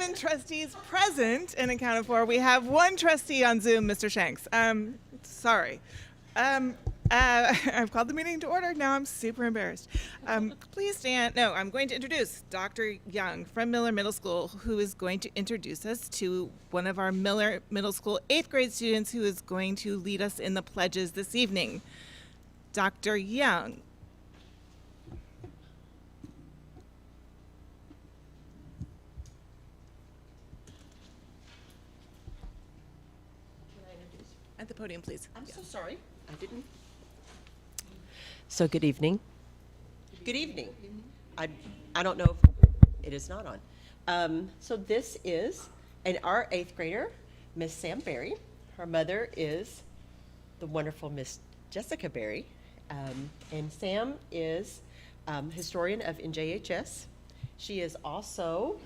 7 trustees present and accounted for. We have 1 trustee on Zoom, Mr. Shanks. Sorry. I've called the meeting to order. Now I'm super embarrassed. Please stand. No, I'm going to introduce Dr. Young from Miller Middle School, who is going to introduce us to one of our Miller Middle School 8th grade students who is going to lead us in the pledges this evening. Dr. Young. At the podium, please. I'm so sorry. I didn't. So good evening. Good evening. I don't know if it is not on. So this is our 8th grader, Miss Sam Berry. Her mother is the wonderful Miss Jessica Berry. And Sam is historian of NJHS. She is also,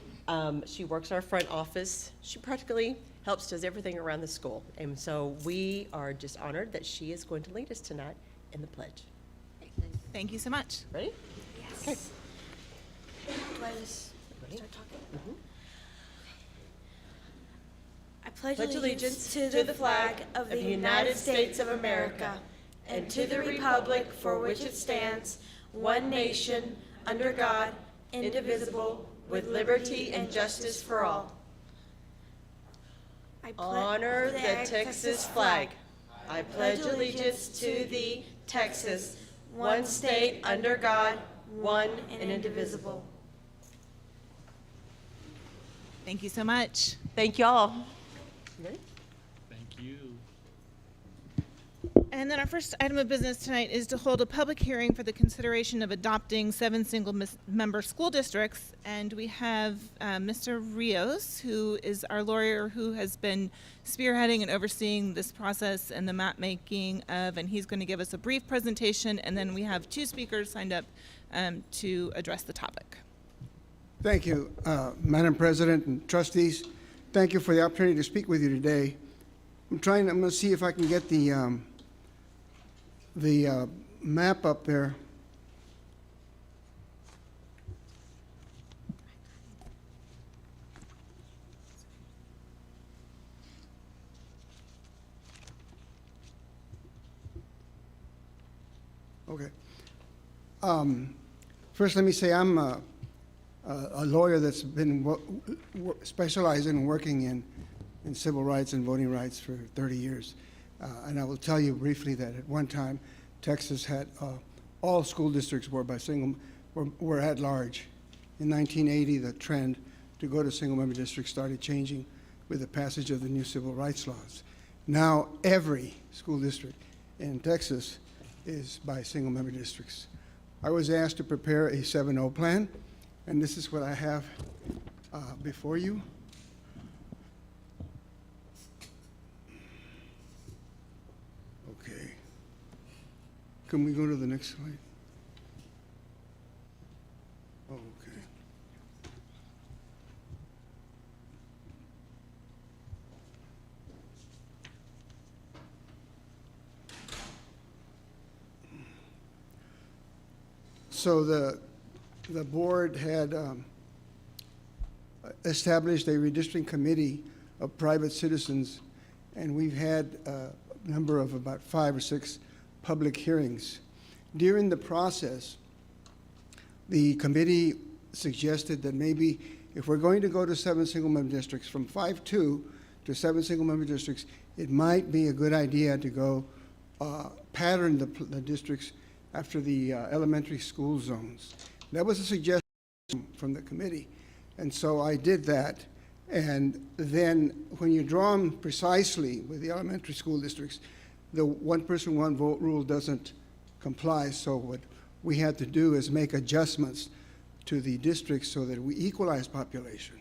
she works our front office. She practically does everything around the school. And so we are just honored that she is going to lead us tonight in the pledge. Thank you so much. Ready? Yes. Okay. Do I just start talking? Mm-hmm. I pledge allegiance to the flag of the United States of America and to the republic for which it stands, one nation, under God, indivisible, with liberty and justice for all. I Honor the Texas flag. I pledge allegiance to thee, Texas, one state under God, one and indivisible. Thank you so much. Thank y'all. Ready? Thank you. And then our first item of business tonight is to hold a public hearing for the consideration of adopting 7 single-member school districts. And we have Mr. Rios, who is our lawyer who has been spearheading and overseeing this process and the map making of, and he's going to give us a brief presentation. And then we have 2 speakers signed up to address the topic. Thank you, Madam President and trustees. Thank you for the opportunity to speak with you today. I'm going to see if I can get the map up there. Okay. First, let me say I'm a lawyer that's been specializing and working in civil rights and voting rights for 30 years. And I will tell you briefly that at one time, Texas had all school districts were at large. In 1980, the trend to go to single-member districts started changing with the passage of the new civil rights laws. Now, every school district in Texas is by single-member districts. I was asked to prepare a 7-0 plan, and this is what I have before you. Okay. Can we go to the next slide? Okay. So the board had established a redistricting committee of private citizens, and we've had a number of about 5 or 6 public hearings. During the process, the committee suggested that maybe if we're going to go to 7 single-member districts, from 5-2 to 7 single-member districts, it might be a good idea to go pattern the districts after the elementary school zones. That was a suggestion from the committee. And so I did that. And then when you draw them precisely with the elementary school districts, the one person, one vote rule doesn't comply. So what we had to do is make adjustments to the districts so that we equalize population.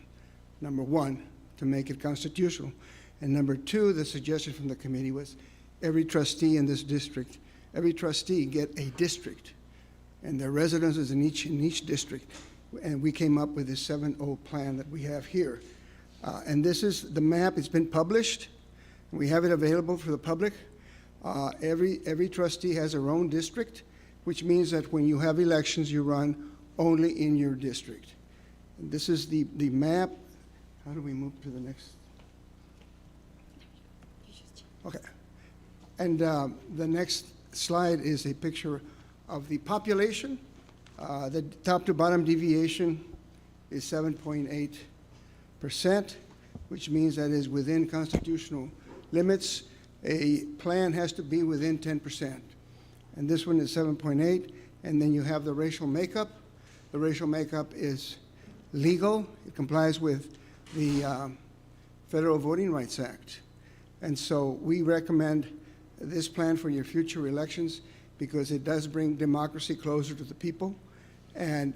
Number one, to make it constitutional. And number two, the suggestion from the committee was every trustee in this district, every trustee get a district and their residences in each district. And we came up with this 7-0 plan that we have here. And this is the map. It's been published. We have it available for the public. Every trustee has their own district, which means that when you have elections, you run only in your district. And this is the map How do we move to the next? Okay. And the next slide is a picture of the population. The top to bottom deviation is 7.8%, which means that is within constitutional limits. A plan has to be within 10%. And this one is 7.8. And then you have the racial makeup. The racial makeup is legal. It complies with the Federal Voting Rights Act. And so we recommend this plan for your future elections because it does bring democracy closer to the people, and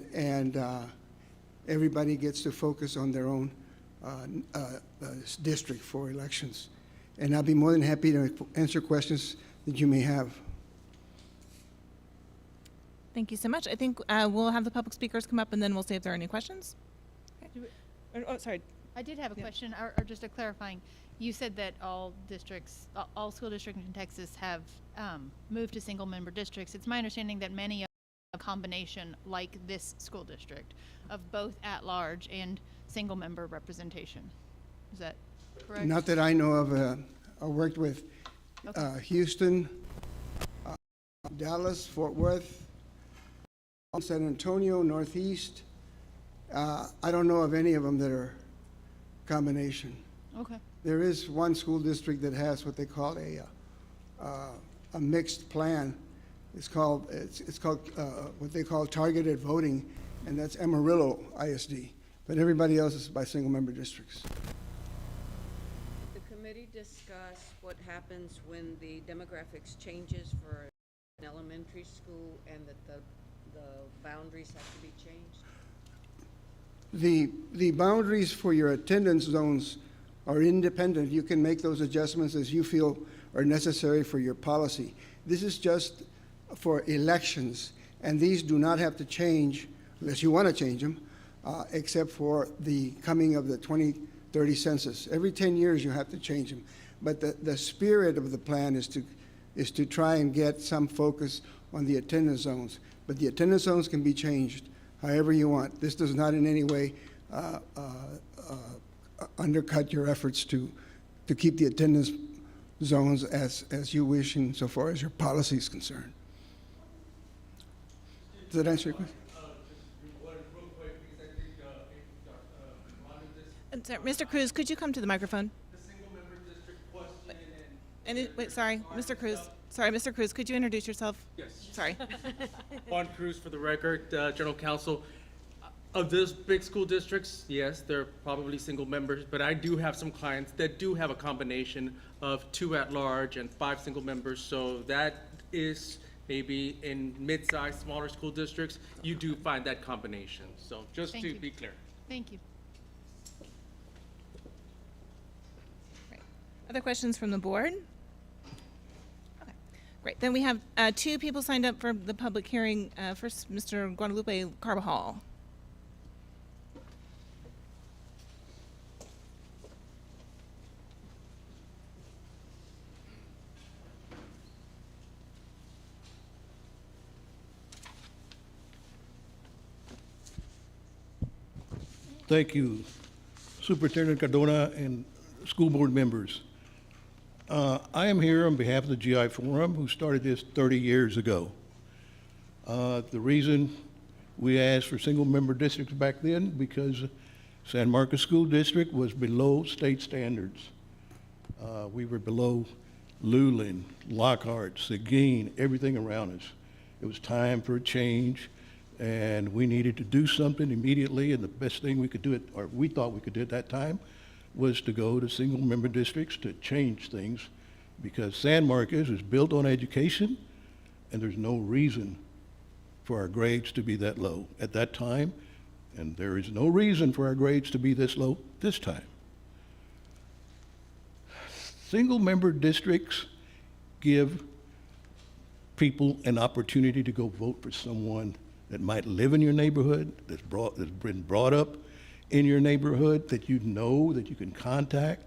everybody gets to focus on their own district for elections. And I'll be more than happy to answer questions that you may have. Thank you so much. I think we'll have the public speakers come up, and then we'll see if there are any questions. Okay. Oh, sorry. I did have a Yeah. question, or just a clarifying. You said that all districts, all school districts in Texas have moved to single-member districts. It's my understanding that many of a combination like this school district of both at-large and single-member representation. Is that correct? Not that I know of. I worked with Okay. Houston, Dallas, Fort Worth, San Antonio, Northeast. I don't know of any of them that are combination. Okay. There is one school district that has what they call a mixed plan. It's called what they call targeted voting, and that's Amarillo ISD. But everybody else is by single-member districts. The committee discussed what happens when the demographics changes for an elementary school and that the boundaries have to be changed? The boundaries for your attendance zones are independent. You can make those adjustments as you feel are necessary for your policy. This is just for elections, and these do not have to change unless you want to change them, except for the coming of the 2030 census. Every 10 years you have to change them. But the spirit of the plan is to try and get some focus on the attendance zones. But the attendance zones can be changed however you want. This does not in any way undercut your efforts to keep the attendance zones as you wish insofar as your policy is concerned. Does that answer your question? I'm sorry, Mr. Cruz, could you come to the microphone? The single-member district question Wait, sorry, Mr. Cruz. Sorry, Mr. Cruz, could you introduce yourself? Yes. Sorry. Juan Cruz for the record, General Counsel. Of those big school districts, yes, they're probably single members, but I do have some clients that do have a combination of 2 at-large and 5 single members, so that is maybe in mid-sized, smaller school districts, you do find that combination. So just Thank to you. be clear. Thank you. Great. Other questions from the board? Okay, great. Then we have 2 people signed up for the public hearing. First, Mr. Guadalupe Carbajal. Thank you, Superintendent Cardona and school board members. I am here on behalf of the GI Forum, who started this 30 years ago. The reason we asked for single-member districts back then, because San Marcos School District was below state standards. We were below Luling, Lockhart, Seguin, everything around us. It was time for a change, and we needed to do something immediately, and the best thing we could do, or we thought we could do at that time, was to go to single-member districts to change things, because San Marcos is built on education, and there's no reason for our grades to be that low at that time, and there is no reason for our grades to be this low this time. Single-member districts give people an opportunity to go vote for someone that might live in your neighborhood, that's been brought up in your neighborhood, that you know, that you can contact,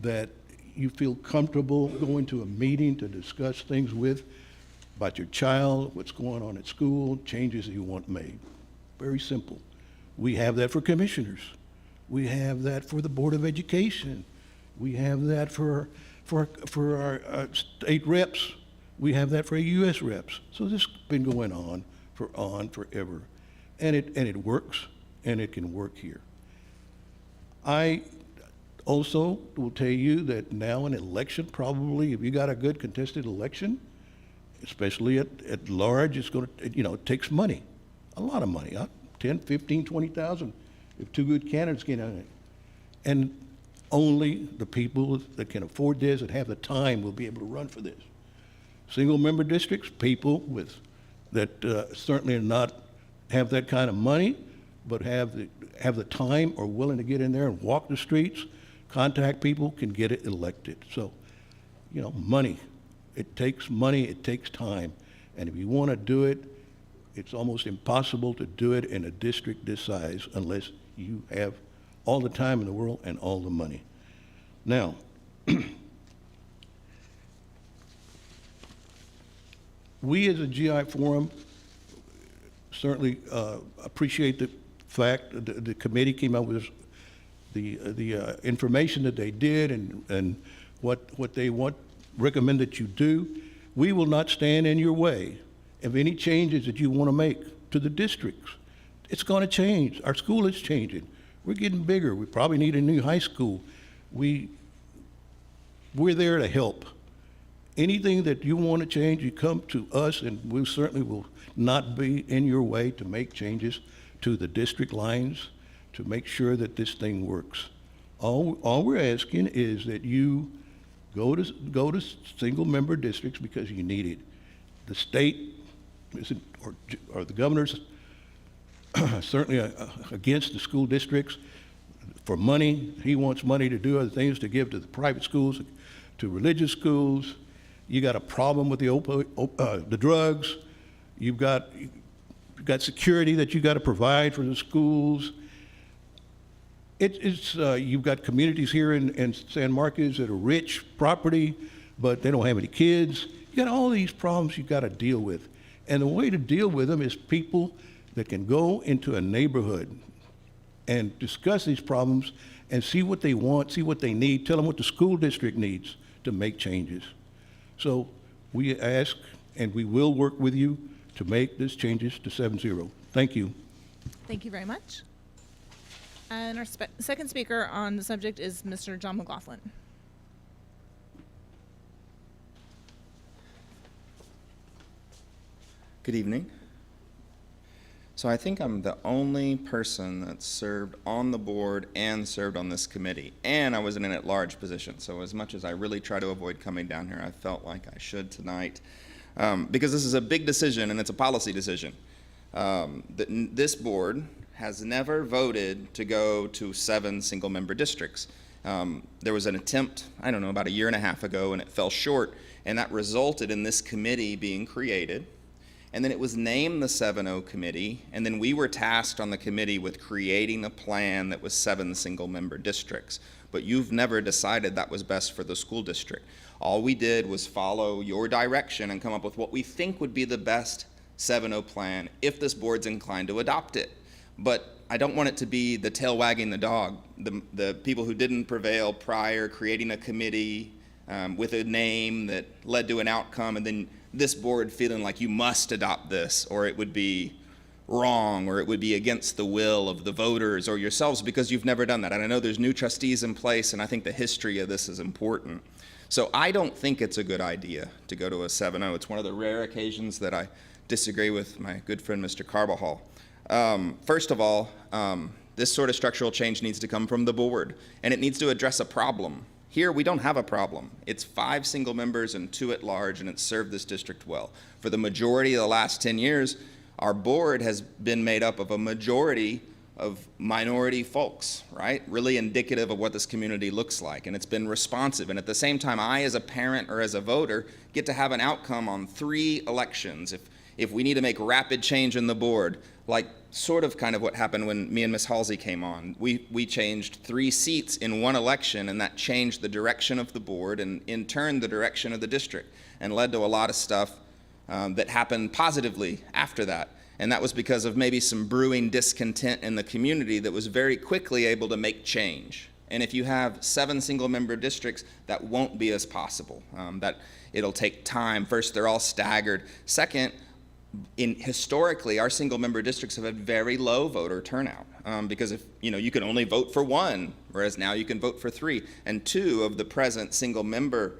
that you feel comfortable going to a meeting to discuss things with about your child, what's going on at school, changes that you want made. Very simple. We have that for commissioners. We have that for the Board of Education. We have that for our state reps. We have that for U.S. reps. So this has been going on forever. And it works, and it can work here. I also will tell you that now an election, probably, if you got a good contested election, especially at large, it's going to, it takes money, a lot of money, 10, 15, 20,000, if two good candidates get on it. And only the people that can afford this and have the time will be able to run for this. Single-member districts, people that certainly are not have that kind of money, but have the time or willing to get in there and walk the streets, contact people, can get it elected. So, money. It takes money, it takes time. And if you want to do it, it's almost impossible to do it in a district this size unless you have all the time in the world and all the money. Now, we as a GI Forum certainly appreciate the fact that the committee came up with the information that they did and what they recommend that you do. We will not stand in your way of any changes that you want to make to the districts. It's going to change. Our school is changing. We're getting bigger. We probably need a new high school. We're there to help. Anything that you want to change, you come to us, and we certainly will not be in your way to make changes to the district lines to make sure that this thing works. All we're asking is that you go to single-member districts because you need it. The state isn't, or the governor's certainly against the school districts for money. He wants money to do other things, to give to the private schools, to religious schools. You got a problem with the drugs. You've got security that you got to provide for the schools. You've got communities here in San Marcos that are rich property, but they don't have any kids. You got all these problems you got to deal with. And the way to deal with them is people that can go into a neighborhood and discuss these problems and see what they want, see what they need, tell them what the school district needs to make changes. So we ask, and we will work with you to make these changes to 7-0. Thank you. Thank you very much. And our second speaker on the subject is Mr. John McLaughlin. Good evening. So I think I'm the only person that served on the board and served on this committee. And I was in an at-large position. So as much as I really try to avoid coming down here, I felt like I should tonight. Because this is a big decision and it's a policy decision. This board has never voted to go to 7 single-member districts. There was an attempt, I don't know, about a year and a half ago, and it fell short, and that resulted in this committee being created. And then it was named the 7-0 committee, and then we were tasked on the committee with creating a plan that was 7 single-member districts. But you've never decided that was best for the school district. All we did was follow your direction and come up with what we think would be the best 7-0 plan if this board's inclined to adopt it. But I don't want it to be the tail wagging the dog. The people who didn't prevail prior, creating a committee with a name that led to an outcome, and then this board feeling like you must adopt this, or it would be wrong, or it would be against the will of the voters or yourselves because you've never done that. And I know there's new trustees in place, and I think the history of this is important. So I don't think it's a good idea to go to a 7-0. It's one of the rare occasions that I disagree with my good friend, Mr. Carbajal. First of all, this sort of structural change needs to come from the board, and it needs to address a problem. Here, we don't have a problem. It's 5 single members and 2 at large, and it's served this district well. For the majority of the last 10 years, our board has been made up of a majority of minority folks, right? Really indicative of what this community looks like, and it's been responsive. And at the same time, I, as a parent or as a voter, get to have an outcome on 3 elections. If we need to make rapid change in the board, like sort of kind of what happened when me and Ms. Halsey came on. We changed 3 seats in 1 election, and that changed the direction of the board and in turn the direction of the district, and led to a lot of stuff that happened positively after that. And that was because of maybe some brewing discontent in the community that was very quickly able to make change. And if you have 7 single-member districts, that won't be as possible. That it'll take time. First, they're all staggered. Second, historically, our single-member districts have had very low voter turnout because if you can only vote for 1, whereas now you can vote for 3. And 2 of the present single-member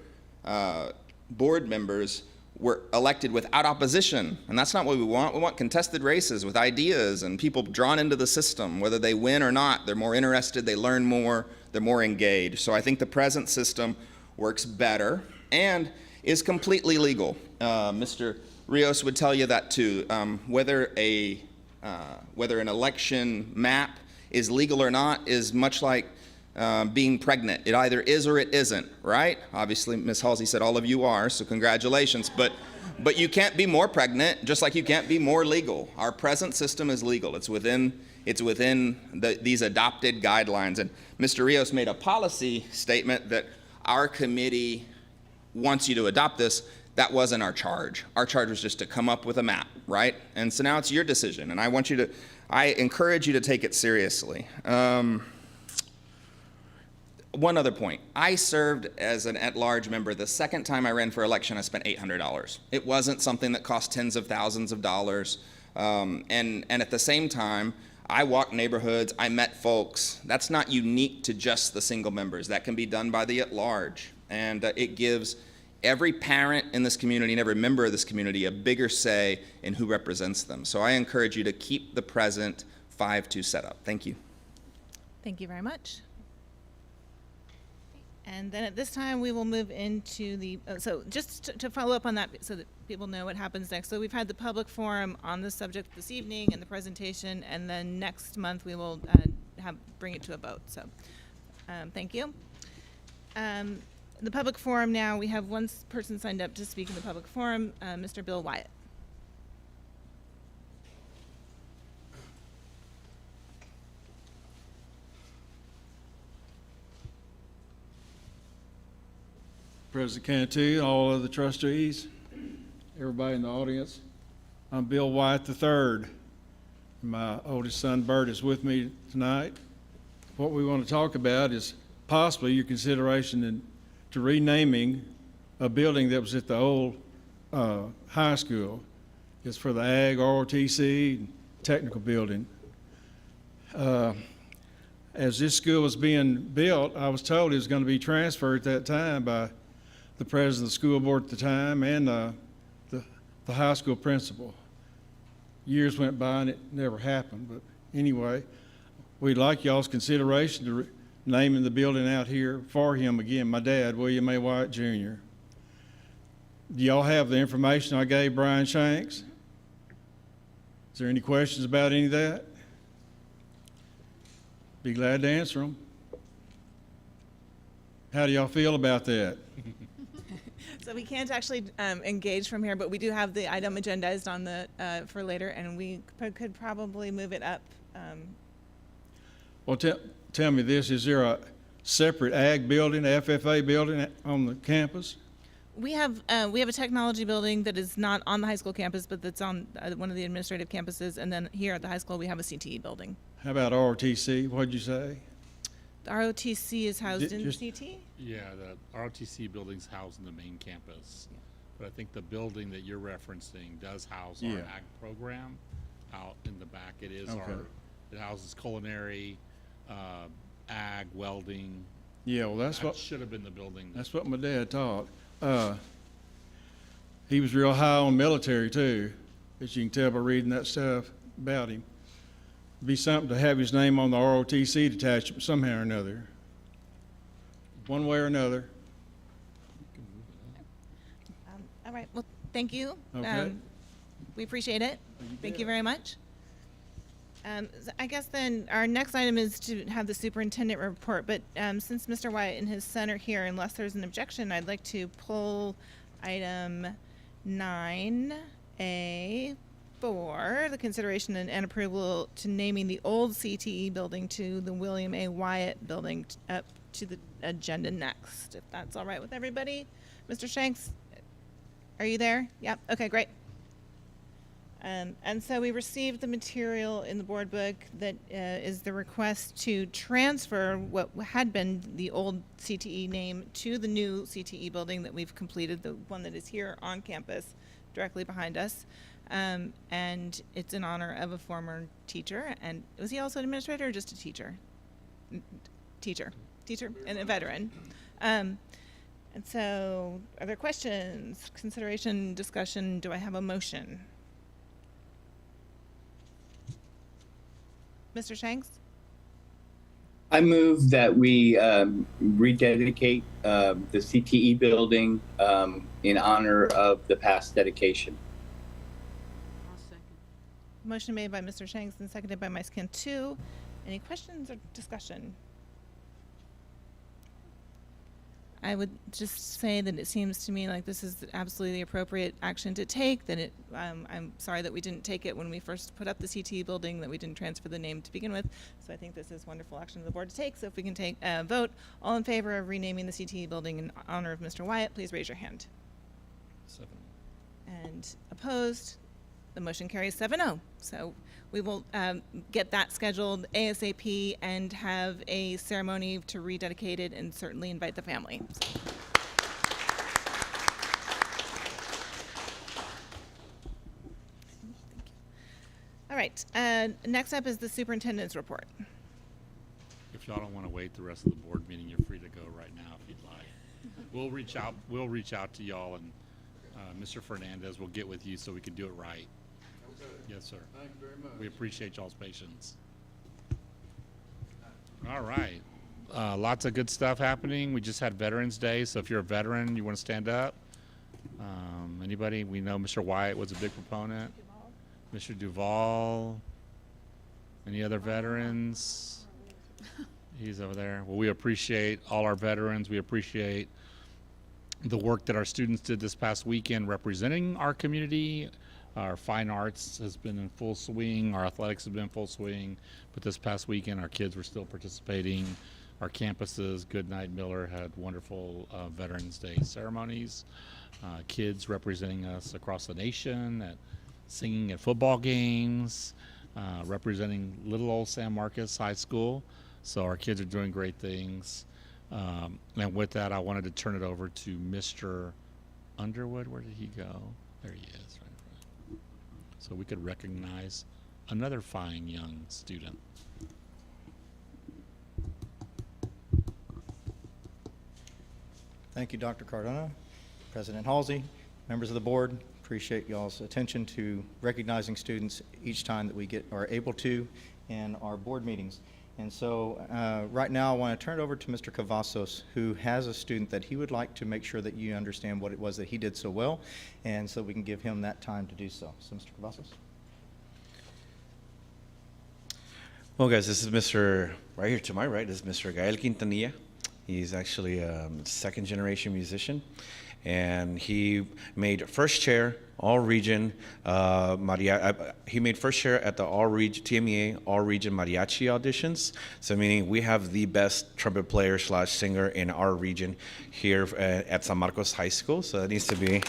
board members were elected without opposition, and that's not what we want. We want contested races with ideas and people drawn into the system. Whether they win or not, they're more interested, they learn more, they're more engaged. So I think the present system works better and is completely legal. Mr. Rios would tell you that too. Whether an election map is legal or not is much like being pregnant. It either is or it isn't, right? Obviously, Ms. Halsey said all of you are, so congratulations. But you can't be more pregnant, just like you can't be more legal. Our present system is legal. It's within these adopted guidelines. And Mr. Rios made a policy statement that our committee wants you to adopt this. That wasn't our charge. Our charge was just to come up with a map, right? And so now it's your decision, and I encourage you to take it seriously. One other point. I served as an at-large member. The second time I ran for election, I spent $800. It wasn't something that cost tens of thousands of dollars. And at the same time, I walked neighborhoods, I met folks. That's not unique to just the single members. That can be done by the at-large. And it gives every parent in this community and every member of this community a bigger say in who represents them. So I encourage you to keep the present 5-2 setup. Thank you. Thank you very much. And then at this time, we will move into the, so just to follow up on that so that people know what happens next. So we've had the public forum on this subject this evening and the presentation, and then next month we will bring it to a vote. So thank you. The public forum now, we have one person signed up to speak in the public forum, Mr. Bill Wyatt. President Cantu, all of the trustees, everybody in the audience. I'm Bill Wyatt III. My oldest son, Bert, is with me tonight. What we want to talk about is possibly your consideration to renaming a building that was at the old high school. It's for the Ag, ROTC, technical building. As this school was being built, I was told it was going to be transferred at that time by the president of the school board at the time and the high school principal. Years went by and it never happened, but anyway, we'd like y'all's consideration to naming the building out here for him again, my dad, William A. Wyatt Jr. Do y'all have the information I gave Brian Shanks? Is there any questions about any of that? Be glad to answer them. How do y'all feel about that? So we can't actually engage from here, but we do have the item agendized on the for later, and we could probably move it up. Well, tell me this, is there a separate ag building, FFA building on the campus? We have a technology building that is not on the high school campus, but that's on one of the administrative campuses, and then here at the high school we have a CTE building. How about ROTC? What'd you say? The ROTC is housed in CT? Yeah, the ROTC building's housed in the main campus. But I think the building that you're referencing does house our ag program out in the back. It is it houses culinary, ag, welding. Yeah, well, That should have been the building. That's what my dad taught. He was real high on military too, as you can tell by reading that stuff about him. Be something to have his name on the ROTC detachment somehow or another. One way or another. All right, well, thank you. Okay. We appreciate it. Thank you very much. So I guess then our next item is to have the superintendent report, but since Mr. Wyatt and his son are here, unless there's an objection, I'd like to pull item 9A for the consideration and approval to naming the old CTE building to the William A. Wyatt building up to the agenda next, if that's all right with everybody. Mr. Shanks, are you there? Yep, okay, great. And so we received the material in the board book that is the request to transfer what had been the old CTE name to the new CTE building that we've completed, the one that is here on campus directly behind us. And it's in honor of a former teacher. And was he also an administrator or just a teacher? Teacher and a veteran. And so are there questions, consideration, discussion? Do I have a motion? Mr. Shanks? I move that we rededicate the CTE building in honor of the past dedication. I'll second. Motion made by Mr. Shanks and seconded by Scan 2. Any questions or discussion? I would just say that it seems to me like this is absolutely the appropriate action to take, that it, I'm sorry that we didn't take it when we first put up the CTE building, that we didn't transfer the name to begin with. So I think this is wonderful action of the board to take. So if we can take a vote, all in favor of renaming the CTE building in honor of Mr. Wyatt, please raise your hand. 7. And opposed? The motion carries 7-0. So we will get that scheduled ASAP and have a ceremony to rededicate it and certainly invite the family. All right, next up is the superintendent's report. If y'all don't want to wait the rest of the board meeting, you're free to go right now if you'd like. We'll reach out to y'all, and Mr. Fernandez will get with you so we can do it right. Yes, sir. Thank you very much. We appreciate y'all's patience. All right. Lots of good stuff happening. We just had Veterans Day, so if you're a veteran, you want to stand up. Anybody? We know Mr. Wyatt was a big proponent. Mr. Duvall. Any other veterans? He's over there. Well, we appreciate all our veterans. We appreciate the work that our students did this past weekend representing our community. Our fine arts has been in full swing. Our athletics have been in full swing. But this past weekend, our kids were still participating. Our campuses, Goodnight, Miller, had wonderful Veterans Day ceremonies. Kids representing us across the nation, singing at football games, representing little old San Marcos High School. So our kids are doing great things. And with that, I wanted to turn it over to Mr. Underwood. Where did he go? There he is, right in front. So we could recognize another fine young student. Thank you, Dr. Cardona, President Halsey, members of the board. Appreciate y'all's attention to recognizing students each time that we are able to in our board meetings. And so right now I want to turn it over to Mr. Cavazos, who has a student that he would like to make sure that you understand what it was that he did so well, and so we can give him that time to do so. So, Mr. Cavazos. Well, guys, this is Mr. right here to my right is Mr. Gael Quintanilla. He's actually a second-generation musician, and he made first chair all-region he made first chair at the all-region TMEA all-region mariachi auditions. So meaning we have the best trumpet player / singer in our region here at San Marcos High School. So that needs to be.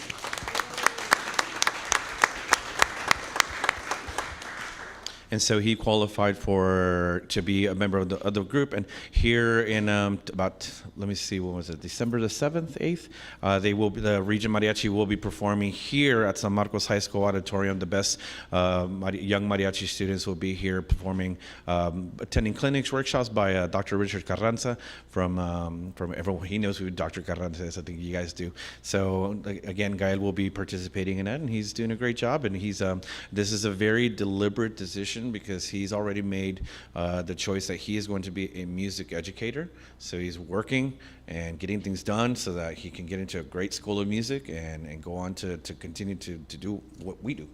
And so he qualified to be a member of the group. And here in about, let me see, what was it, December the 7th, 8th? The Region Mariachi will be performing here at San Marcos High School Auditorium. The best young mariachi students will be here performing, attending clinics, workshops by Dr. Richard Carranza from everyone. He knows who Dr. Carranza is. I think you guys do. So again, Gael will be participating in that, and he's doing a great job. And this is a very deliberate decision, because he's already made the choice that he is going to be a music educator. So he's working and getting things done so that he can get into a great school of music and go on to continue to do what we do,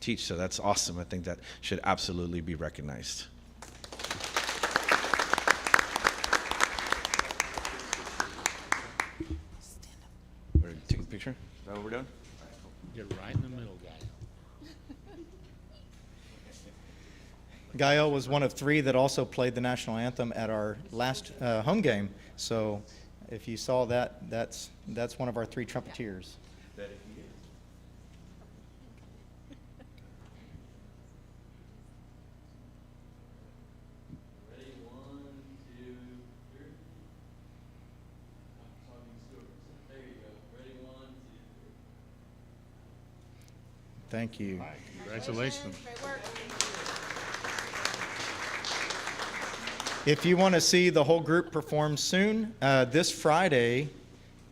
teach. So that's awesome. I think that should absolutely be recognized. We're gonna take a picture? Is that what we're doing? Get right in the middle, guy. Gael was one of 3 that also played the national anthem at our last home game. So if you saw that, that's one of our 3 trumpeters. Thank you. All right, congratulations. Great work. If you want to see the whole group perform soon, this Friday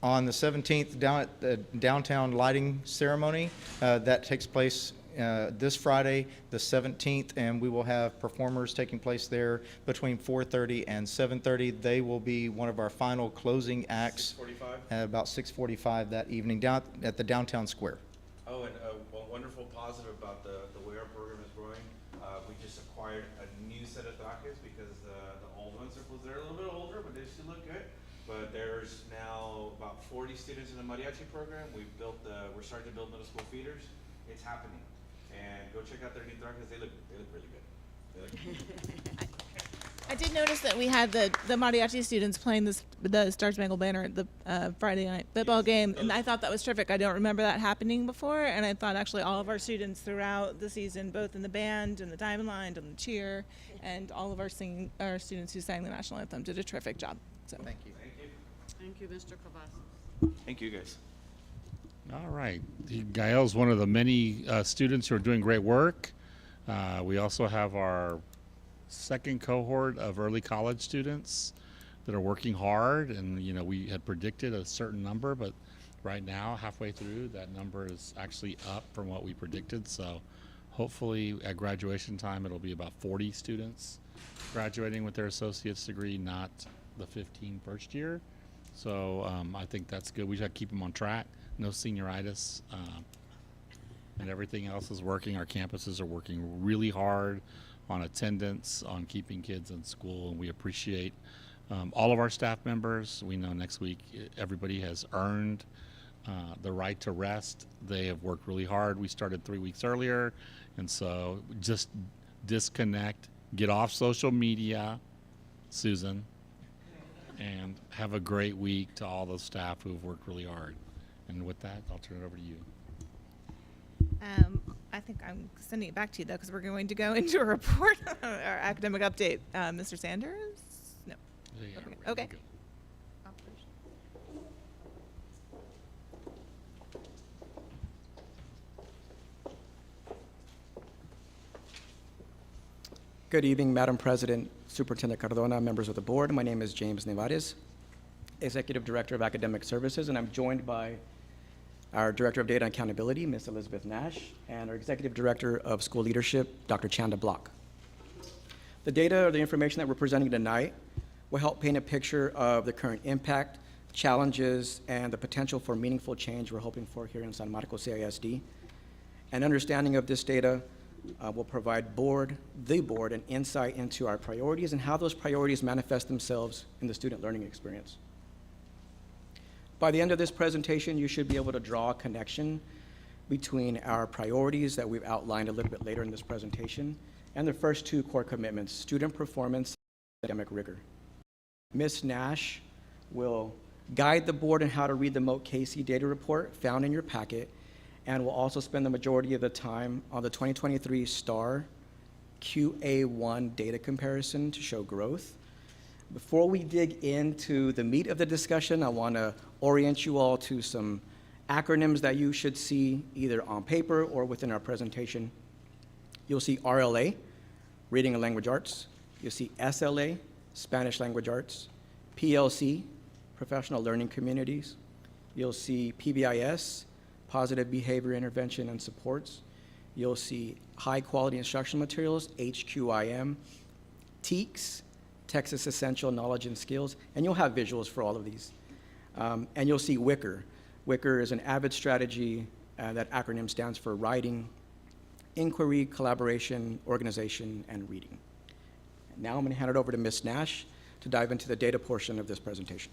on the 17th down at the downtown lighting ceremony, that takes place this Friday, the 17th, and we will have performers taking place there between 4:30 and 7:30. They will be one of our final closing acts 6:45? at about 6:45 that evening down at the downtown square. Oh, and one wonderful positive about the way our program is growing, we just acquired a new set of trajes because the old ones they're a little bit older, but they still look good. But there's now about 40 students in the mariachi program. We're starting to build middle school feeders. It's happening. And go check out their new trajes. They look really good. I did notice that we had the mariachi students playing the Star Spangled Banner at the Friday night football game, and I thought that was terrific. I don't remember that happening before, and I thought actually all of our students throughout the season, both in the band and the diamond line and the cheer, and all of our students who sang the national anthem did a terrific job. So Thank you. Thank you, Mr. Cavazos. Thank you, guys. All right. Gael is one of the many students who are doing great work. We also have our second cohort of early college students that are working hard, and you know, we had predicted a certain number, but right now, halfway through, that number is actually up from what we predicted. So hopefully at graduation time, it'll be about 40 students graduating with their associate's degree, not the 15 first year. So I think that's good. We just have to keep them on track. No senioritis, and everything else is working. Our campuses are working really hard on attendance, on keeping kids in school, and we appreciate all of our staff members. We know next week everybody has earned the right to rest. They have worked really hard. We started 3 weeks earlier, and so just disconnect, get off social media, Susan, and have a great week to all the staff who have worked really hard. And with that, I'll turn it over to you. I think I'm sending it back to you, though, because we're going to go into a report, our academic update. Mr. Sanders? No. Yeah, Okay. ready to Okay. go. Good evening, Madam President, Superintendent Cardona, members of the board. My name is James Nevarez, Executive Director of Academic Services, and I'm joined by our Director of Data and Accountability, Ms. Elizabeth Nash, and our Executive Director of School Leadership, Dr. Chanda Block. The data or the information that we're presenting tonight will help paint a picture of the current impact, challenges, and the potential for meaningful change we're hoping for here in San Marcos CISD. An understanding of this data will provide the board an insight into our priorities and how those priorities manifest themselves in the student learning experience. By the end of this presentation, you should be able to draw a connection between our priorities that we've outlined a little bit later in this presentation and the first two core commitments, student performance and academic rigor. Ms. Nash will guide the board on how to read the Moat-Casey data report found in your packet, and will also spend the majority of the time on the 2023 STAR QA1 data comparison to show growth. Before we dig into the meat of the discussion, I want to orient you all to some acronyms that you should see either on paper or within our presentation. You'll see RLA, Reading and Language Arts. You'll see SLA, Spanish Language Arts. PLC, Professional Learning Communities. You'll see PBIS, Positive Behavior Intervention and Supports. You'll see High Quality Instructional Materials, HQIM. TEKS, Texas Essential Knowledge and Skills, and you'll have visuals for all of these. And you'll see WICR. WICR is an AVID strategy. That acronym stands for Writing, Inquiry, Collaboration, Organization, and Reading. Now I'm going to hand it over to Ms. Nash to dive into the data portion of this presentation.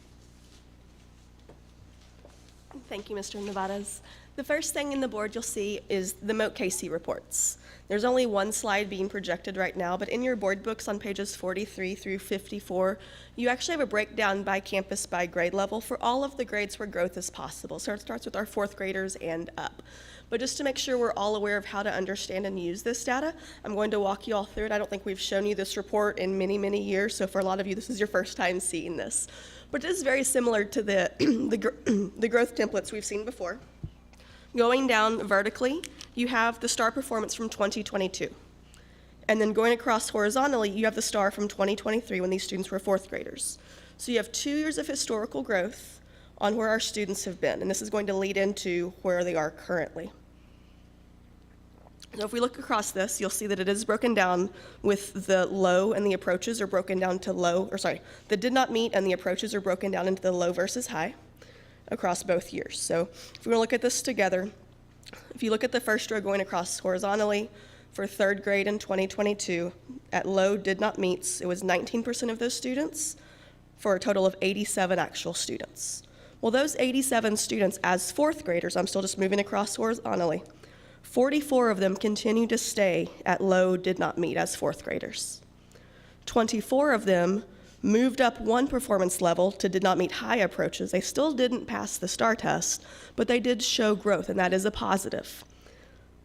Thank you, Mr. Nevarez. The first thing in the board you'll see is the Moat-Casey reports. There's only one slide being projected right now, but in your board books on pages 43 through 54, you actually have a breakdown by campus by grade level for all of the grades where growth is possible. So it starts with our fourth graders and up. But just to make sure we're all aware of how to understand and use this data, I'm going to walk you all through it. I don't think we've shown you this report in many, many years, so for a lot of you, this is your first time seeing this. But it is very similar to the growth templates we've seen before. Going down vertically, you have the STAR performance from 2022. And then going across horizontally, you have the STAR from 2023 when these students were fourth graders. So you have 2 years of historical growth on where our students have been, and this is going to lead into where they are currently. So if we look across this, you'll see that it is broken down with the low and the approaches are broken down to low, or sorry, the did not meet and the approaches are broken down into the low versus high across both years. So if we want to look at this together, if you look at the first row going across horizontally for third grade in 2022, at low did not meets, it was 19% of those students for a total of 87 actual students. Well, those 87 students as fourth graders, I'm still just moving across horizontally, 44 of them continue to stay at low did not meet as fourth graders. 24 of them moved up one performance level to did not meet high approaches. They still didn't pass the STAR test, but they did show growth, and that is a positive.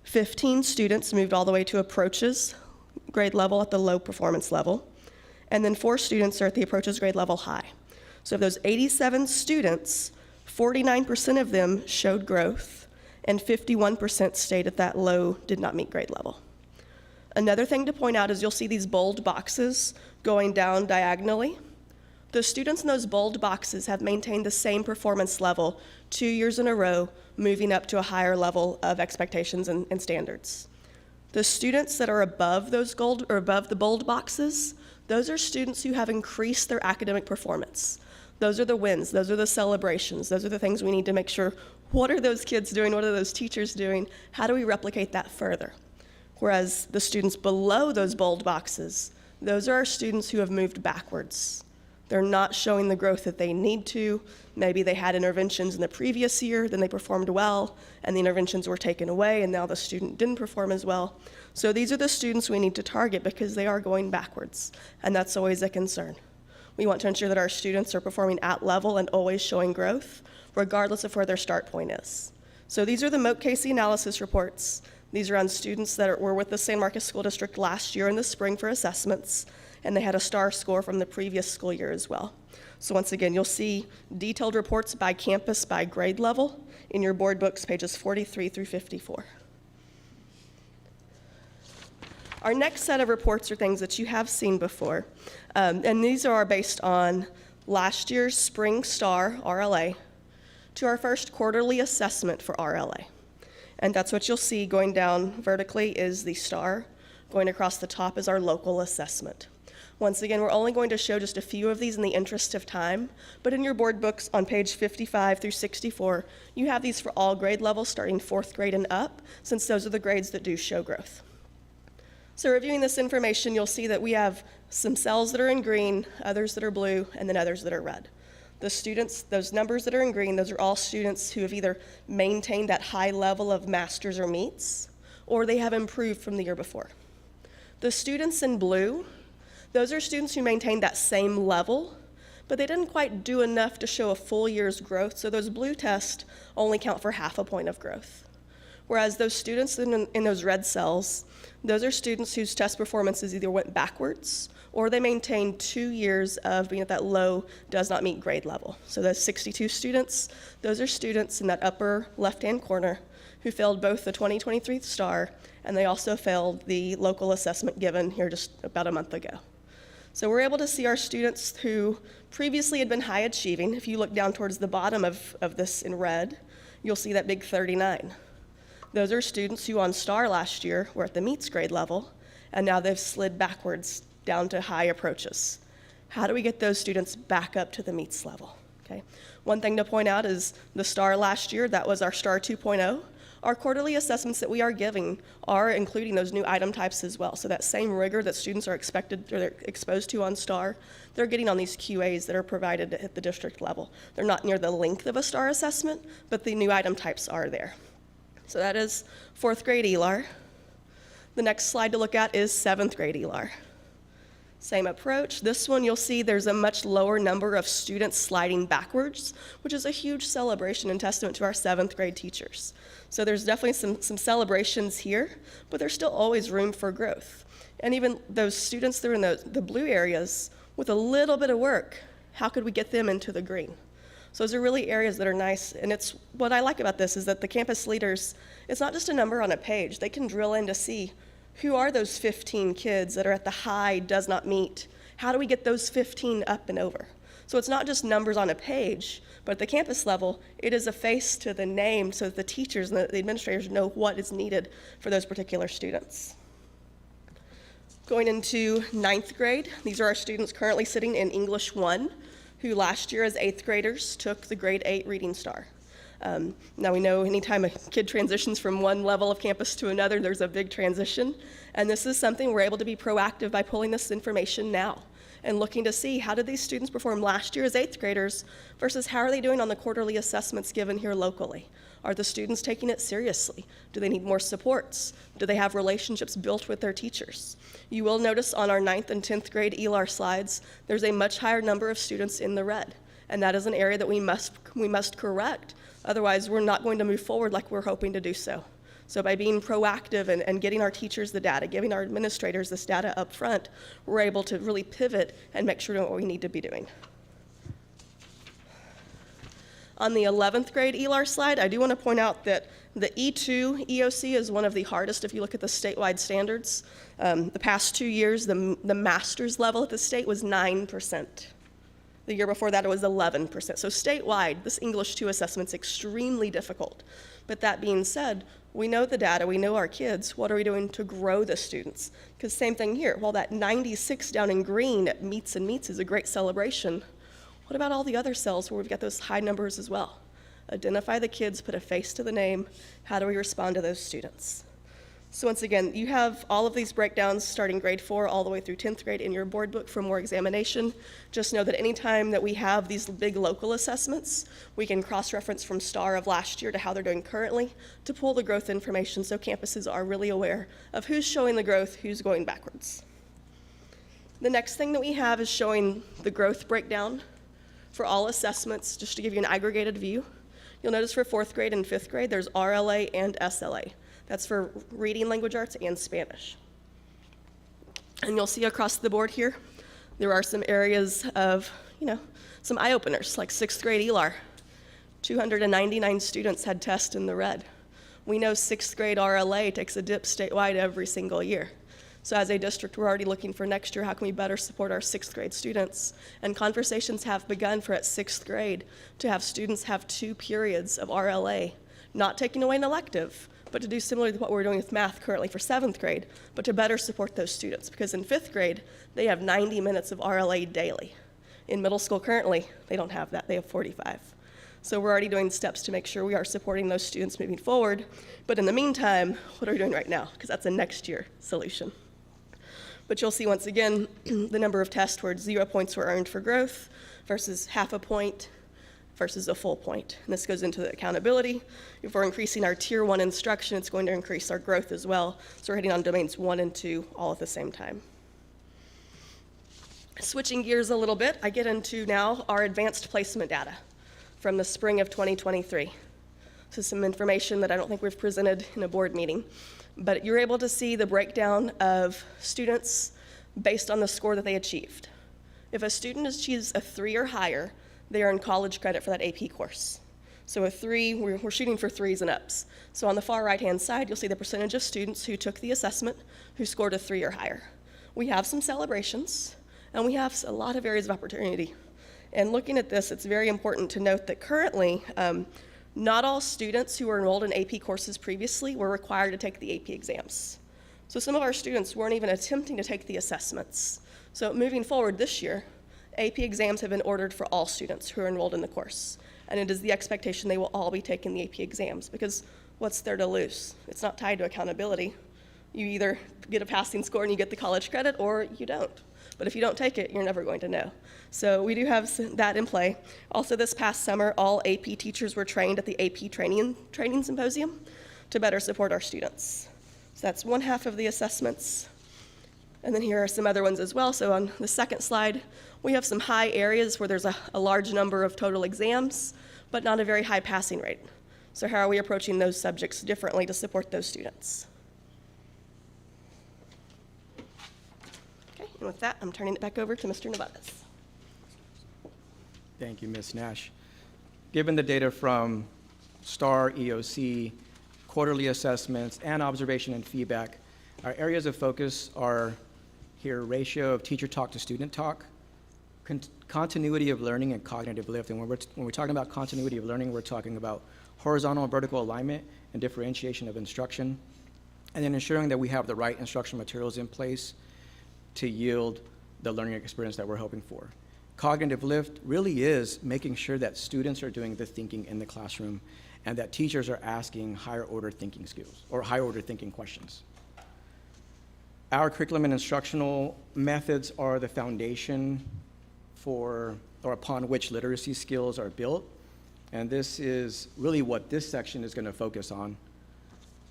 15 students moved all the way to approaches grade level at the low performance level, and then 4 students are at the approaches grade level high. So of those 87 students, 49% of them showed growth, and 51% stayed at that low did not meet grade level. Another thing to point out is you'll see these bold boxes going down diagonally. The students in those bold boxes have maintained the same performance level 2 years in a row, moving up to a higher level of expectations and standards. The students that are above those gold or above the bold boxes, those are students who have increased their academic performance. Those are the wins, those are the celebrations, those are the things we need to make sure, what are those kids doing, what are those teachers doing, how do we replicate that further? Whereas the students below those bold boxes, those are our students who have moved backwards. They're not showing the growth that they need to. Maybe they had interventions in the previous year, then they performed well, and the interventions were taken away, and now the student didn't perform as well. So these are the students we need to target because they are going backwards, and that's always a concern. We want to ensure that our students are performing at level and always showing growth, regardless of where their start point is. So these are the Moat Casey analysis reports. These are on students that were with the San Marcos School District last year in the spring for assessments, and they had a STAR score from the previous school year as well. So once again, you'll see detailed reports by campus, by grade level in your board books, pages 43 through 54. Our next set of reports are things that you have seen before, and these are based on last year's spring STAR, RLA, to our first quarterly assessment for RLA. And that's what you'll see going down vertically is the STAR. Going across the top is our local assessment. Once again, we're only going to show just a few of these in the interest of time, but in your board books on page 55 through 64, you have these for all grade levels starting fourth grade and up, since those are the grades that do show growth. So reviewing this information, you'll see that we have some cells that are in green, others that are blue, and then others that are red. The students, those numbers that are in green, those are all students who have either maintained that high level of masters or meets, or they have improved from the year before. The students in blue, those are students who maintained that same level, but they didn't quite do enough to show a full year's growth, so those blue tests only count for half a point of growth. Whereas those students in those red cells, those are students whose test performances either went backwards or they maintained 2 years of being at that low does not meet grade level. So those 62 students, those are students in that upper left-hand corner who failed both the 2023 STAR and they also failed the local assessment given here just about a month ago. So we're able to see our students who previously had been high achieving. If you look down towards the bottom of this in red, you'll see that big 39. Those are students who on STAR last year were at the meets grade level, and now they've slid backwards down to high approaches. How do we get those students back up to the meets level? Okay. One thing to point out is the STAR last year, that was our STAR 2.0. Our quarterly assessments that we are giving are including those new item types as well. So that same rigor that students are expected or they're exposed to on STAR, they're getting on these QAs that are provided at the district level. They're not near the length of a STAR assessment, but the new item types are there. So that is fourth grade ELAR. The next slide to look at is seventh grade ELAR. Same approach. This one you'll see there's a much lower number of students sliding backwards, which is a huge celebration and testament to our seventh grade teachers. So there's definitely some celebrations here, but there's still always room for growth. And even those students that are in the blue areas, with a little bit of work, how could we get them into the green? So those are really areas that are nice. And it's what I like about this is that the campus leaders, it's not just a number on a page. They can drill in to see who are those 15 kids that are at the high does not meet. How do we get those 15 up and over? So it's not just numbers on a page, but at the campus level, it is a face to the name so that the teachers and the administrators know what is needed for those particular students. Going into ninth grade, these are our students currently sitting in English 1, who last year as 8th graders took the grade 8 reading star. Now we know anytime a kid transitions from one level of campus to another, there's a big transition. And this is something we're able to be proactive by pulling this information now and looking to see how did these students perform last year as 8th graders versus how are they doing on the quarterly assessments given here locally? Are the students taking it seriously? Do they need more supports? Do they have relationships built with their teachers? You will notice on our 9th and 10th grade ELAR slides, there's a much higher number of students in the red. And that is an area that we must correct. Otherwise, we're not going to move forward like we're hoping to do so. So by being proactive and getting our teachers the data, giving our administrators this data up front, we're able to really pivot and make sure we know what we need to be doing. On the 11th grade ELAR slide, I do want to point out that the E2 EOC is one of the hardest if you look at the statewide standards. The past 2 years, the master's level at the state was 9%. The year before that, it was 11%. So statewide, this English 2 assessment's extremely difficult. But that being said, we know the data, we know our kids. What are we doing to grow the students? Because same thing here. While that 96 down in green at Meets and Meets is a great celebration, what about all the other cells where we've got those high numbers as well? Identify the kids, put a face to the name. How do we respond to those students? So once again, you have all of these breakdowns starting grade 4 all the way through 10th grade in your board book for more examination. Just know that anytime that we have these big local assessments, we can cross-reference from STAR of last year to how they're doing currently to pull the growth information so campuses are really aware of who's showing the growth, who's going backwards. The next thing that we have is showing the growth breakdown for all assessments, just to give you an aggregated view. You'll notice for 4th grade and 5th grade, there's RLA and SLA. That's for reading language arts and Spanish. And you'll see across the board here, there are some areas of, some eye-openers, like 6th grade ELAR. 299 students had tests in the red. We know 6th grade RLA takes a dip statewide every single year. So as a district, we're already looking for next year, how can we better support our 6th grade students? And conversations have begun for at 6th grade to have students have 2 periods of RLA, not taking away an elective, but to do similar to what we're doing with math currently for 7th grade, but to better support those students. Because in 5th grade, they have 90 minutes of RLA daily. In middle school currently, they don't have that, they have 45. So we're already doing steps to make sure we are supporting those students moving forward. But in the meantime, what are we doing right now? Because that's a next year solution. But you'll see once again, the number of tests where 0 points were earned for growth versus half a point versus a full point. And this goes into the accountability. If we're increasing our tier 1 instruction, it's going to increase our growth as well. So we're hitting on domains 1 and 2 all at the same time. Switching gears a little bit, I get into now our advanced placement data from the spring of 2023. This is some information that I don't think we've presented in a board meeting. But you're able to see the breakdown of students based on the score that they achieved. If a student achieves a 3 or higher, they earn college credit for that AP course. So a 3, we're shooting for 3s and ups. So on the far right-hand side, you'll see the percentage of students who took the assessment who scored a 3 or higher. We have some celebrations, and we have a lot of areas of opportunity. And looking at this, it's very important to note that currently, not all students who were enrolled in AP courses previously were required to take the AP exams. So some of our students weren't even attempting to take the assessments. So moving forward this year, AP exams have been ordered for all students who are enrolled in the course. And it is the expectation they will all be taking the AP exams because what's there to lose? It's not tied to accountability. You either get a passing score and you get the college credit or you don't. But if you don't take it, you're never going to know. So we do have that in play. Also this past summer, all AP teachers were trained at the AP training symposium to better support our students. So that's one half of the assessments. And then here are some other ones as well. So on the second slide, we have some high areas where there's a large number of total exams, but not a very high passing rate. So how are we approaching those subjects differently to support those students? And with that, I'm turning it back over to Mr. Nevadas. Thank you, Ms. Nash. given the data from STAR, EOC, quarterly assessments, and observation and feedback, our areas of focus are here: ratio of teacher talk to student talk, continuity of learning, and cognitive lift. And when we're talking about continuity of learning, we're talking about horizontal and vertical alignment and differentiation of instruction, and then ensuring that we have the right instructional materials in place to yield the learning experience that we're hoping for. Cognitive lift really is making sure that students are doing the thinking in the classroom and that teachers are asking higher order thinking skills or higher order thinking questions. Our curriculum and instructional methods are the foundation for or upon which literacy skills are built. And this is really what this section is going to focus on.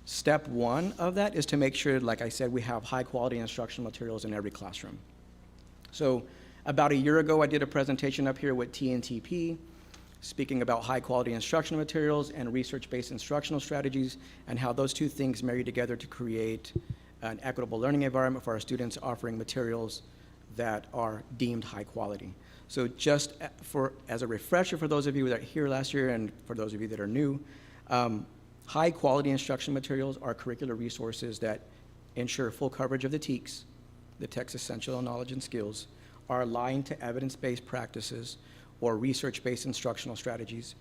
Step one of that is to make sure, like I said, we have high quality instructional materials in every classroom. So about a year ago, I did a presentation up here with TNTP, speaking about high quality instructional materials and research-based instructional strategies and how those two things marry together to create an equitable learning environment for our students, offering materials that are deemed high quality. So just as a refresher for those of you that were here last year and for those of you that are new, high quality instruction materials are curricular resources that ensure full coverage of the TEKS, the text essential knowledge and skills, are aligned to evidence-based practices or research-based instructional strategies.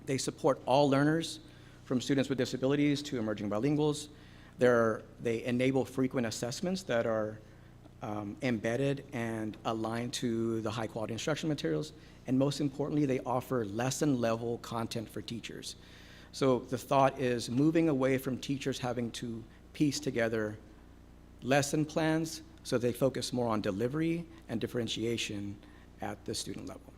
They support all learners, from students with disabilities to emerging bilinguals. They enable frequent assessments that are embedded and aligned to the high quality instruction materials. And most importantly, they offer lesson level content for teachers. So the thought is moving away from teachers having to piece together lesson plans so they focus more on delivery and differentiation at the student level.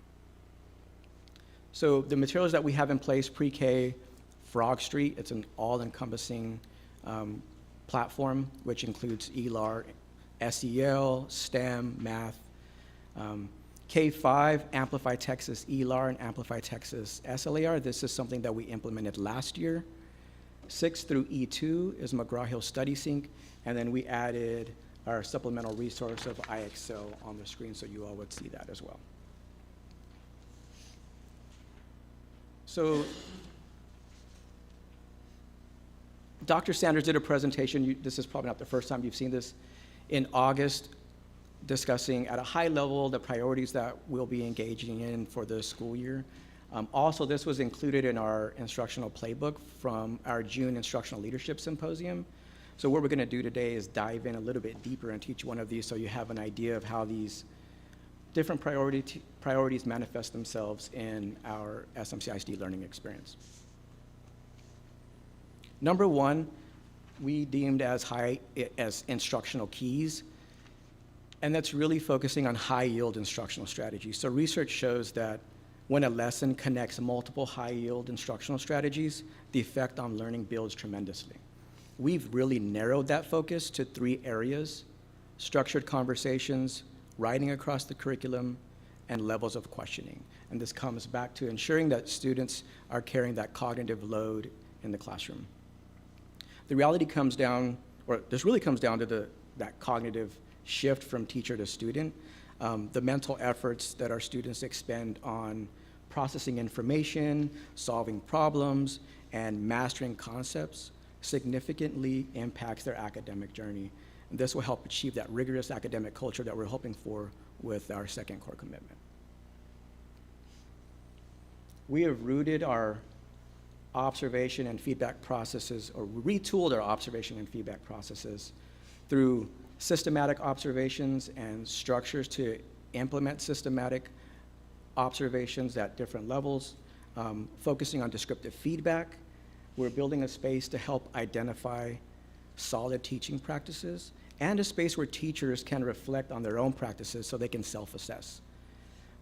So the materials that we have in place, pre-K, Frog Street, it's an all-encompassing platform, which includes ELAR, SEL, STEM, math. K-5, Amplify Texas ELAR and Amplify Texas SLAR. This is something that we implemented last year. 6 through E2 is McGraw-Hill Study Sync, and then we added our supplemental resource of IX.A on the screen so you all would see that as well. So Dr. Sanders did a presentation, this is probably not the first time you've seen this, in August, discussing at a high level the priorities that we'll be engaging in for the school year. Also, this was included in our instructional playbook from our June Instructional Leadership Symposium. So what we're going to do today is dive in a little bit deeper into each one of these so you have an idea of how these different priorities manifest themselves in our SMCISD learning experience. Number one, we deemed as instructional keys, and that's really focusing on high yield instructional strategies. So research shows that when a lesson connects multiple high yield instructional strategies, the effect on learning builds tremendously. We've really narrowed that focus to 3 areas: structured conversations, writing across the curriculum, and levels of questioning. And this comes back to ensuring that students are carrying that cognitive load in the classroom. The reality comes down, or this really comes down to that cognitive shift from teacher to student. The mental efforts that our students expend on processing information, solving problems, and mastering concepts significantly impacts their academic journey. And this will help achieve that rigorous academic culture that we're hoping for with our second core commitment. We have rooted our observation and feedback processes, or retooled our observation and feedback processes through systematic observations and structures to implement systematic observations at different levels, focusing on descriptive feedback. We're building a space to help identify solid teaching practices and a space where teachers can reflect on their own practices so they can self-assess.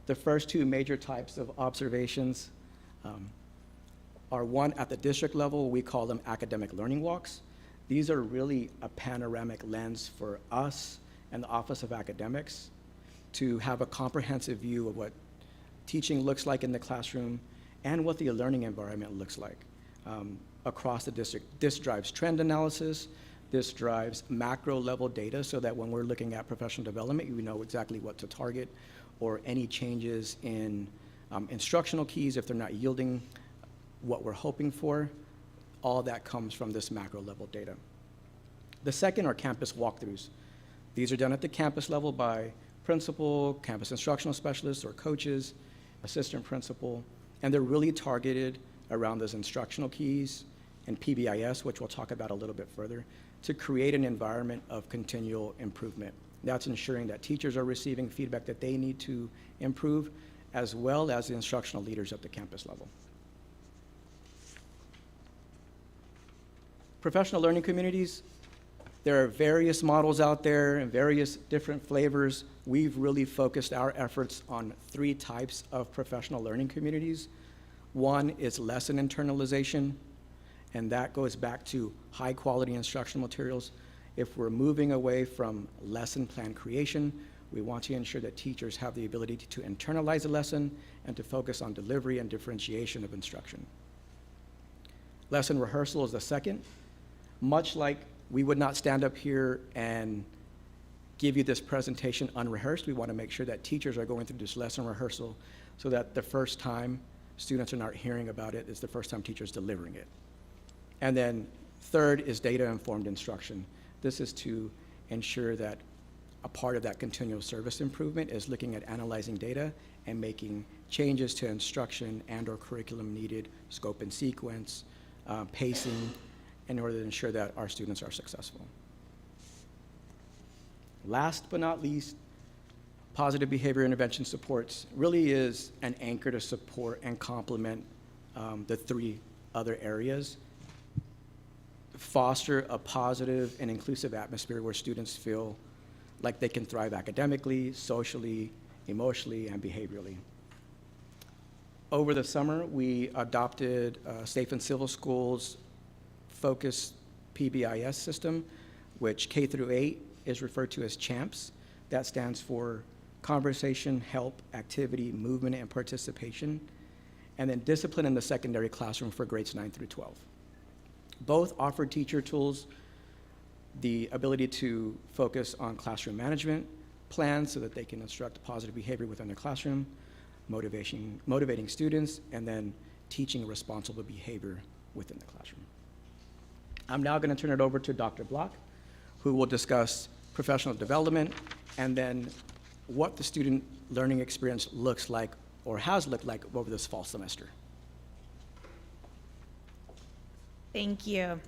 The first 2 major types of observations are one at the district level. We call them academic learning walks. These are really a panoramic lens for us and the Office of Academics to have a comprehensive view of what teaching looks like in the classroom and what the learning environment looks like across the district. This drives trend analysis. This drives macro level data so that when we're looking at professional development, we know exactly what to target, or any changes in instructional keys if they're not yielding what we're hoping for. All that comes from this macro level data. The second are campus walkthroughs. These are done at the campus level by principal, campus instructional specialists, or coaches, assistant principal, and they're really targeted around those instructional keys and PBIS, which we'll talk about a little bit further, to create an environment of continual improvement. That's ensuring that teachers are receiving feedback that they need to improve, as well as the instructional leaders at the campus level. Professional learning communities, there are various models out there and various different flavors. We've really focused our efforts on 3 types of professional learning communities. One is lesson internalization, and that goes back to high quality instructional materials. If we're moving away from lesson plan creation, we want to ensure that teachers have the ability to internalize a lesson and to focus on delivery and differentiation of instruction. Lesson rehearsal is the second. Much like we would not stand up here and give you this presentation unrehearsed, we want to make sure that teachers are going through this lesson rehearsal so that the first time students are not hearing about it, it's the first time teachers delivering it. And then third is data-informed instruction. This is to ensure that a part of that continual service improvement is looking at analyzing data and making changes to instruction and/or curriculum needed, scope and sequence, pacing, in order to ensure that our students are successful. Last but not least, positive behavior intervention supports really is an anchor to support and complement the 3 other areas. Foster a positive and inclusive atmosphere where students feel like they can thrive academically, socially, emotionally, and behaviorally. Over the summer, we adopted Safe and Civil Schools focused PBIS system, which K through 8 is referred to as CHAMPS. That stands for Conversation, Help, Activity, Movement, and Participation, and then Discipline in the Secondary Classroom for grades 9 through 12. Both offer teacher tools the ability to focus on classroom management plans so that they can instruct positive behavior within their classroom, motivating students, and then teaching responsible behavior within the classroom. I'm now going to turn it over to Dr. Block, who will discuss professional development and then what the student learning experience looks like or has looked like over this fall semester. Thank you.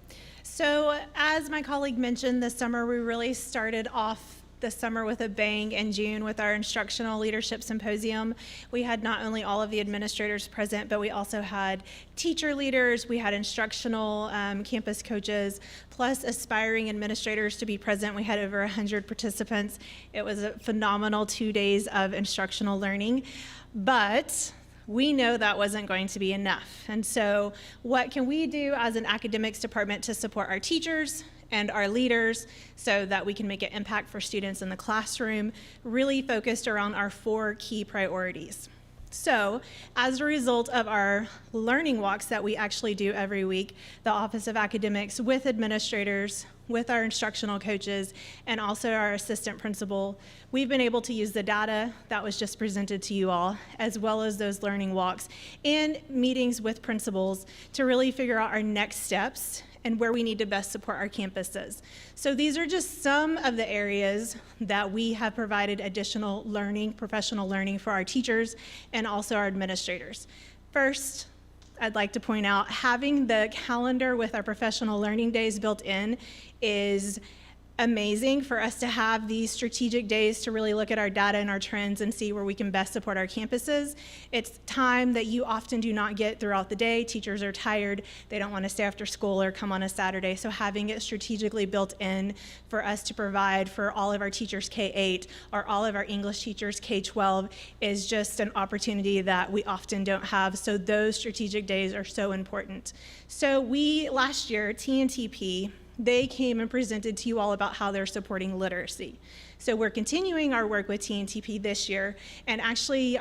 So as my colleague mentioned, this summer we really started off the summer with a bang in June with our Instructional Leadership Symposium. We had not only all of the administrators present, but we also had teacher leaders, we had instructional campus coaches, plus aspiring administrators to be present. We had over 100 participants. It was a phenomenal 2 days of instructional learning, but we know that wasn't going to be enough. And so what can we do as an academics department to support our teachers and our leaders so that we can make an impact for students in the classroom, really focused around our 4 key priorities. So as a result of our learning walks that we actually do every week, the Office of Academics with administrators, with our instructional coaches, and also our assistant principal, we've been able to use the data that was just presented to you all, as well as those learning walks and meetings with principals to really figure out our next steps and where we need to best support our campuses. So these are just some of the areas that we have provided additional learning, professional learning for our teachers and also our administrators. First, I'd like to point out having the calendar with our professional learning days built in is amazing for us to have these strategic days to really look at our data and our trends and see where we can best support our campuses. It's time that you often do not get throughout the day. Teachers are tired. They don't want to stay after school or come on a Saturday. So having it strategically built in for us to provide for all of our teachers K-8 or all of our English teachers K-12 is just an opportunity that we often don't have. So those strategic days are so important. So we, last year, TNTP, they came and presented to you all about how they're supporting literacy. So we're continuing our work with TNTP this year, and actually,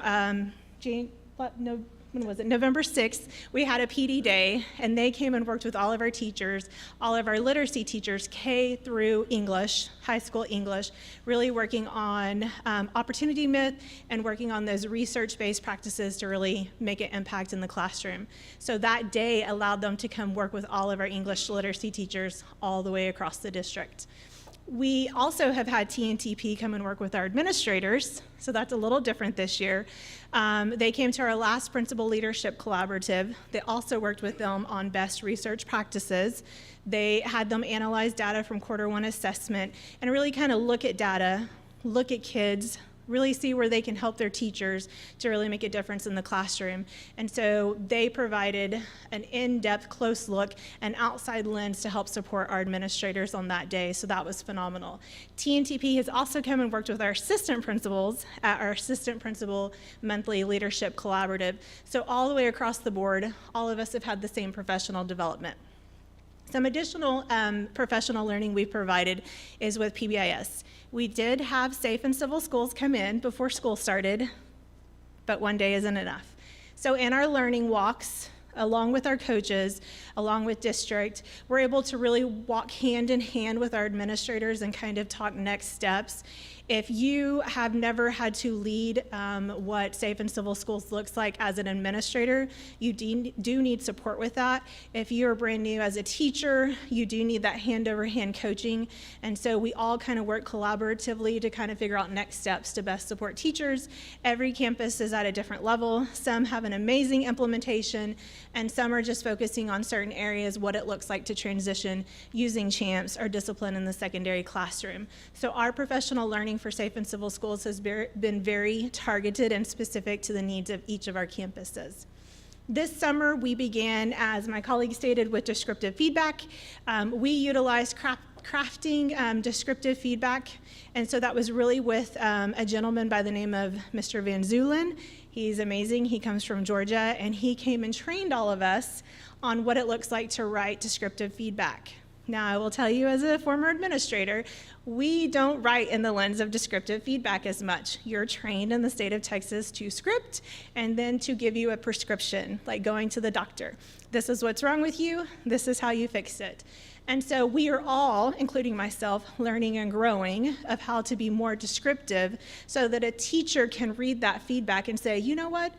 Jane, no, when was it, November 6th, we had a PD day, and they came and worked with all of our teachers, all of our literacy teachers, K through English, high school English, really working on opportunity myth and working on those research-based practices to really make an impact in the classroom. So that day allowed them to come work with all of our English literacy teachers all the way across the district. We also have had TNTP come and work with our administrators, so that's a little different this year. They came to our last Principal Leadership Collaborative. They also worked with them on best research practices. They had them analyze data from Q1 assessment and really kind of look at data, look at kids, really see where they can help their teachers to really make a difference in the classroom. And so they provided an in-depth, close look, an outside lens to help support our administrators on that day, so that was phenomenal. TNTP has also come and worked with our assistant principals at our Assistant Principal Monthly Leadership Collaborative. So all the way across the board, all of us have had the same professional development. Some additional professional learning we provided is with PBIS. We did have Safe and Civil Schools come in before school started, but one day isn't enough. So in our learning walks, along with our coaches, along with district, we're able to really walk hand in hand with our administrators and kind of talk next steps. If you have never had to lead what Safe and Civil Schools looks like as an administrator, you do need support with that. If you're brand new as a teacher, you do need that hand-over-hand coaching. And so we all kind of work collaboratively to kind of figure out next steps to best support teachers. Every campus is at a different level. Some have an amazing implementation, and some are just focusing on certain areas, what it looks like to transition using CHAMPS or discipline in the secondary classroom. So our professional learning for Safe and Civil Schools has been very targeted and specific to the needs of each of our campuses. This summer, we began, as my colleague stated, with descriptive feedback. We utilized crafting descriptive feedback, and so that was really with a gentleman by the name of Mr. Van Zulin. He's amazing. He comes from Georgia, and he came and trained all of us on what it looks like to write descriptive feedback. Now, I will tell you as a former administrator, we don't write in the lens of descriptive feedback as much. You're trained in the state of Texas to script and then to give you a prescription, like going to the doctor. This is what's wrong with you. This is how you fix it. And so we are all, including myself, learning and growing of how to be more descriptive so that a teacher can read that feedback and say, you know what?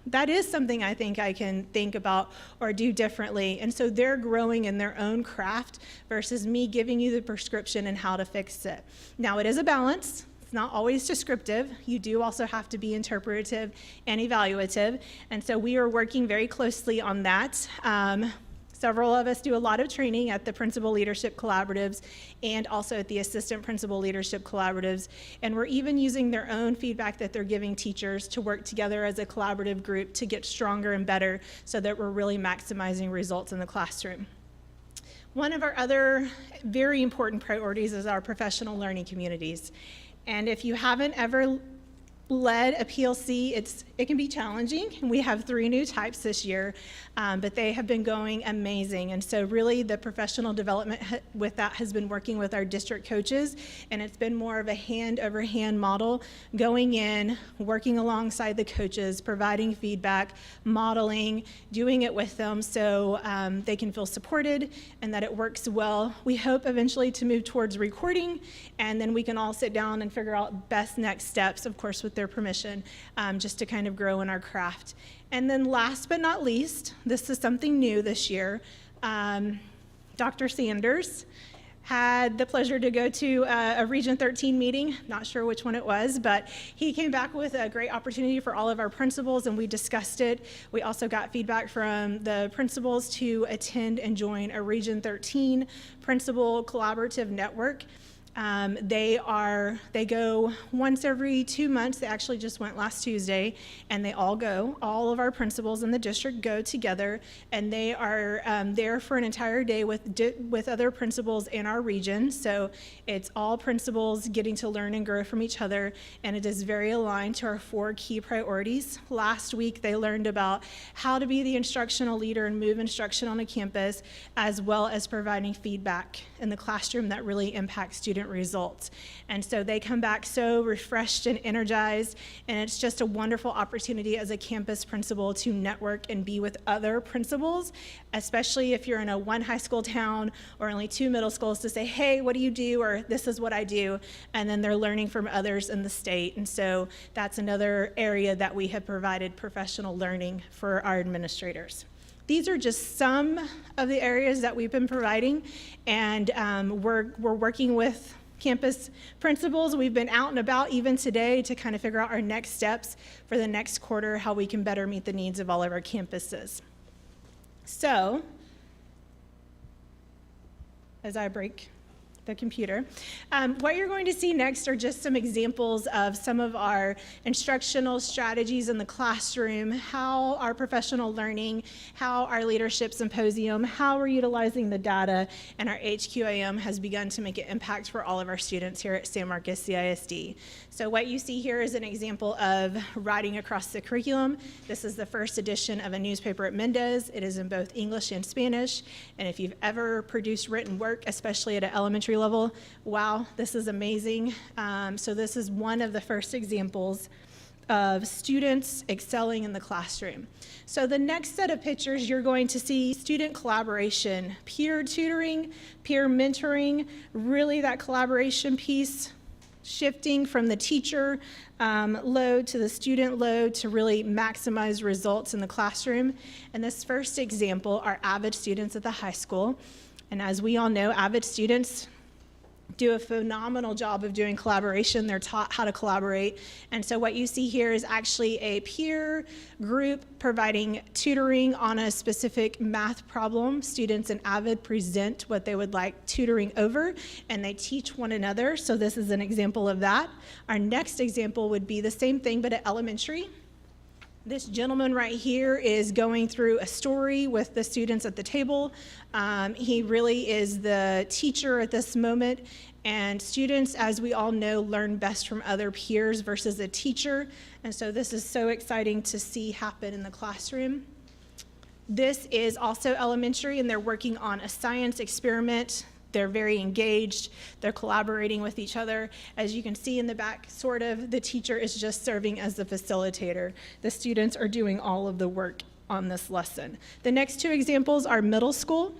That is something I think I can think about or do differently. And so they're growing in their own craft versus me giving you the prescription and how to fix it. Now, it is a balance. It's not always descriptive. You do also have to be interpretive and evaluative. And so we are working very closely on that. Several of us do a lot of training at the Principal Leadership Collaboratives and also at the Assistant Principal Leadership Collaboratives. And we're even using their own feedback that they're giving teachers to work together as a collaborative group to get stronger and better so that we're really maximizing results in the classroom. One of our other very important priorities is our professional learning communities. And if you haven't ever led a PLC, it can be challenging. We have 3 new types this year, but they have been going amazing. And so really the professional development with that has been working with our district coaches, and it's been more of a hand-over-hand model, going in, working alongside the coaches, providing feedback, modeling, doing it with them so they can feel supported and that it works well. We hope eventually to move towards recording, and then we can all sit down and figure out best next steps, of course, with their permission, just to kind of grow in our craft. And then last but not least, this is something new this year. Dr. Sanders had the pleasure to go to a Region 13 meeting, not sure which one it was, but he came back with a great opportunity for all of our principals, and we discussed it. We also got feedback from the principals to attend and join a Region 13 Principal Collaborative Network. They go once every 2 months. They actually just went last Tuesday, and they all go. All of our principals in the district go together, and they are there for an entire day with other principals in our region. So it's all principals getting to learn and grow from each other, and it is very aligned to our 4 key priorities. Last week, they learned about how to be the instructional leader and move instruction on a campus, as well as providing feedback in the classroom that really impacts student student results. And so they come back so refreshed and energized, and it's just a wonderful opportunity as a campus principal to network and be with other principals, especially if you're in a one high school town or only 2 middle schools, to say, hey, what do you do? Or this is what I do. And then they're learning from others in the state. And so that's another area that we have provided professional learning for our administrators. These are just some of the areas that we've been providing, and we're working with campus principals. We've been out and about even today to kind of figure out our next steps for the next quarter, how we can better meet the needs of all of our campuses. So, as I break the computer. What you're going to see next are just some examples of some of our instructional strategies in the classroom, how our professional learning, how our leadership symposium, how we're utilizing the data, and our HQAM has begun to make an impact for all of our students here at San Marcos CISD. So what you see here is an example of writing across the curriculum. This is the first edition of a newspaper at Mendez. It is in both English and Spanish, and if you've ever produced written work, especially at an elementary level, wow, this is amazing. So this is one of the first examples of students excelling in the classroom. So the next set of pictures, you're going to see student collaboration, peer tutoring, peer mentoring, really that collaboration piece, shifting from the teacher load to the student load to really maximize results in the classroom. And this first example are AVID students at the high school. And as we all know, AVID students do a phenomenal job of doing collaboration. They're taught how to collaborate. And so what you see here is actually a peer group providing tutoring on a specific math problem. Students in AVID present what they would like tutoring over, and they teach one another. So this is an example of that. Our next example would be the same thing, but at elementary. This gentleman right here is going through a story with the students at the table. He really is the teacher at this moment, and students, as we all know, learn best from other peers versus a teacher, and so this is so exciting to see happen in the classroom. This is also elementary, and they're working on a science experiment. They're very engaged. They're collaborating with each other. As you can see in the back, sort of, the teacher is just serving as the facilitator. The students are doing all of the work on this lesson. The next two examples are middle school.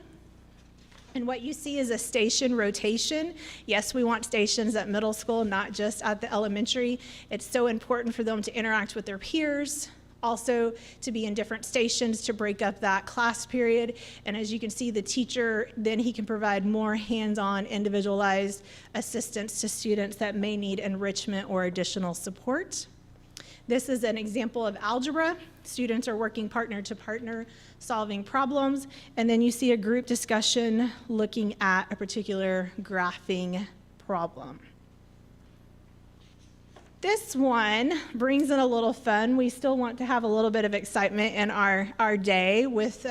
And what you see is a station rotation. Yes, we want stations at middle school, not just at the elementary. It's so important for them to interact with their peers, also to be in different stations to break up that class period. And as you can see, the teacher, then he can provide more hands-on, individualized assistance to students that may need enrichment or additional support. This is an example of algebra. Students are working partner to partner, solving problems. And then you see a group discussion looking at a particular graphing problem. This one brings in a little fun. We still want to have a little bit of excitement in our day with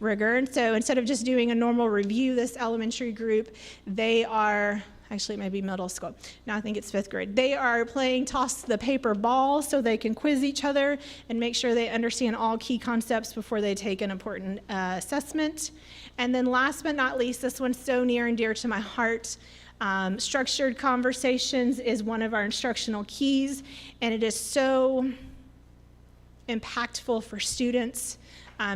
rigor. And so instead of just doing a normal review, this elementary group, they are, actually it may be middle school. No, I think it's 5th grade. They are playing toss the paper ball so they can quiz each other and make sure they understand all key concepts before they take an important assessment. And then last but not least, this one's so near and dear to my heart. Structured conversations is one of our instructional keys, and it is so impactful for students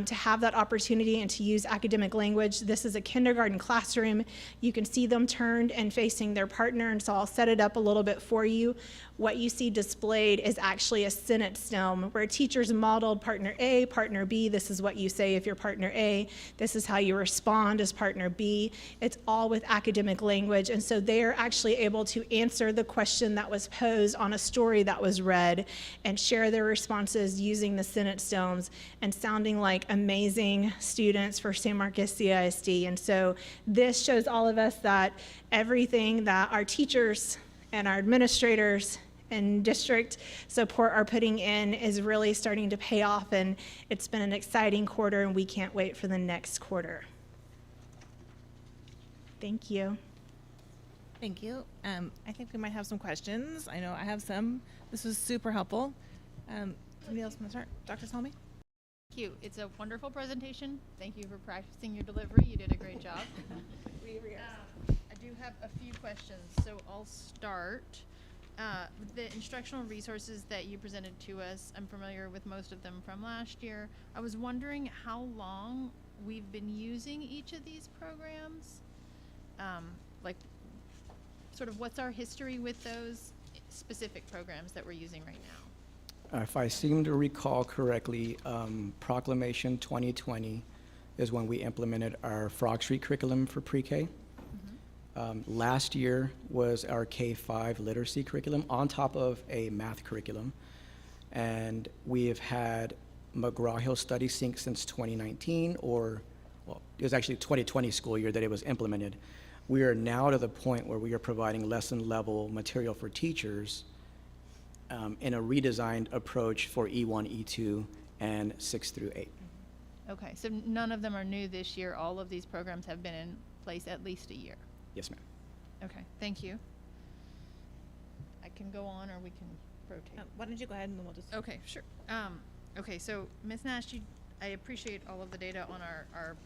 to have that opportunity and to use academic language. This is a kindergarten classroom. You can see them turned and facing their partner, and so I'll set it up a little bit for you. What you see displayed is actually a sentence stem where teachers modeled partner A, partner B. This is what you say if you're partner A. This is how you respond as partner B. It's all with academic language, and so they're actually able to answer the question that was posed on a story that was read and share their responses using the sentence stems and sounding like amazing students for San Marcos CISD. And so this shows all of us that everything that our teachers and our administrators and district support are putting in is really starting to pay off, and it's been an exciting quarter, and we can't wait for the next quarter. Thank you. Thank you. I think we might have some questions. I know I have some. This was super helpful. Somebody else want to start? Dr. Salmi? Thank you. It's a wonderful presentation. Thank you for practicing your delivery. You did a great job. I do have a few questions, so I'll start. The instructional resources that you presented to us, I'm familiar with most of them from last year. I was wondering how long we've been using each of these programs. Like, sort of what's our history with those specific programs that we're using right now? If I seem to recall correctly, Proclamation 2020 is when we implemented our Frog Street curriculum for pre-K. Last year was our K-5 literacy curriculum on top of a math curriculum. And we have had McGraw-Hill Study Sync since 2019, well, it was actually 2020 school year that it was implemented. We are now to the point where we are providing lesson level material for teachers in a redesigned approach for E1, E2, and 6 through 8. Okay, so none of them are new this year. All of these programs have been in place at least a year. Yes, ma'am. Okay, thank you. I can go on, or we can rotate. Why don't you go ahead and then we'll just. Okay, sure. Okay, so Ms. Nash, I appreciate all of the data on our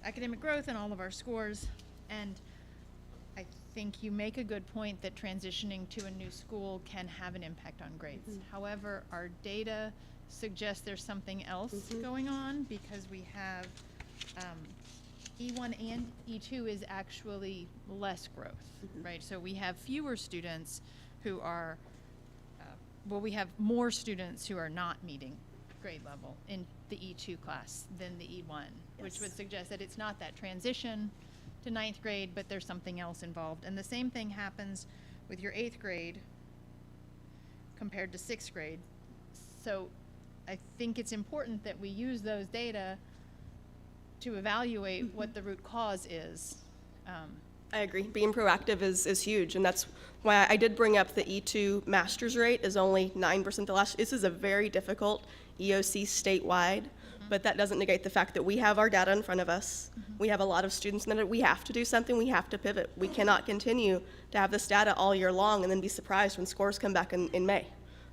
academic growth and all of our scores, and I think you make a good point that transitioning to a new school can have an impact on grades. However, our data suggests there's something else going on, because we have E1 and E2 is actually less growth, right? So we have fewer students who are, we have more students who are not meeting grade level in the E2 class than the E1, which would suggest that it's not that transition to 9th grade, but there's something else involved. And the same thing happens with your 8th grade compared to 6th grade. So I think it's important that we use those data to evaluate what the root cause is. I agree. Being proactive is huge, and that's why I did bring up the E2 master's rate is only 9% the last. This is a very difficult EOC statewide, but that doesn't negate the fact that we have our data in front of us. We have a lot of students in it. We have to do something. We have to pivot. We cannot continue to have this data all year long and then be surprised when scores come back in May.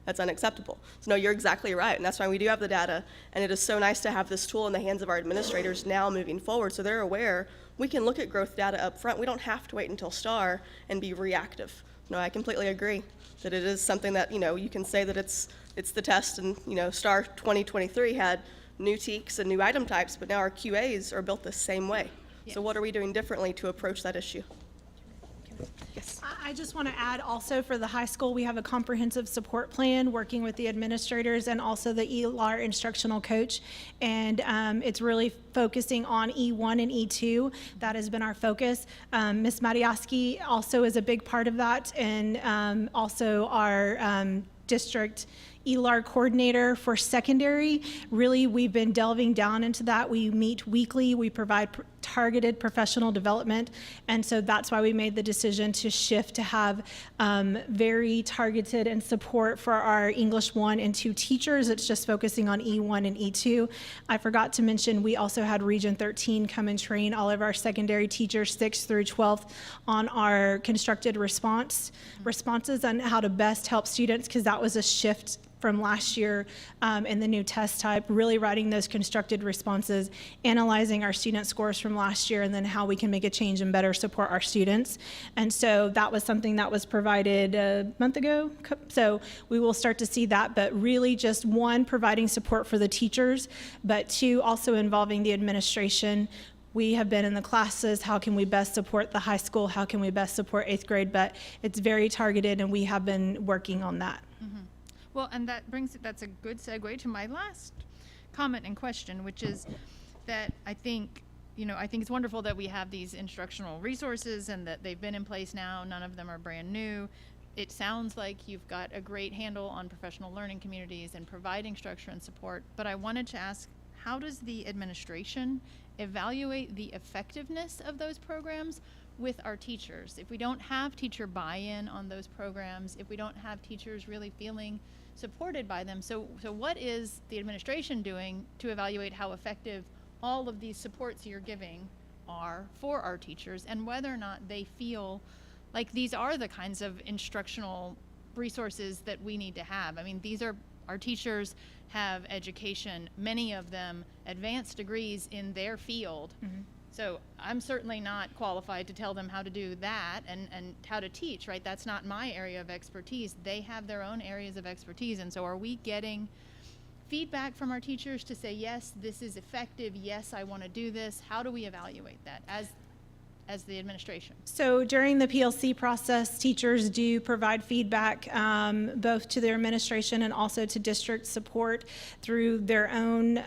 That's unacceptable. So no, you're exactly right, and that's why we do have the data, and it is so nice to have this tool in the hands of our administrators now moving forward, so they're aware we can look at growth data up front. We don't have to wait until STAR and be reactive. No, I completely agree that it is something that, you can say that it's the test, and, STAR 2023 had new TEKs and new item types, but now our QAs are built the same way. So what are we doing differently to approach that issue? Yes. I just want to add also for the high school, we have a comprehensive support plan working with the administrators and also the ELAR instructional coach. And it's really focusing on E1 and E2. That has been our focus. Ms. Matiaski also is a big part of that, and also our district ELAR coordinator for secondary. Really, we've been delving down into that. We meet weekly. We provide targeted professional development. And so that's why we made the decision to shift to have very targeted and support for our English 1 and 2 teachers. It's just focusing on E1 and E2. I forgot to mention, we also had Region 13 come and train all of our secondary teachers, 6th through 12th, on our constructed responses on how to best help students, because that was a shift from last year in the new test type, really writing those constructed responses, analyzing our student scores from last year, and then how we can make a change and better support our students. And so that was something that was provided a month ago. So we will start to see that, but really just one, providing support for the teachers, but two, also involving the administration. We have been in the classes, how can we best support the high school? How can we best support 8th grade? But it's very targeted, and we have been working on that. Well, and that's a good segue to my last comment and question, which is that I think it's wonderful that we have these instructional resources and that they've been in place now. None of them are brand new. It sounds like you've got a great handle on professional learning communities and providing structure and support. But I wanted to ask, how does the administration evaluate the effectiveness of those programs with our teachers? If we don't have teacher buy-in on those programs, if we don't have teachers really feeling supported by them, so what is the administration doing to evaluate how effective all of these supports you're giving are for our teachers, and whether or not they feel like these are the kinds of instructional resources that we need to have? I mean, our teachers have education, many of them advanced degrees in their field. So I'm certainly not qualified to tell them how to do that and how to teach, right? That's not my area of expertise. They have their own areas of expertise. And so are we getting feedback from our teachers to say, yes, this is effective, yes, I want to do this? How do we evaluate that as the administration? So during the PLC process, teachers do provide feedback both to their administration and also to district support through their own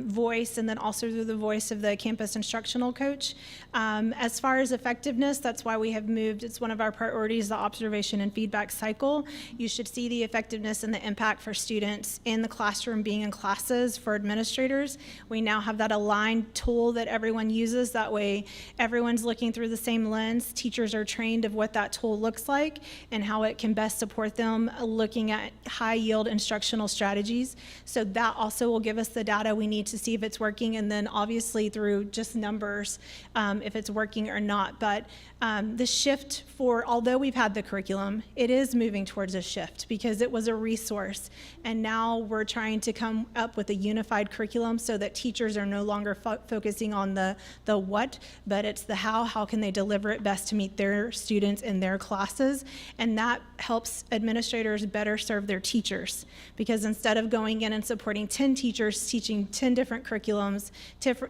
voice, and then also through the voice of the campus instructional coach. As far as effectiveness, that's why we have moved, it's one of our priorities, the observation and feedback cycle. You should see the effectiveness and the impact for students in the classroom, being in classes. For administrators, we now have that aligned tool that everyone uses. That way everyone's looking through the same lens. Teachers are trained of what that tool looks like and how it can best support them looking at high yield instructional strategies. So that also will give us the data we need to see if it's working, and then obviously through just numbers if it's working or not. But the shift for, although we've had the curriculum, it is moving towards a shift because it was a resource, and now we're trying to come up with a unified curriculum so that teachers are no longer focusing on the what, but it's the how can they deliver it best to meet their students in their classes. And that helps administrators better serve their teachers, because instead of going in and supporting 10 teachers teaching 10 different curriculums,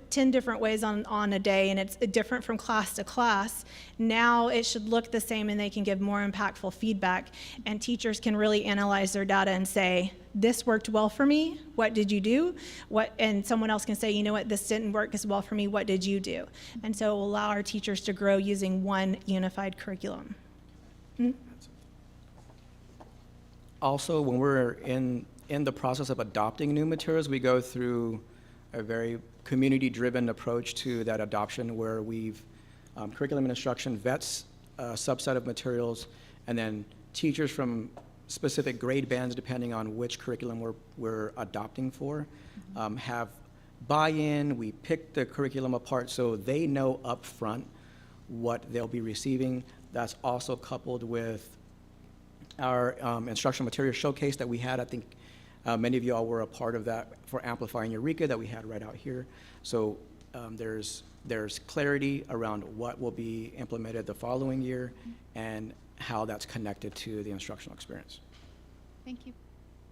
10 different ways on a day, and it's different from class to class, now it should look the same and they can give more impactful feedback, and teachers can really analyze their data and say, this worked well for me, what did you do? And someone else can say, you know what, this didn't work as well for me, what did you do? And so it will allow our teachers to grow using one unified curriculum. Also, when we're in the process of adopting new materials, we go through a very community-driven approach to that adoption, where we've curriculum and instruction vets a subset of materials, and then teachers from specific grade bands, depending on which curriculum we're adopting for, have buy-in. We pick the curriculum apart so they know up front what they'll be receiving. That's also coupled with our instructional material showcase that we had. I think many of you all were a part of that for Amplifying Eureka that we had right out here. So there's clarity around what will be implemented the following year and how that's connected to the instructional experience. Thank you.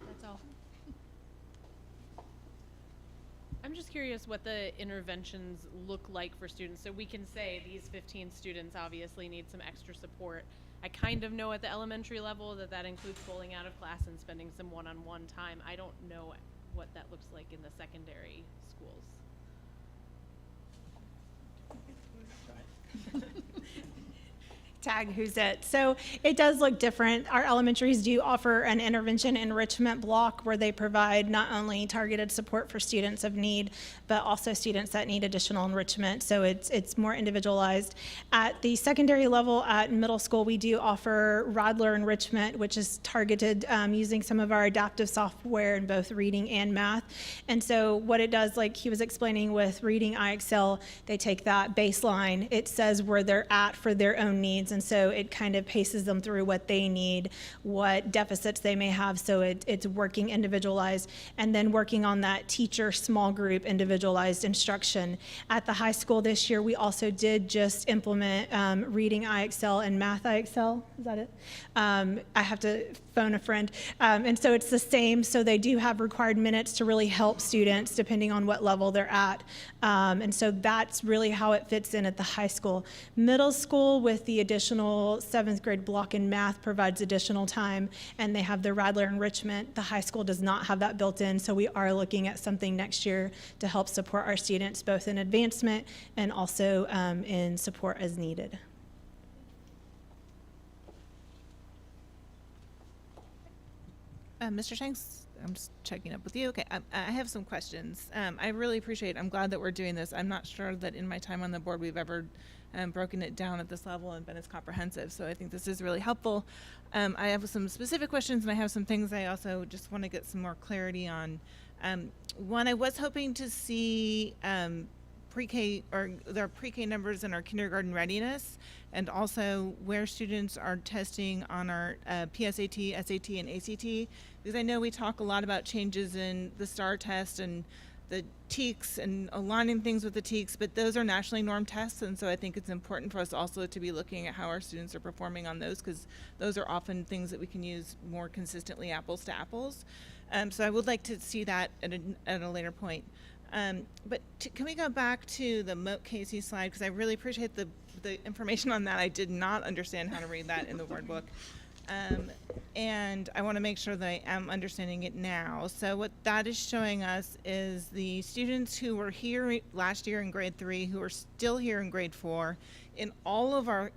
That's all. I'm just curious what the interventions look like for students. So we can say these 15 students obviously need some extra support. I kind of know at the elementary level that includes pulling out of class and spending some one-on-one time. I don't know what that looks like in the secondary schools. Tag who's it. So it does look different. Our elementaries do offer an intervention enrichment block where they provide not only targeted support for students of need, but also students that need additional enrichment. So it's more individualized. At the secondary level, at middle school, we do offer Rodler enrichment, which is targeted using some of our adaptive software in both reading and math. And so what it does, like he was explaining with reading IXL, they take that baseline, it says where they're at for their own needs. And so it kind of paces them through what they need, what deficits they may have. So it's working individualized, and then working on that teacher small group individualized instruction. At the high school this year, we also did just implement reading IXL and math IXL. Is that it? I have to phone a friend. And so it's the same. So they do have required minutes to really help students depending on what level they're at. And so that's really how it fits in at the high school. Middle school, with the additional 7th grade block in math, provides additional time, and they have the Radler enrichment. The high school does not have that built in, so we are looking at something next year to help support our students both in advancement and also in support as needed. Mr. Shanks, I'm just checking up with you. Okay, I have some questions. I really appreciate, I'm glad that we're doing this. I'm not sure that in my time on the board we've ever broken it down at this level and been as comprehensive, so I think this is really helpful. I have some specific questions, and I have some things I also just want to get some more clarity on. One, I was hoping to see pre-K, or their pre-K numbers in our kindergarten readiness, and also where students are testing on our PSAT, SAT, and ACT, because I know we talk a lot about changes in the STAR test and the TEKS and aligning things with the TEKS, but those are nationally normed tests, and so I think it's important for us also to be looking at how our students are performing on those, because those are often things that we can use more consistently, apples to apples. So I would like to see that at a later point. But can we go back to the Moat Casey slide, because I really appreciate the information on that. I did not understand how to read that in the Word book. And I want to make sure that I am understanding it now. So what that is showing us is the students who were here last year in grade 3, who are still here in grade 4, in all of our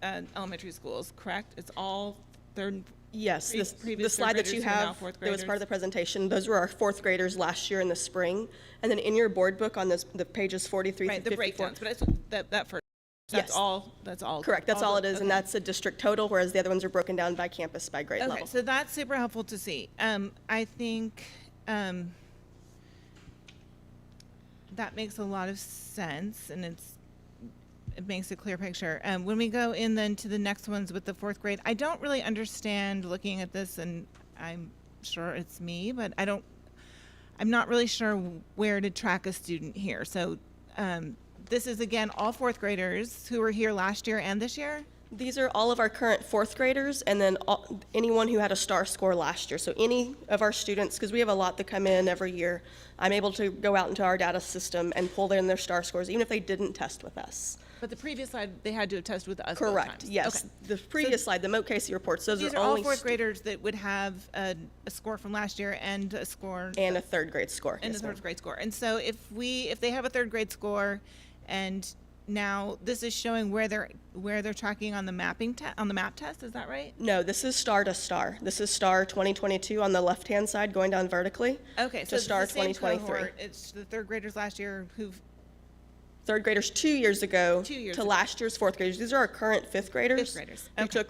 elementary schools, correct? It's all third. Yes, the previous slide third that you graders who are now have, fourth that was part of graders. the presentation, those were our 4th graders last year in the spring. And then in your board book on the pages 43 Right, through the 54. breakdowns, but that first. That's Yes. all. That's all. Correct, that's all it is, okay. and that's a district total, whereas the other ones are broken down by campus, by grade Okay, level. so that's super helpful to see. I think that makes a lot of sense, and it makes a clear picture. When we go in then to the next ones with the 4th grade, I don't really understand looking at this, and I'm sure it's me, but I'm not really sure where to track a student here. So this is, again, all 4th graders who were here last year and this year? These are all of our current 4th graders, and then anyone who had a star score last year. So any of our students, because we have a lot that come in every year, I'm able to go out into our data system and pull in their star scores, even if they didn't test with us. But the previous slide, they had to have tested with us both Correct, times. yes. Okay. The previous slide, the Moat Casey reports, those These are are all only 4th graders that would have a score from last year and a score. and a 3rd grade score. And yes, a ma'am. 3rd grade score. And so if they have a 3rd grade score, and now this is showing where they're tracking on the map test, is that right? No, this is star to star. This is star 2022 on the left-hand side, going down vertically. Okay, so To it's star the same 2023. cohort. It's the 3rd graders last year who've 3rd graders 2 years ago 2 years to ago. last year's 4th graders. These are our current 5th graders. 5th graders. We Okay. took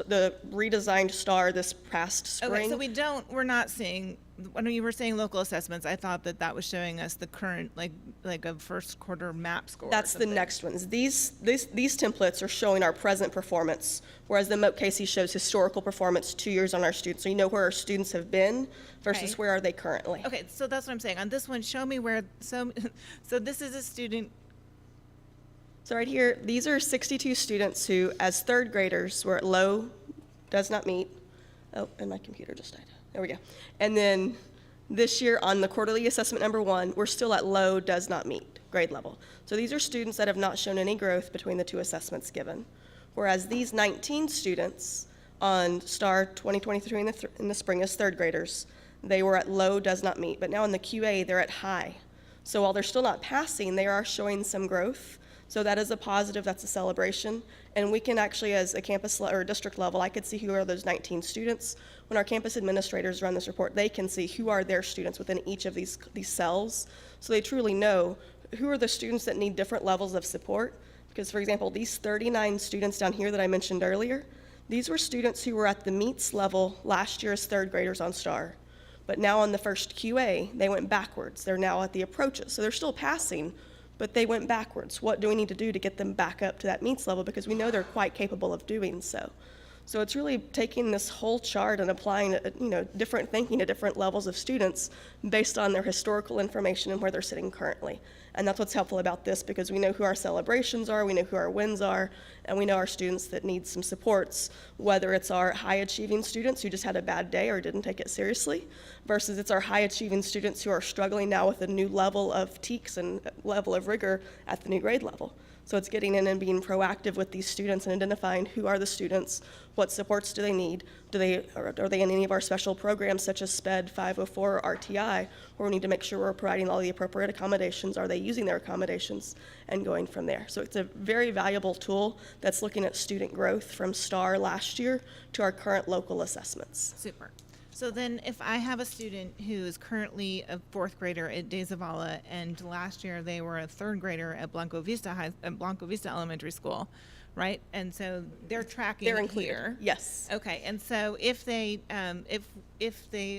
the redesigned star this past spring. Okay, so we're not seeing, when you were saying local assessments, I thought that was showing us the current, like a first quarter map score. or That's the something. next ones. These templates are showing our present performance, whereas the Moat Casey shows historical performance 2 years on our students. So you know where our students have been versus Okay. where are they currently. Okay, so that's what I'm saying. On this one, show me where, so this is a student. So right here, these are 62 students who, as 3rd graders, were at low, does not meet. Oh, and my computer just died. There we go. And then this year on the quarterly assessment number 1, we're still at low, does not meet grade level. So these are students that have not shown any growth between the 2 assessments given. Whereas these 19 students on STAR 2023 in the spring as 3rd graders, they were at low, does not meet. But now in the QA, they're at high. So while they're still not passing, they are showing some growth. So that is a positive, that's a celebration. And we can actually, as a campus or district level, I could see who are those 19 students. When our campus administrators run this report, they can see who are their students within each of these cells. So they truly know who are the students that need different levels of support. Because, for example, these 39 students down here that I mentioned earlier, these were students who were at the meets level last year as 3rd graders on STAR. But now on the first QA, they went backwards. They're now at the approaches. So they're still passing, but they went backwards. What do we need to do to get them back up to that meets level? Because we know they're quite capable of doing so. So it's really taking this whole chart and applying, different thinking to different levels of students based on their historical information and where they're sitting currently. And that's what's helpful about this, because we know who our celebrations are, we know who our wins are, and we know our students that need some supports, whether it's our high-achieving students who just had a bad day or didn't take it seriously, versus it's our high-achieving students who are struggling now with a new level of TEKS and level of rigor at the new grade level. So it's getting in and being proactive with these students and identifying who are the students, what supports do they need, are they in any of our special programs such as SPED 504 or RTI, where we need to make sure we're providing all the appropriate accommodations, are they using their accommodations, and going from there. So it's a very valuable tool that's looking at student growth from STAR last year to our current local assessments. Super. So then if I have a student who is currently a 4th grader at VII.A, and last year they were a 3rd grader at Blanco Vista Elementary School, right? And so they're tracking They're included. here. Yes. Okay, and so if they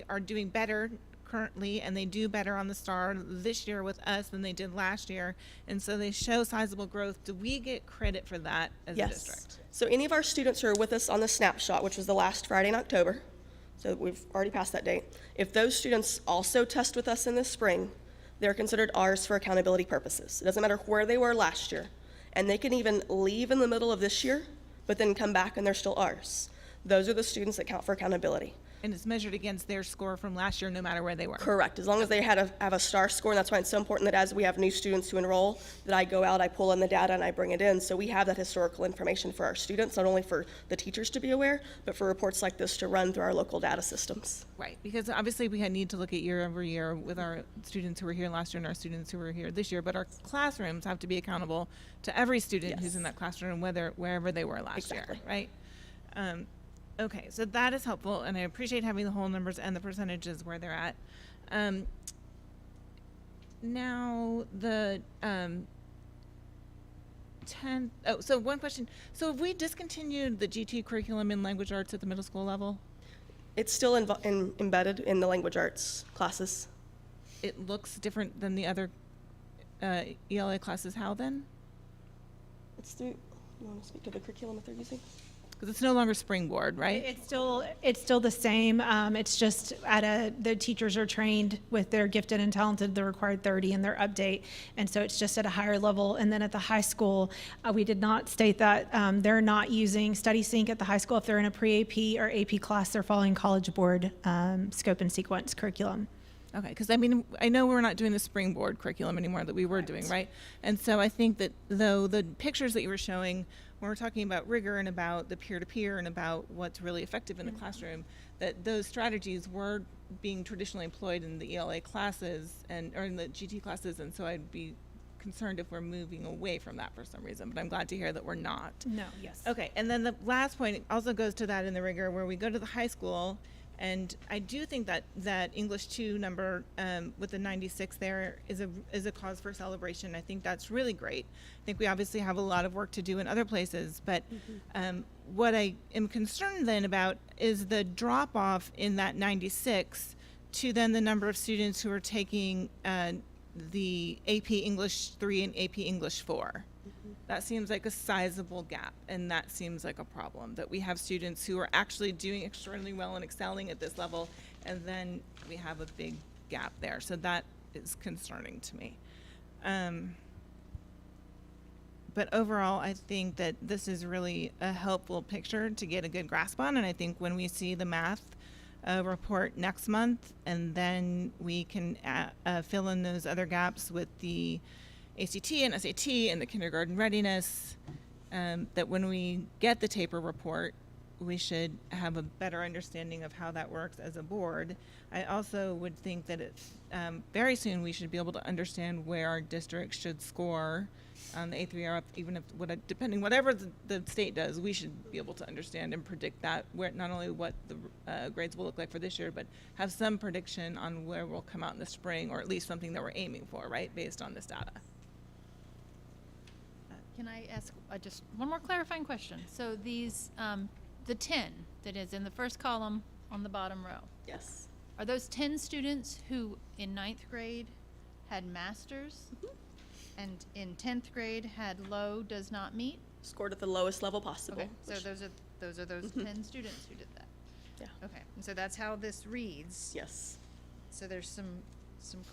are doing better currently and they do better on the STAR this year with us than they did last year, and so they show sizable growth, do we get credit for that as a district? So any of our students who are with us on the snapshot, which was the last Friday in October, So we've already passed that date. If those students also test with us in the spring, they're considered ours for accountability purposes. It doesn't matter where they were last year. And they can even leave in the middle of this year, but then come back and they're still ours. Those are the students that count for accountability. And it's measured against their score from last year, no matter where they were. Correct, as long as they have a star score, and that's why it's so important that as we have new students who enroll, that I go out, I pull in the data, and I bring it in, so we have that historical information for our students, not only for the teachers to be aware, but for reports like this to run through our local data systems. Right, because obviously we need to look at year over year with our students who were here last year and our students who were here this year, but our classrooms have to be accountable to every student who's in that classroom, wherever they were last year, right? Okay, so that is helpful, and I appreciate having the whole numbers and the percentages where they're at. Now, the 10, so one question. So have we discontinued the GT curriculum in language arts at the middle school level? It's still embedded in the language arts classes. It looks different than the other ELA classes. How then? It's through, you want to speak to the curriculum that they're using? Because it's no longer Springboard, right? It's still the same. It's just the teachers are trained with their gifted and talented, the required 30 in their update. And so it's just at a higher level. And then at the high school, we did not state that they're not using Study Sync at the high school. If they're in a pre-AP or AP class, they're following College Board scope and sequence curriculum. Okay, because I mean, I know we're not doing the Springboard curriculum anymore that we were doing, right? And so I think that though the pictures that you were showing, when we're talking about rigor and about the peer-to-peer and about what's really effective in the classroom, that those strategies were being traditionally employed in the ELA classes or in the GT classes, and so I'd be concerned if we're moving away from that for some reason, but I'm glad to hear that we're not. No, yes. Okay, and then the last point also goes to that in the rigor where we go to the high school. And I do think that English 2 number with the 96 there is a cause for celebration. I think that's really great. I think we obviously have a lot of work to do in other places, but what I am concerned then about is the drop off in that 96 to then the number of students who are taking the AP English 3 and AP English 4. That seems like a sizable gap, and that seems like a problem, that we have students who are actually doing extremely well and excelling at this level, and then we have a big gap there. So that is concerning to me. But overall, I think that this is really a helpful picture to get a good grasp on, and I think when we see the math report next month, and then we can fill in those other gaps with the ACT and SAT and the kindergarten readiness, that when we get the taper report, we should have a better understanding of how that works as a board. I also would think that very soon we should be able to understand where our districts should score on the A3R, even if, depending, whatever the state does, we should be able to understand and predict that, where not only what the grades will look like for this year, but have some prediction on where we'll come out in the spring, or at least something that we're aiming for, right, based on this data. Can I ask just one more clarifying question? So these, the 10 that is in the first column on the bottom row. Yes. Are those 10 students who in 9th grade had masters and in 10th grade had low does not meet? Scored at the lowest level possible. Okay, so those are those 10 students who did that? Yeah. Okay, and so that's how this reads. Yes. So there's some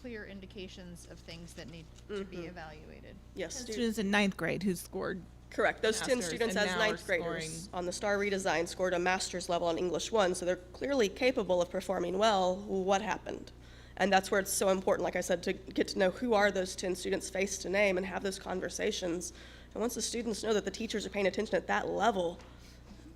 clear indications of things that need to be evaluated. Yes. Students in 9th grade who scored. Correct. Those 10 masters students and as now are 9th graders scoring. on the STAR redesign scored a master's level on English 1, so they're clearly capable of performing well. What happened? And that's where it's so important, like I said, to get to know who are those 10 students face to name and have those conversations. And once the students know that the teachers are paying attention at that level,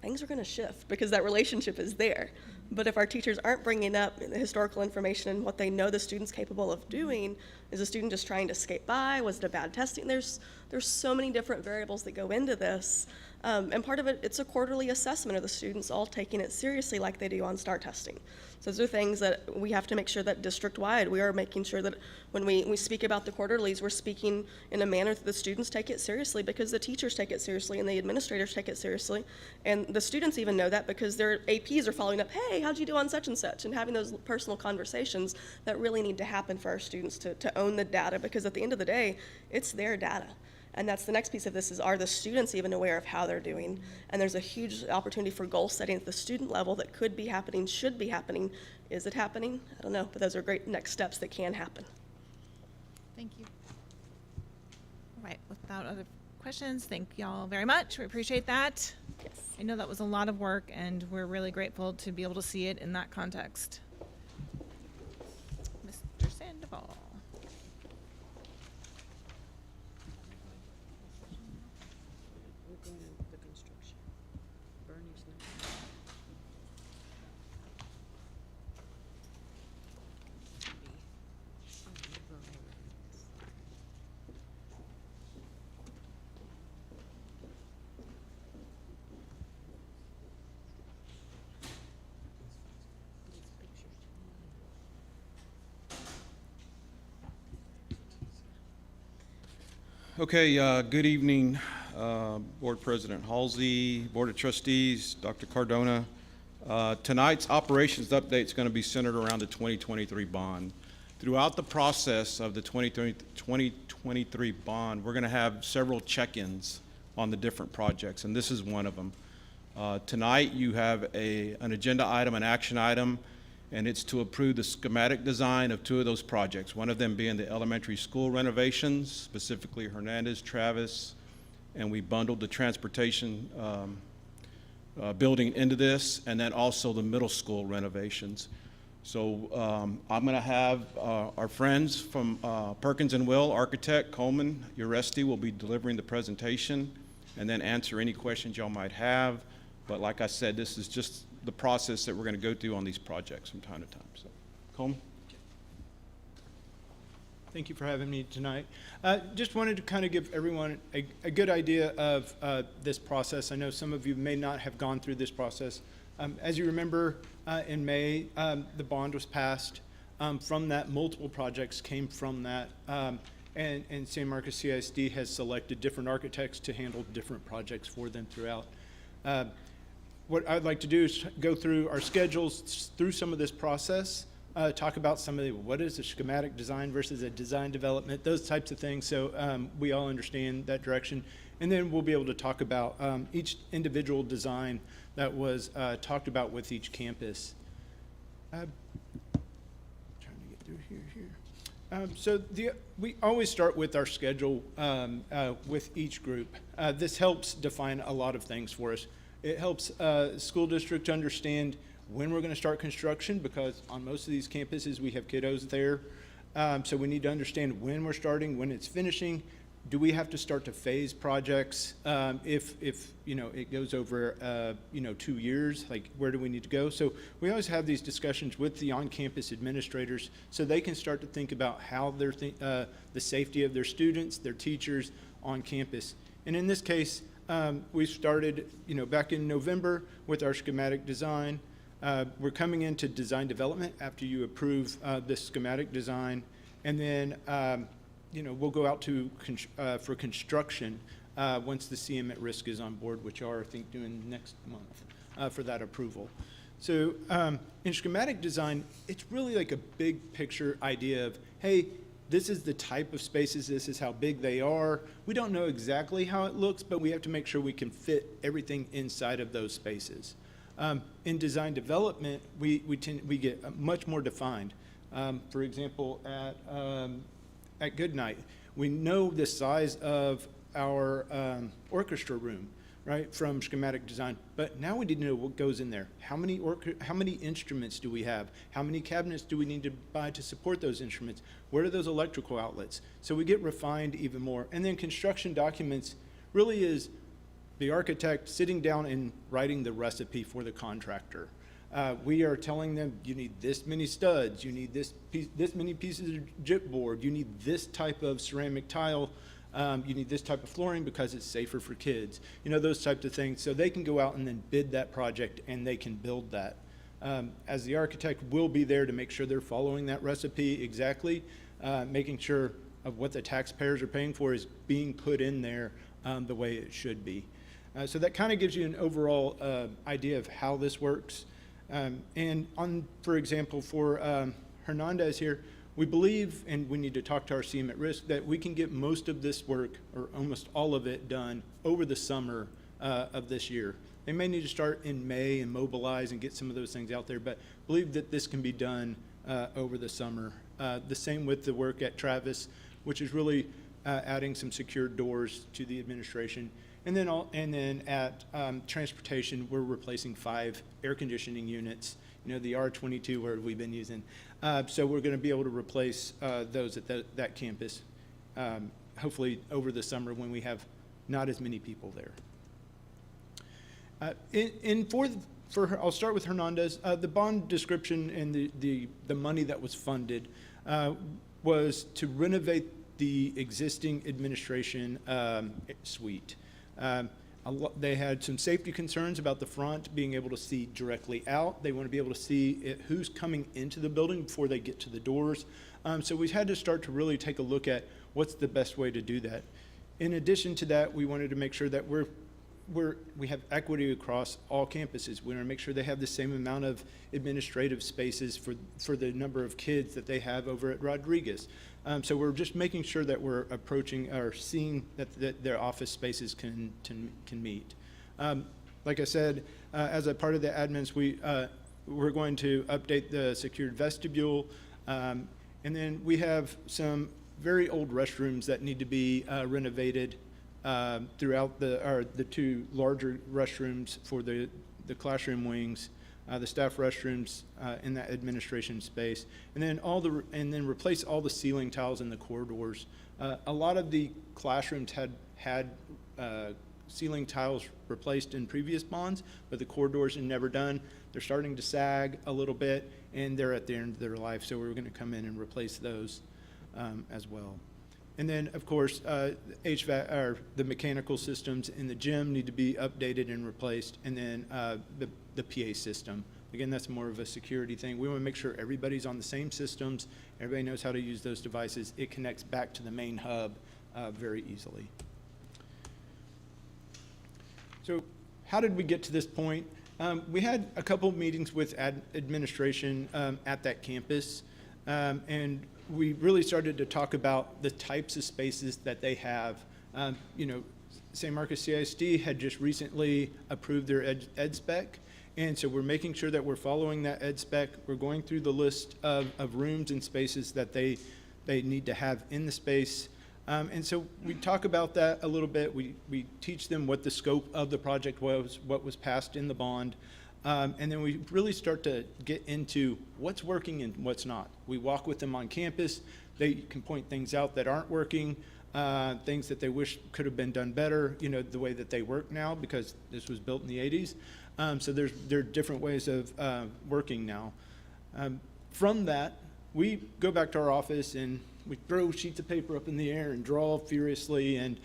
things are going to shift because that relationship is there. But if our teachers aren't bringing up the historical information and what they know the student's capable of doing, is the student just trying to skate by? Was it a bad testing? There's so many different variables that go into this. And part of it, it's a quarterly assessment of the students all taking it seriously like they do on STAR testing. So those are things that we have to make sure that district-wide, we are making sure that when we speak about the quarterlies, we're speaking in a manner that the students take it seriously because the teachers take it seriously and the administrators take it seriously. And the students even know that because their APs are following up, hey, how'd you do on such and such? And having those personal conversations that really need to happen for our students to own the data, because at the end of the day, it's their data. And that's the next piece of this is, are the students even aware of how they're doing? And there's a huge opportunity for goal setting at the student level that could be happening, should be happening. Is it happening? I don't know, but those are great next steps that can happen. Thank you. All right, without other questions, thank y'all very much. We appreciate that. Yes. I know that was a lot of work, and we're really grateful to be able to see it in that context. Mr. Sandoval. We're going into the construction. Bernie's not. Okay, good evening, Board President Halsey, Board of Trustees, Dr. Cardona. Tonight's operations update is going to be centered around the 2023 bond. Throughout the process of the 2023 bond, we're going to have several check-ins on the different projects, and this is one of them. Tonight, you have an agenda item, an action item, and it's to approve the schematic design of two of those projects, one of them being the elementary school renovations, specifically Hernandez, Travis, and we bundled the transportation building into this, and then also the middle school renovations. So I'm going to have our friends from Perkins and Will, architect Coleman Uresti, will be delivering the presentation and then answer any questions y'all might have. But like I said, this is just the process that we're going to go through on these projects from time to time. So, Coleman? Thank you for having me tonight. Just wanted to kind of give everyone a good idea of this process. I know some of you may not have gone through this process. As you remember, in May, the bond was passed. From that, multiple projects came from that. And San Marcos CISD has selected different architects to handle different projects for them throughout. What I'd like to do is go through our schedules, through some of this process, talk about some of the, what is a schematic design versus a design development, those types of things, so we all understand that direction. And then we'll be able to talk about each individual design that was talked about with each campus. Trying to get through here. We always start with our schedule with each group. This helps define a lot of things for us. It helps school district understand when we're going to start construction, because on most of these campuses we have kiddos there. So we need to understand when we're starting, when it's finishing. Do we have to start to phase projects if you know it goes over 2 years? Like, where do we need to go? So we always have these discussions with the on-campus administrators so they can start to think about how they're the safety of their students, their teachers on campus. And in this case, we started back in November with our schematic design. We're coming into design development after you approve this schematic design, and then we'll go out to for construction once the CM at risk is on board, which are, I think, doing next month for that approval. So in schematic design, it's really like a big picture idea of, hey, this is the type of spaces, this is how big they are. We don't know exactly how it looks, but we have to make sure we can fit everything inside of those spaces. In design development, we get much more defined. For example, at Goodnight, we know the size of our orchestra room, right, from schematic design. But now we need to know what goes in there. How many instruments do we have? How many cabinets do we need to buy to support those instruments? Where are those electrical outlets? So we get refined even more. And then construction documents really is the architect sitting down and writing the recipe for the contractor. We are telling them, you need this many studs, you need this many pieces of gypboard, you need this type of ceramic tile, you need this type of flooring because it's safer for kids. Those types of things. So they can go out and then bid that project and they can build that. As the architect, we'll be there to make sure they're following that recipe exactly, making sure of what the taxpayers are paying for is being put in there the way it should be. So that kind of gives you an overall idea of how this works. And for example, for Hernandez here, We believe, and we need to talk to our CM at Risk, that we can get most of this work, or almost all of it, done over the summer of this year. They may need to start in May and mobilize and get some of those things out there, but believe that this can be done over the summer. The same with the work at Travis, which is really adding some secured doors to the administration. And then at transportation, we're replacing 5 air conditioning units. You know, the R22 word we've been using. So we're going to be able to replace those at that campus, hopefully over the summer when we have not as many people there. I'll start with Hernandez. The bond description and the money that was funded was to renovate the existing administration suite. They had some safety concerns about the front, being able to see directly out. They want to be able to see who's coming into the building before they get to the doors. So we had to start to really take a look at what's the best way to do that. In addition to that, we wanted to make sure that we have equity across all campuses. We want to make sure they have the same amount of administrative spaces for the number of kids that they have over at Rodriguez. So we're just making sure that we're approaching or seeing that their office spaces can meet. Like I said, as a part of the admins, we're going to update the secured vestibule, and then we have some very old restrooms that need to be renovated throughout the 2 larger restrooms for the classroom wings, the staff restrooms in that administration space, and then replace all the ceiling tiles in the corridors. A lot of the classrooms had ceiling tiles replaced in previous bonds, but the corridors are never done. They're starting to sag a little bit, and they're at the end of their life, so we're going to come in and replace those as well. And then, of course, HVAC, or the mechanical systems in the gym need to be updated and replaced, and then the PA system. Again, that's more of a security thing. We want to make sure everybody's on the same systems, everybody knows how to use those devices. It connects back to the main hub very easily. So how did we get to this point? We had a couple meetings with administration at that campus, and we really started to talk about the types of spaces that they have. You know, St. Marcus CISD had just recently approved their ed spec, and so we're making sure that we're following that ed spec. We're going through the list of rooms and spaces that they need to have in the space. And so we talk about that a little bit. We teach them what the scope of the project was, what was passed in the bond. And then we really start to get into what's working and what's not. We walk with them on campus. They can point things out that aren't working, things that they wish could have been done better, you know, the way that they work now, because this was built in the 80s. So there are different ways of working now. From that, we go back to our office and we throw sheets of paper up in the air and draw furiously and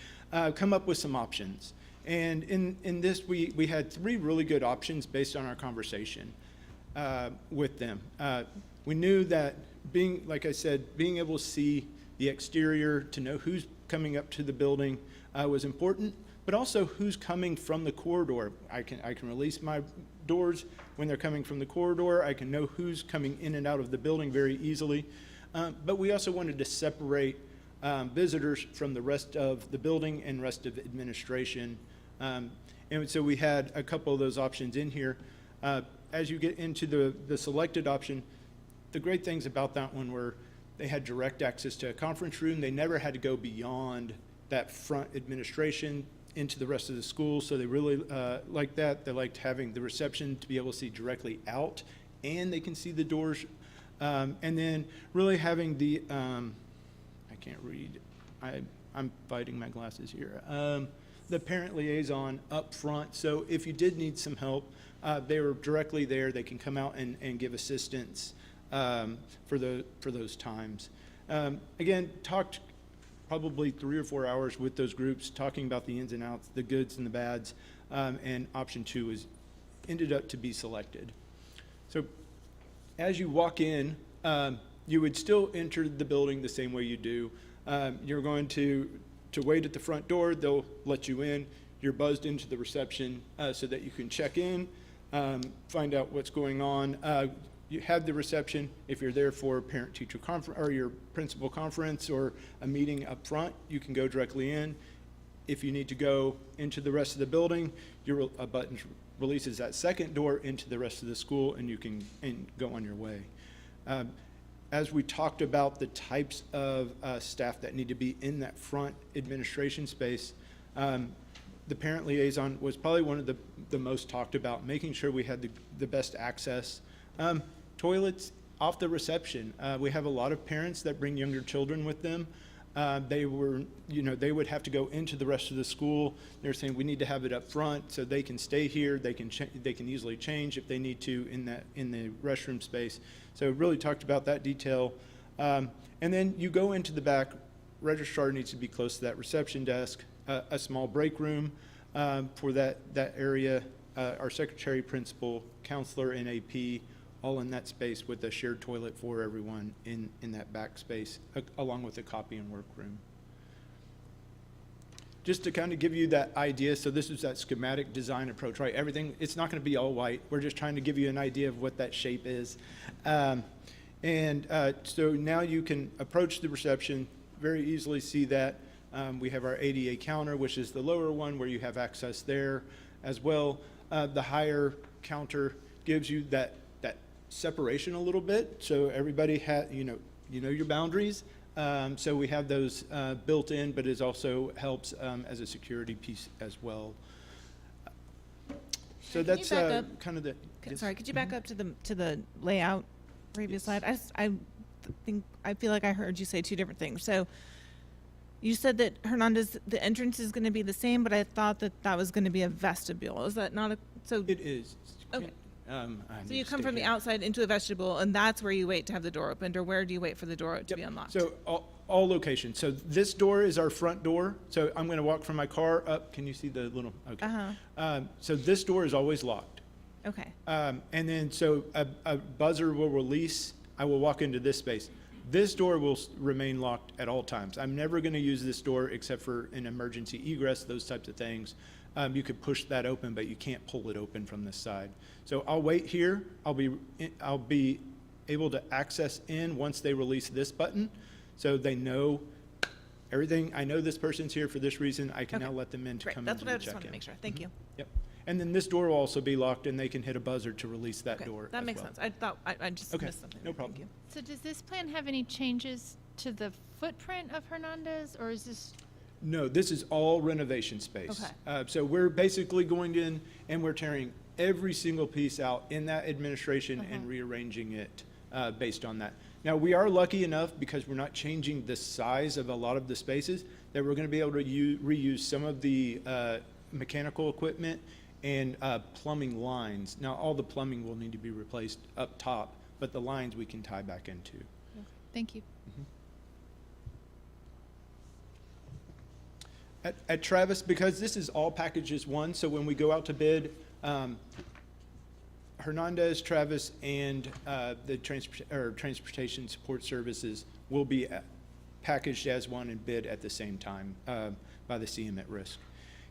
come up with some options. And in this, we had 3 really good options based on our conversation with them. We knew that like I said, being able to see the exterior, to know who's coming up to the building was important, but also who's coming from the corridor. I can release my doors when they're coming from the corridor. I can know who's coming in and out of the building very easily. But we also wanted to separate visitors from the rest of the building and rest of administration. And so we had a couple of those options in here. As you get into the selected option, the great things about that one were they had direct access to a conference room. They never had to go beyond that front administration into the rest of the school. So they really liked that. They liked having the reception to be able to see directly out, and they can see the doors. And then really having the, I can't read, I'm fighting my glasses here. The parent liaison up front. So if you did need some help, they were directly there. They can come out and give assistance for those times. Again, talked probably 3 or 4 hours with those groups, talking about the ins and outs, the goods and the bads, and option 2 ended up to be selected. So as you walk in, you would still enter the building the same way you do. You're going to wait at the front door. They'll let you in. You're buzzed into the reception so that you can check in. find out what's going on. You have the reception. If you're there for a parent-teacher conference or your principal conference or a meeting up front, you can go directly in. If you need to go into the rest of the building, a button releases that second door into the rest of the school, and you can go on your way. As we talked about the types of staff that need to be in that front administration space, the parent liaison was probably one of the most talked about, making sure we had the best access. Toilets off the reception. We have a lot of parents that bring younger children with them. They would have to go into the rest of the school. They're saying we need to have it up front so they can stay here. They can easily change if they need to in the restroom space. So really talked about that detail. And then you go into the back. Registrar needs to be close to that reception desk. A small break room for that area. Our secretary, principal, counselor, and AP, all in that space with a shared toilet for everyone in that back space, along with a copy and work room. Just to kind of give you that idea, so this is that schematic design approach, right? Everything, it's not going to be all white. We're just trying to give you an idea of what that shape is. So now you can approach the reception, very easily see that. We have our ADA counter, which is the lower one where you have access there as well. The higher counter gives you that separation a little bit, so everybody you know your boundaries. So we have those built in, but it also helps as a security piece as well. So that's kind of the. Sorry, could you back up to the layout previous slide? I feel like I heard you say two different things. So you said that Hernandez, the entrance is going to be the same, but I thought that was going to be a vestibule. Is that not so? It is. Okay. So you come from the outside into a vestibule, and that's where you wait to have the door opened, or where do you wait for the door to be unlocked? So all locations. So this door is our front door. So I'm going to walk from my car up. Can you see the little? Okay. So this door is always locked. Okay. And then so a buzzer will release. I will walk into this space. This door will remain locked at all times. I'm never going to use this door except for an emergency egress, those types of things. You could push that open, but you can't pull it open from this side. So I'll wait here. I'll be able to access in once they release this button, so they know everything. I know this person's here for this reason. I can now let them in to come in. That's what I just check wanted to in. make sure. Thank you. Yep. And then this door will also be locked, and they can hit a buzzer to release that door. That as makes well. sense. I thought I just missed something. No problem. Thank you. So does this plan have any changes to the footprint of Hernandez, or is this? No, this is all renovation space. Okay. So we're basically going in and we're tearing every single piece out in that administration and rearranging it based on that. Now, we are lucky enough, because we're not changing the size of a lot of the spaces, that we're going to be able to reuse some of the mechanical equipment and plumbing lines. Now, all the plumbing will need to be replaced up top, but the lines we can tie back into. Thank you. At Travis, because this is all packaged as one, so when we go out to bid, Hernandez, Travis, and the transportation support services will be packaged as one and bid at the same time by the CM at risk.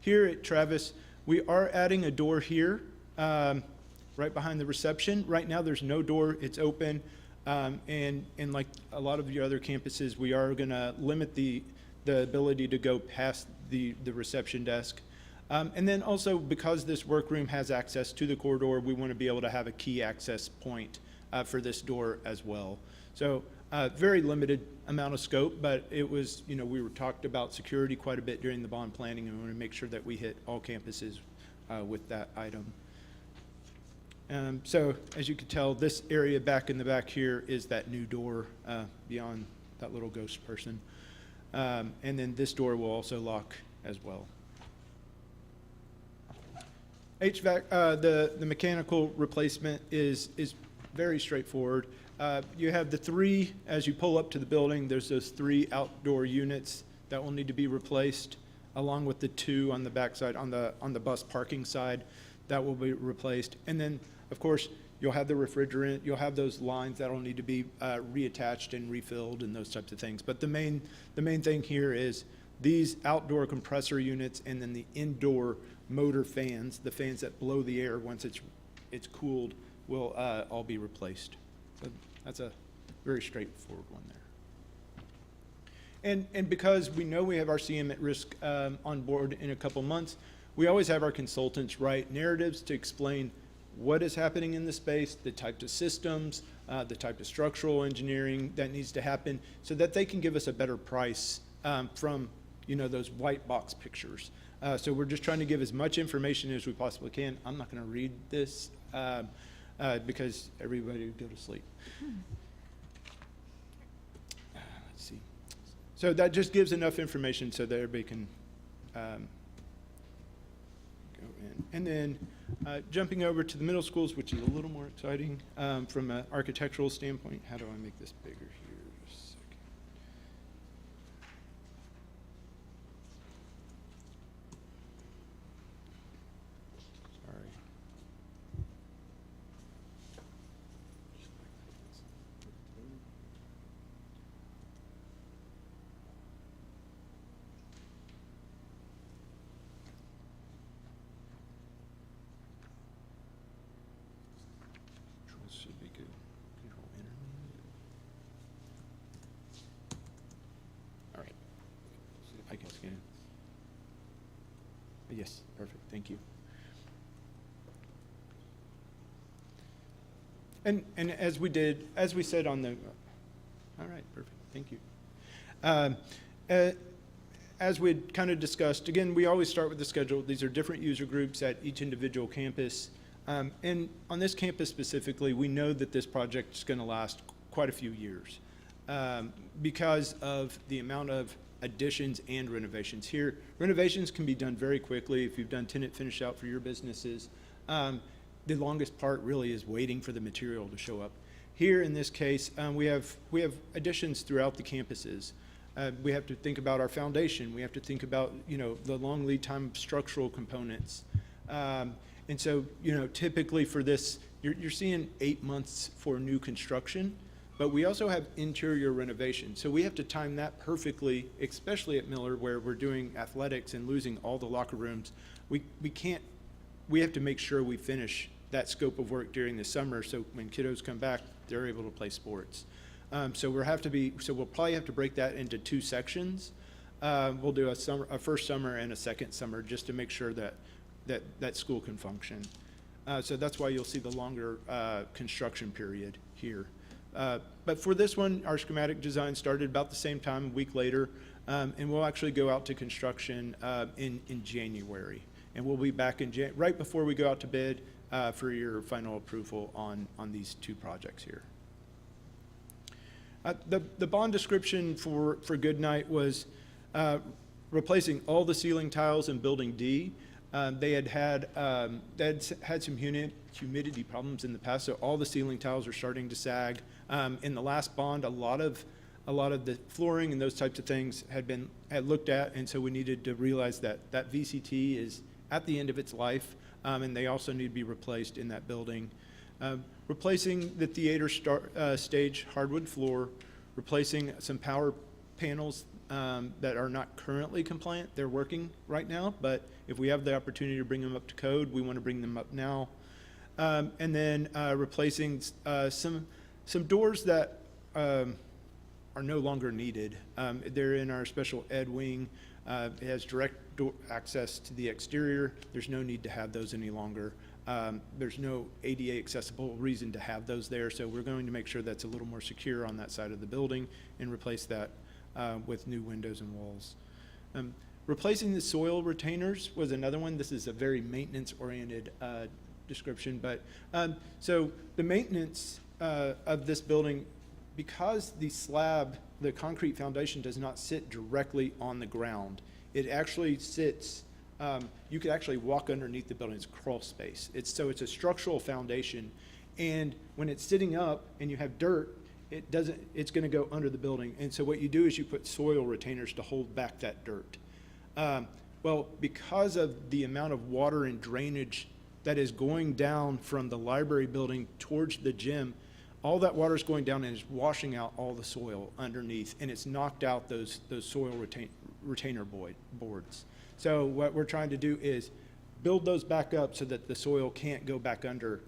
Here at Travis, we are adding a door here, right behind the reception. Right now, there's no door, it's open. And like a lot of your other campuses, we are gonna limit the ability to go past the reception desk. And then also, because this workroom has access to the corridor, we want to be able to have a key access point for this door as well. So very limited amount of scope, but it was, we were talked about security quite a bit during the bond planning, and we want to make sure that we hit all campuses with that item. So as you can tell, this area back in the back here is that new door beyond that little ghost person. And then this door will also lock as well. HVAC, the mechanical replacement is very straightforward. You have the three, as you pull up to the building, there's those three outdoor units that will need to be replaced, along with the two on the backside, on the bus parking side, that will be replaced. And then, of course, you'll have the refrigerant, you'll have those lines that will need to be reattached and refilled and those types of things. But the main thing here is these outdoor compressor units, and then the indoor motor fans, the fans that blow the air once it's it's cooled will all be replaced. So that's a very straightforward one there. And because we know we have our CM at risk on board in a couple months, we always have our consultants write narratives to explain what is happening in the space, the types of systems, the type of structural engineering that needs to happen, so that they can give us a better price from those white box pictures. So we're just trying to give as much information as we possibly can. I'm not going to read this because everybody would go to sleep. Let's see. So that just gives enough information so that everybody can go in. And then jumping over to the middle schools, which is a little more exciting from an architectural standpoint. How do I make this bigger here? Just a second. Sorry. Control should be good. Control intermediate. All right. I can scan. Yes, perfect. Thank you. And as we said on the, all right, perfect. Thank you. As we kind of discussed, again, we always start with the schedule. These are different user groups at each individual campus. And on this campus specifically, we know that this project is going to last quite a few years because of the amount of additions and renovations. Here, renovations can be done very quickly if you've done tenant finish out for your businesses. The longest part really is waiting for the material to show up. Here in this case, we have additions throughout the campuses. We have to think about our foundation. We have to think about the long lead time structural components. And so typically for this, you're seeing 8 months for new construction, but we also have interior renovation. So we have to time that perfectly, especially at Miller where we're doing athletics and losing all the locker rooms. We have to make sure we finish that scope of work during the summer so when kiddos come back, they're able to play sports. So we'll probably have to break that into 2 sections. We'll do a first summer and a second summer just to make sure that school can function. So that's why you'll see the longer construction period here. But for this one, our schematic design started about the same time, a week later, and we'll actually go out to construction in January. And we'll be back right before we go out to bid for your final approval on these 2 projects here. The bond description for Goodnight was replacing all the ceiling tiles in Building D. They had some humidity problems in the past, so all the ceiling tiles are starting to sag. In the last bond, a lot of the flooring and those types of things had looked at, and so we needed to realize that VCT is at the end of its life, and they also need to be replaced in that building. Replacing the theater stage hardwood floor, replacing some power panels that are not currently compliant. They're working right now, but if we have the opportunity to bring them up to code, we want to bring them up now. And then replacing some doors that are no longer needed. They're in our special ed wing. It has direct door access to the exterior. There's no need to have those any longer. There's no ADA accessible reason to have those there, so we're going to make sure that's a little more secure on that side of the building and replace that with new windows and walls. Replacing the soil retainers was another one. This is a very maintenance-oriented description, but so the maintenance of this building, because the concrete foundation does not sit directly on the ground, it actually sits, you could actually walk underneath the building. It's crawl space. It's a structural foundation, and when it's sitting up and you have dirt, it's going to go under the building. And so what you do is you put soil retainers to hold back that dirt. Well, because of the amount of water and drainage that is going down from the library building towards the gym, all that water is going down and is washing out all the soil underneath, and it's knocked out those soil retainer boards. So what we're trying to do is build those back up so that the soil can't go back under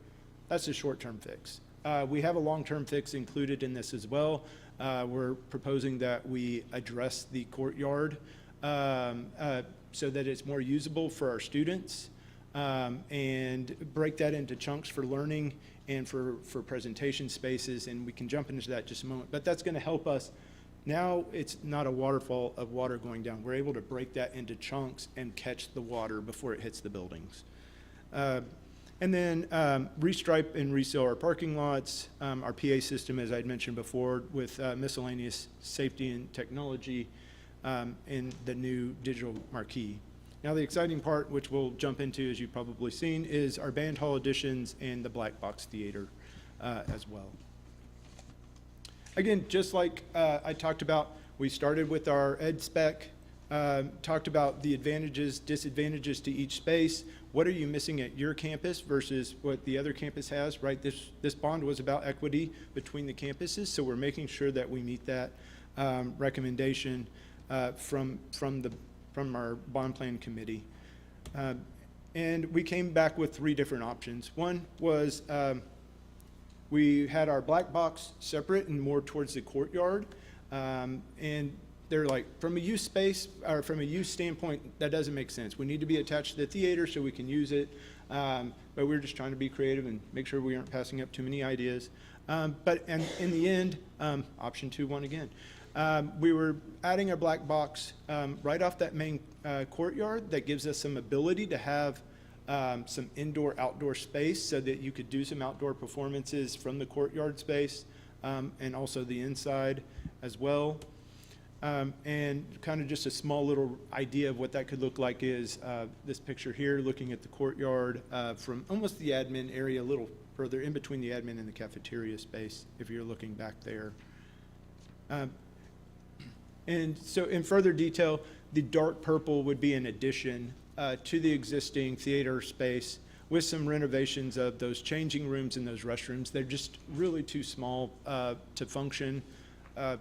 That's a short-term fix. We have a long-term fix included in this as well. We're proposing that we address the courtyard so that it's more usable for our students, and break that into chunks for learning and for presentation spaces, and we can jump into that in just a moment. But that's going to help us. Now it's not a waterfall of water going down. We're able to break that into chunks and catch the water before it hits the buildings. And then restripe and reseal our parking lots, our PA system, as I'd mentioned before, with miscellaneous safety and technology, and the new digital marquee. Now the exciting part, which we'll jump into as you've probably seen, is our band hall additions and the black box theater as well. Again, just like I talked about, we started with our ed spec, talked about the advantages, disadvantages to each space. What are you missing at your campus versus what the other campus has, right? This bond was about equity between the campuses, so we're making sure that we meet that recommendation from our bond plan committee. And we came back with 3 different options. One was we had our black box separate and more towards the courtyard. And they're like, from a use space, or from a use standpoint, that doesn't make sense. We need to be attached to the theater so we can use it. But we're just trying to be creative and make sure we aren't passing up too many ideas. But in the end, option 2 won again. We were adding a black box right off that main courtyard that gives us some ability to have some indoor-outdoor space so that you could do some outdoor performances from the courtyard space, and also the inside as well. And kind of just a small little idea of what that could look like is this picture here, looking at the courtyard from almost the admin area, a little further in between the admin and the cafeteria space, if you're looking back there. And so in further detail, the dark purple would be an addition to the existing theater space with some renovations of those changing rooms and those restrooms. They're just really too small to function.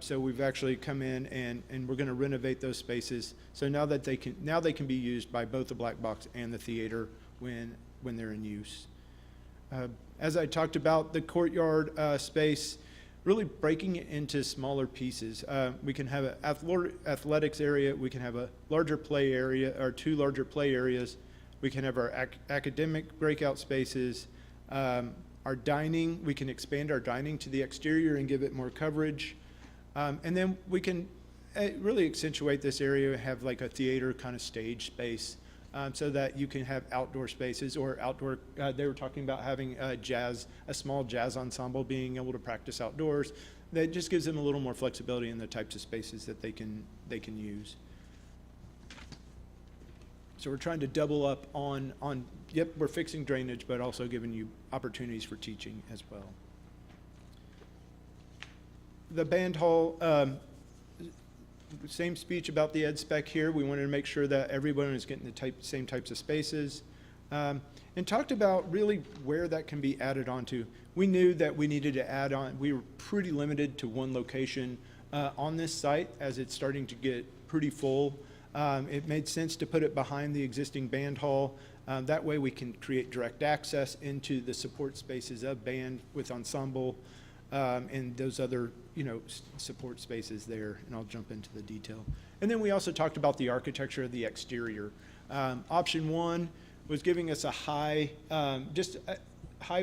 So we've actually come in and we're going to renovate those spaces. So now that they can be used by both the black box and the theater when they're in use. As I talked about, the courtyard space, really breaking it into smaller pieces. We can have an athletics area. We can have a larger play area, or 2 larger play areas. We can have our academic breakout spaces. Our dining, we can expand our dining to the exterior and give it more coverage. And then we can really accentuate this area and have like a theater kind of stage space, so that you can have outdoor spaces or outdoor, they were talking about having a small jazz ensemble, being able to practice outdoors. That just gives them a little more flexibility in the types of spaces that they can use. So we're trying to double up on yep, we're fixing drainage, but also giving you opportunities for teaching as well. The band hall, same speech about the ed spec here. We wanted to make sure that everyone is getting the same types of spaces. And talked about really where that can be added onto. We knew that we needed to add on, we were pretty limited to one location on this site as it's starting to get pretty full. It made sense to put it behind the existing band hall. That way we can create direct access into the support spaces of band with ensemble, and those other, support spaces there, and I'll jump into the detail. And then we also talked about the architecture of the exterior. Option 1 was giving us a high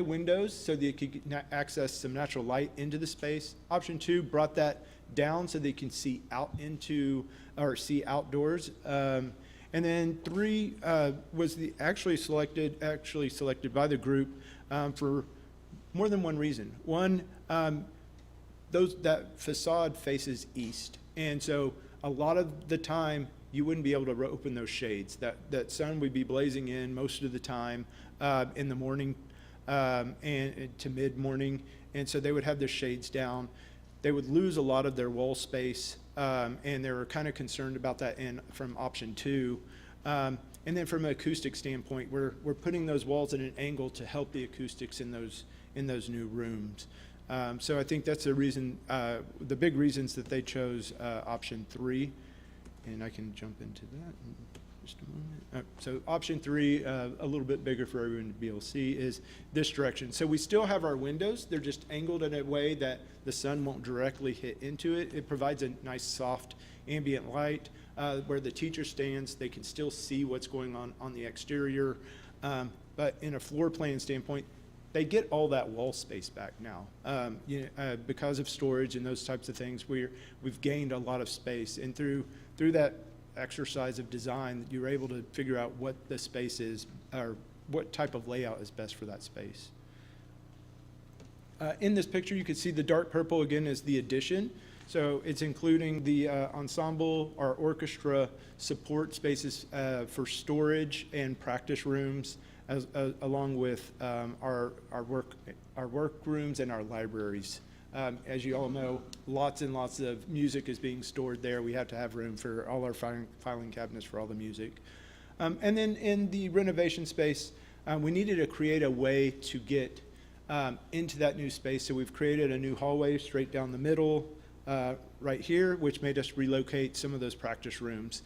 windows so that you could access some natural light into the space. Option 2 brought that down so they can see out into, or see outdoors. And then 3 was actually selected by the group for more than one reason. One, that facade faces east, and so a lot of the time you wouldn't be able to open those shades. That sun would be blazing in most of the time in the morning and to mid-morning, and so they would have their shades down. They would lose a lot of their wall space, and they were kind of concerned about that from option 2. And then from an acoustic standpoint, we're putting those walls at an angle to help the acoustics in those new rooms. So I think that's the reason, the big reasons that they chose option 3, and I can jump into that in Just a moment. So option 3, a little bit bigger for everyone to be able to see, is this direction. So we still have our windows. They're just angled in a way that the sun won't directly hit into it. It provides a nice soft ambient light. Where the teacher stands, they can still see what's going on the exterior. But in a floor plan standpoint, they get all that wall space back now. Because of storage and those types of things, we've gained a lot of space. And through that exercise of design, you're able to figure out what the space is, or what type of layout is best for that space. In this picture, you can see the dark purple again is the addition. So it's including the ensemble, our orchestra support spaces for storage and practice rooms, along with our work rooms and our libraries. As you all know, lots and lots of music is being stored there. We have to have room for all our filing cabinets for all the music. And then in the renovation space, we needed to create a way to get into that new space. So we've created a new hallway straight down the middle right here, which made us relocate some of those practice rooms.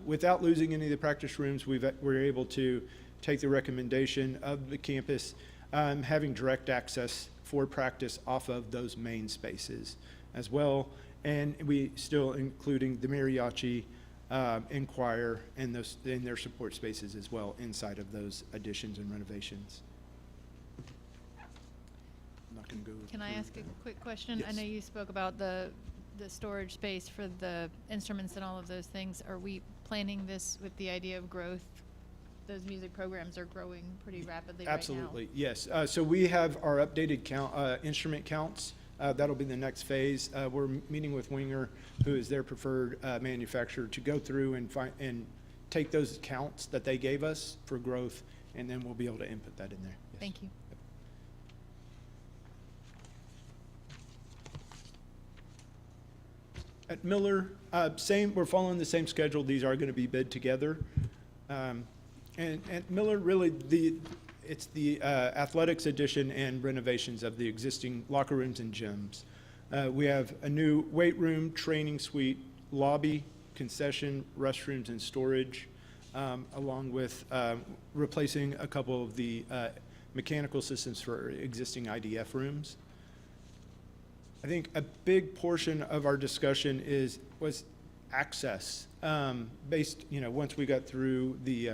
Without losing any of the practice rooms, we're able to take the recommendation of the campus having direct access for practice off of those main spaces as well. And we still including the mariachi and choir and their support spaces as well inside of those additions and renovations. I'm not going to go. Can I ask a quick question? Yes. I know you spoke about the storage space for the instruments and all of those things. Are we planning this with the idea of growth? Those music programs are growing pretty rapidly Absolutely, yes. So we have our updated instrument counts. That'll be the next phase. We're meeting with Winger, who is their preferred manufacturer, to go through and take those counts that they gave us for growth, and then we'll be able to input that in there. Yes. Thank you. At Miller, we're following the same schedule. These are going to be bid together. And at Miller, really, it's the athletics addition and renovations of the existing locker rooms and gyms. We have a new weight room, training suite, lobby, concession, restrooms, and storage, along with replacing a couple of the mechanical systems for existing IDF rooms. I think a big portion of our discussion was access. Based, once we got through the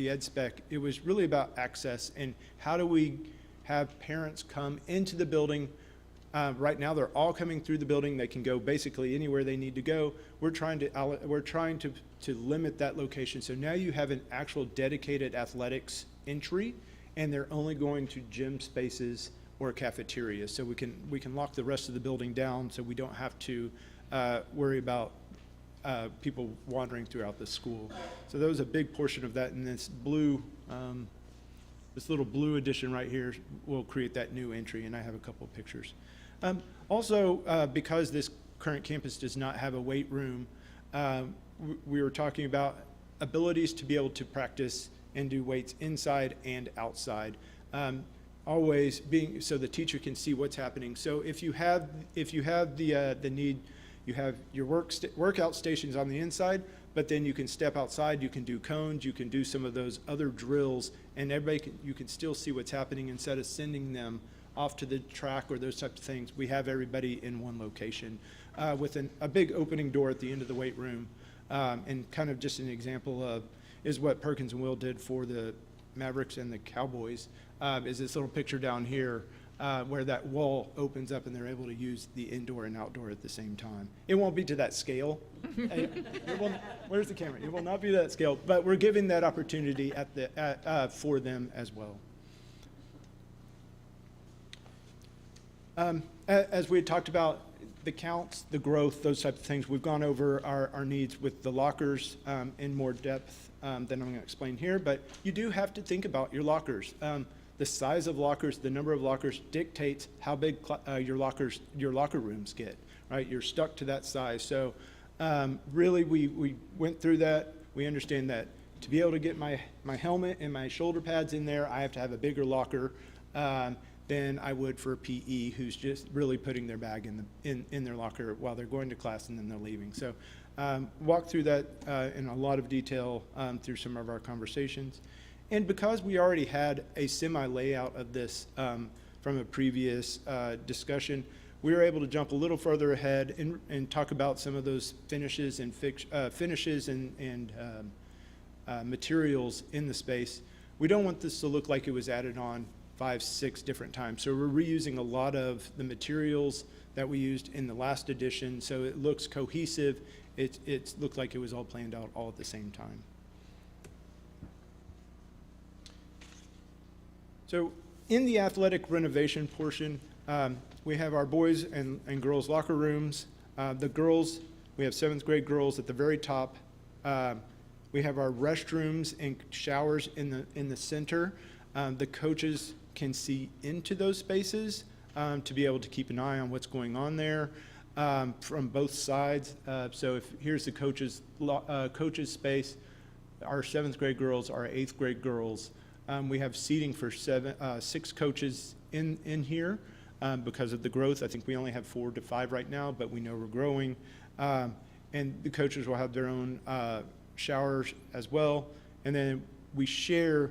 ed spec, it was really about access and how do we have parents come into the building. Right now, they're all coming through the building. They can go basically anywhere they need to go. We're trying to limit that location. So now you have an actual dedicated athletics entry, and they're only going to gym spaces or cafeterias. So we can lock the rest of the building down, so we don't have to worry about people wandering throughout the school. So that was a big portion of that, and this blue, this little blue addition right here will create that new entry, and I have a couple of pictures. Also, because this current campus does not have a weight room, we were talking about abilities to be able to practice and do weights inside and outside. Always being so the teacher can see what's happening. So if you have the need, you have your workout stations on the inside, but then you can step outside, you can do cones, you can do some of those other drills, and you can still see what's happening instead of sending them off to the track or those types of things. We have everybody in one location with a big opening door at the end of the weight room. And kind of just an example of is what Perkins and Will did for the Mavericks and the Cowboys, is this little picture down here where that wall opens up and they're able to use the indoor and outdoor at the same time. It won't be to that scale. Where's the camera? It will not be that scale, but we're giving that opportunity for them as well. As we had talked about, the counts, the growth, those types of things, we've gone over our needs with the lockers in more depth than I'm going to explain here, but you do have to think about your lockers. The size of lockers, the number of lockers dictates how big your locker rooms get, right? You're stuck to that size. So really we went through that. We understand that to be able to get my helmet and my shoulder pads in there, I have to have a bigger locker than I would for a PE who's just really putting their bag in their locker while they're going to class and then they're leaving. So walked through that in a lot of detail through some of our conversations. And because we already had a semi-layout of this from a previous discussion, we were able to jump a little further ahead and talk about some of those finishes and materials in the space. We don't want this to look like it was added on 5, 6 different times. So we're reusing a lot of the materials that we used in the last edition, so it looks cohesive. It looked like it was all planned out all at the same time. So in the athletic renovation portion, we have our boys and girls locker rooms. The girls, we have 7th grade girls at the very top. We have our restrooms and showers in the center. The coaches can see into those spaces to be able to keep an eye on what's going on there from both sides. So if here's the coaches' space, our 7th grade girls, our 8th grade girls. We have seating for 6 coaches in here because of the growth. I think we only have 4 to 5 right now, but we know we're growing. And the coaches will have their own showers as well. And then we share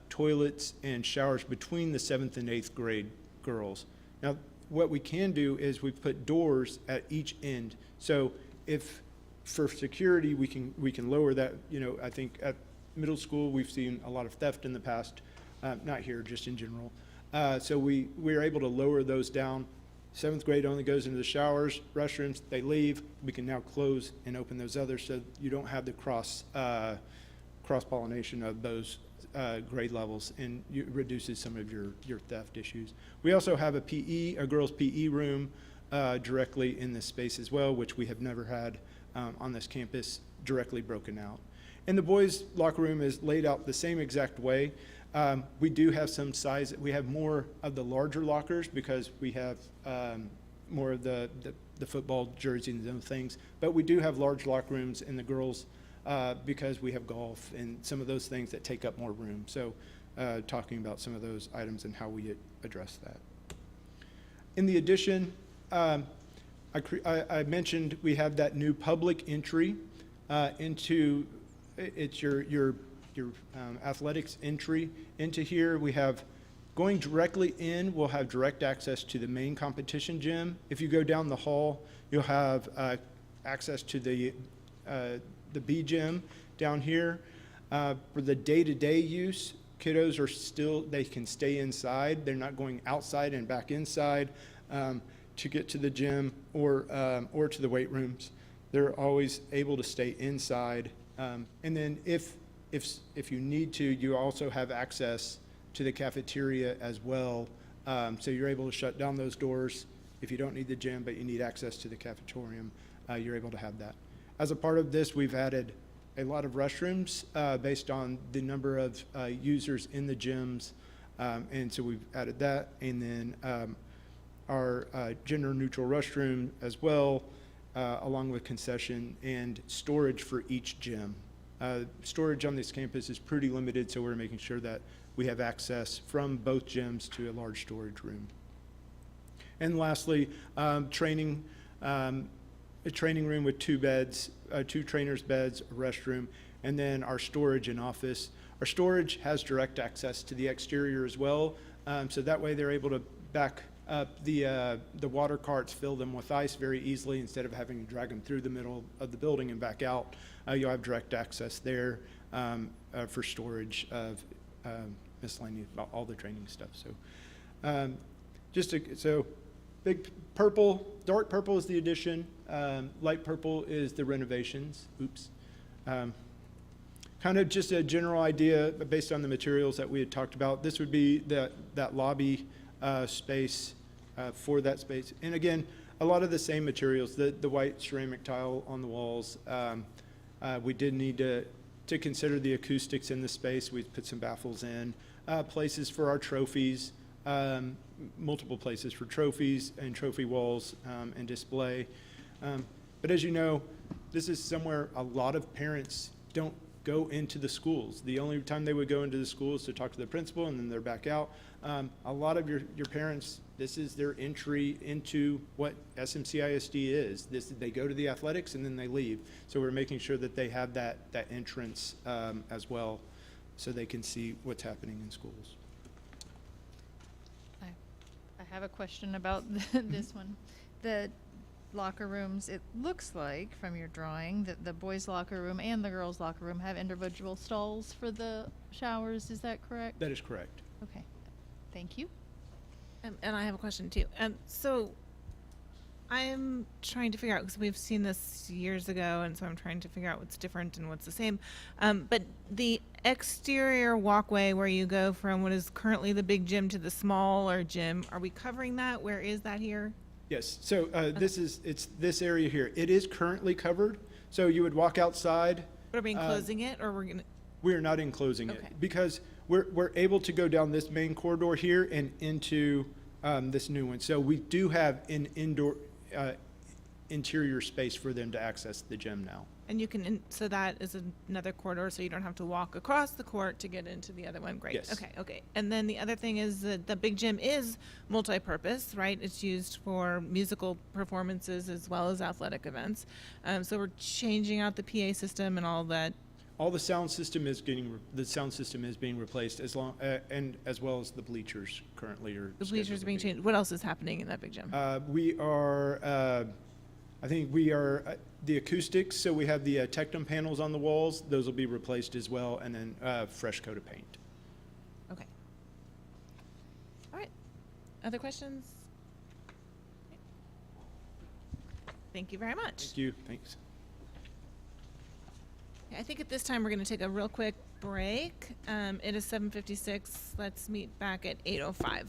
toilets and showers between the 7th and 8th grade girls. Now, what we can do is we've put doors at each end. So if for security, we can lower that. You know, I think at middle school, we've seen a lot of theft in the past, not here, just in general. So we're able to lower those down. 7th grade only goes into the showers, restrooms, they leave. We can now close and open those others so you don't have the cross-pollination of those grade levels, and it reduces some of your theft issues. We also have a girls' PE room directly in this space as well, which we have never had on this campus, directly broken out. And the boys' locker room is laid out the same exact way. We do have some size. We have more of the larger lockers because we have more of the football jerseys and those things. But we do have large locker rooms in the girls because we have golf and some of those things that take up more room. So talking about some of those items and how we address that. In the addition, I mentioned we have that new public entry into it's your athletics entry into here. We have going directly in, we'll have direct access to the main competition gym. If you go down the hall, you'll have access to the B gym down here. For the day-to-day use, kiddos they can stay inside. They're not going outside and back inside to get to the gym or to the weight rooms. They're always able to stay inside. And then if you need to, you also have access to the cafeteria as well. So you're able to shut down those doors. If you don't need the gym, but you need access to the cafetorium, you're able to have that. As a part of this, we've added a lot of restrooms based on the number of users in the gyms. And so we've added that. And then our gender-neutral restroom as well, along with concession and storage for each gym. Storage on this campus is pretty limited, so we're making sure that we have access from both gyms to a large storage room. And lastly, a training room with 2 beds, 2 trainers' beds, a restroom, and then our storage and office. Our storage has direct access to the exterior as well, so that way they're able to back up the water carts, fill them with ice very easily instead of having to drag them through the middle of the building and back out. You'll have direct access there for storage of miscellaneous, all the training stuff. So so big purple, dark purple is the addition, light purple is the renovations. Oops. Kind of just a general idea based on the materials that we had talked about. This would be that lobby space for that space. And again, a lot of the same materials, the white ceramic tile on the walls. We did need to consider the acoustics in the space. We put some baffles in, places for our trophies, multiple places for trophies and trophy walls and display. But as you know, this is somewhere a lot of parents don't go into the schools. The only time they would go into the schools to talk to the principal, and then they're back out. A lot of your parents, this is their entry into what SMCISD is. They go to the athletics and then they leave. So we're making sure that they have that entrance as well, so they can see what's happening in schools. I have a question about this one. The locker rooms, it looks like from your drawing that the boys' locker room and the girls' locker room have individual stalls for the showers. Is that correct? That is correct. Okay. Thank you. And I have a question too. So I'm trying to figure out, because we've seen this years ago, and so I'm trying to figure out what's different and what's the same. But the exterior walkway where you go from what is currently the big gym to the smaller gym, are we covering that? Where is that here? Yes, so it's this area here. It is currently covered, so you would walk outside. But are we enclosing it, or we're gonna? We are not enclosing Okay. it, because we're able to go down this main corridor here and into this new one. So we do have an indoor, interior space for them to access the gym now. And you can, so that is another corridor, so you don't have to walk across the court to get into the other one. Great. Yes. Okay. And then the other thing is that the big gym is multi-purpose, right? It's used for musical performances as well as athletic events. So we're changing out the PA system and all that. All the sound system is being replaced, as well as the bleachers currently are. The bleachers are being changed. What else is happening in that big gym? We are, I think we are, the acoustics, so we have the Tectum panels on the walls. Those will be replaced as well, and then fresh coat of paint. Okay. All right. Other questions? Thank you very much. Thank you, thanks. I think at this time we're going to take a real quick break. It is 7:56. Let's meet back at 8:05.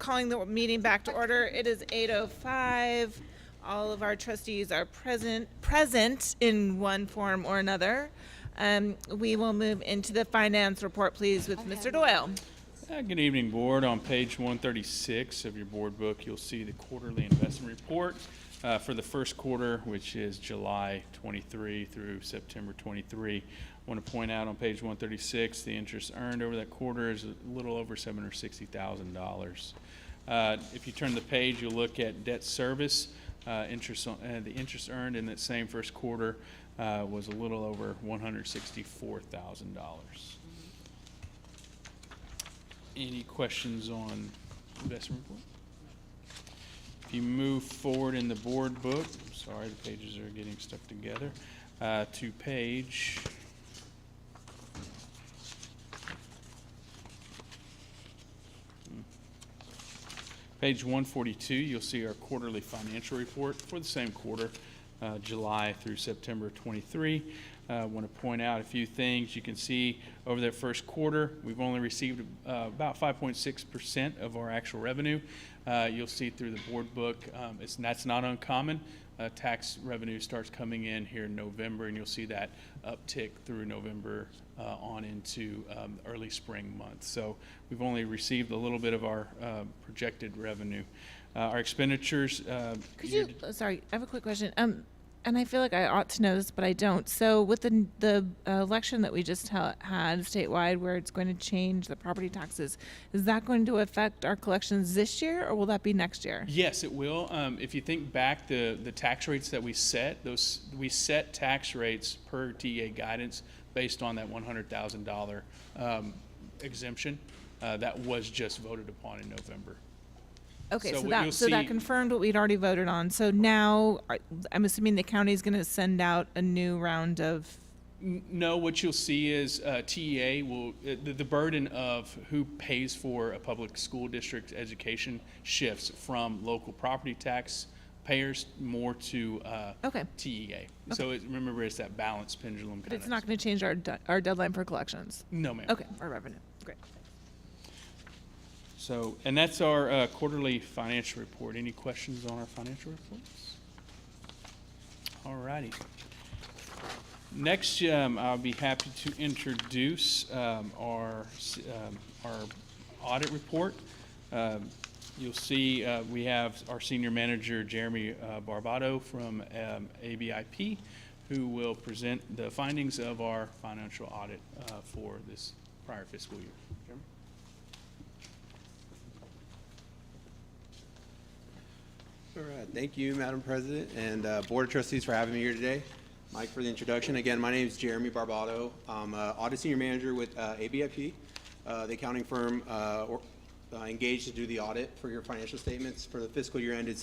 calling the meeting back to order. It is 8:05. All of our trustees are present in one form or another. We will move into the finance report, please, with Mr. Doyle. Good evening, Board. On page 136 of your board book, you'll see the quarterly investment report for the first quarter, which is July 23 through September 23. I want to point out on page 136, the interest earned over that quarter is a little over $760,000. If you turn the page, you'll look at debt service. The interest earned in that same first quarter was a little over $164,000. Any questions on investment report? If you move forward in the board book, sorry, the pages are getting stuck together, to page Page 142, you'll see our quarterly financial report for the same quarter, July through September 23. I want to point out a few things. You can see over that first quarter, we've only received about 5.6% of our actual revenue. You'll see through the board book, that's not uncommon. Tax revenue starts coming in here in November, and you'll see that uptick through November on into early spring months. So we've only received a little bit of our projected revenue. Our expenditures. Sorry, I have a quick question. And I feel like I ought to know this, but I don't. So with the election that we just had statewide, where it's going to change the property taxes, is that going to affect our collections this year, or will that be next year? Yes, it will. If you think back, the tax rates that we set, we set tax rates per II.A. guidance based on that $100,000 exemption that was just voted upon in November. Okay, So so what you'll that see- confirmed what we'd already voted on. So now, I'm assuming the county's going to send out a new round of. No, what you'll see is TEA will, the burden of who pays for a public school district education shifts from local property tax payers more to TEA. So remember, it's that balanced pendulum kind But it's not going to change our deadline for collections. No, ma'am. Okay, our revenue. Great. So, and that's our quarterly financial report. Any questions on our financial reports? All righty. Next, I'll be happy to introduce our audit report. You'll see we have our senior manager, Jeremy Barbato from ABIP, who will present the findings of our financial audit for this prior fiscal year. Jeremy? All right, thank you, Madam President, and Board of Trustees for having me here today. Mike for the introduction. Again, my name is Jeremy Barbato. I'm Audit Senior Manager with ABIP, the accounting firm engaged to do the audit for your financial statements for the fiscal year ended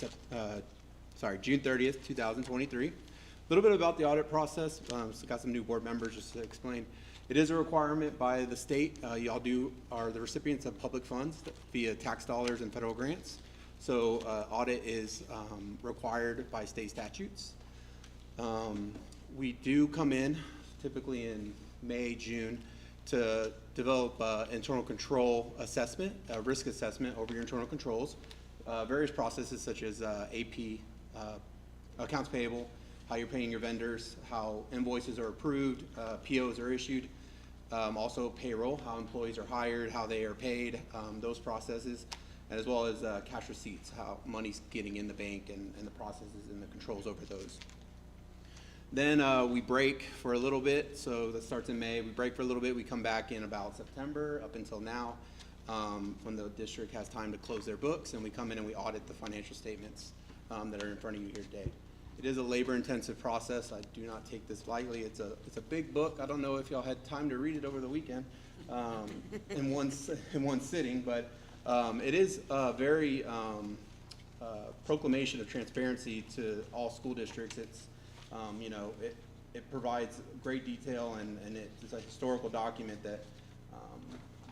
June 30th, 2023. A little bit about the audit process. So got some new board members just to explain. It is a requirement by the state. Y'all are the recipients of public funds via tax dollars and federal grants. So audit is required by state statutes. We do come in typically in May, June to develop internal control assessment, risk assessment over your internal controls. Various processes such as AP, accounts payable, how you're paying your vendors, how invoices are approved, POs are issued, also payroll, how employees are hired, how they are paid, those processes, as well as cash receipts, how money's getting in the bank and the processes and the controls over those. Then we break for a little bit, so that starts in May. We break for a little bit, we come back in about September up until now, when the district has time to close their books, and we come in and we audit the financial statements that are in front of you here today. It is a labor-intensive process. I do not take this lightly. It's a big book. I don't know if y'all had time to read it over the weekend in one sitting, but it is a very proclamation of transparency to all school districts. It's you know, it provides great detail, and it's a historical document that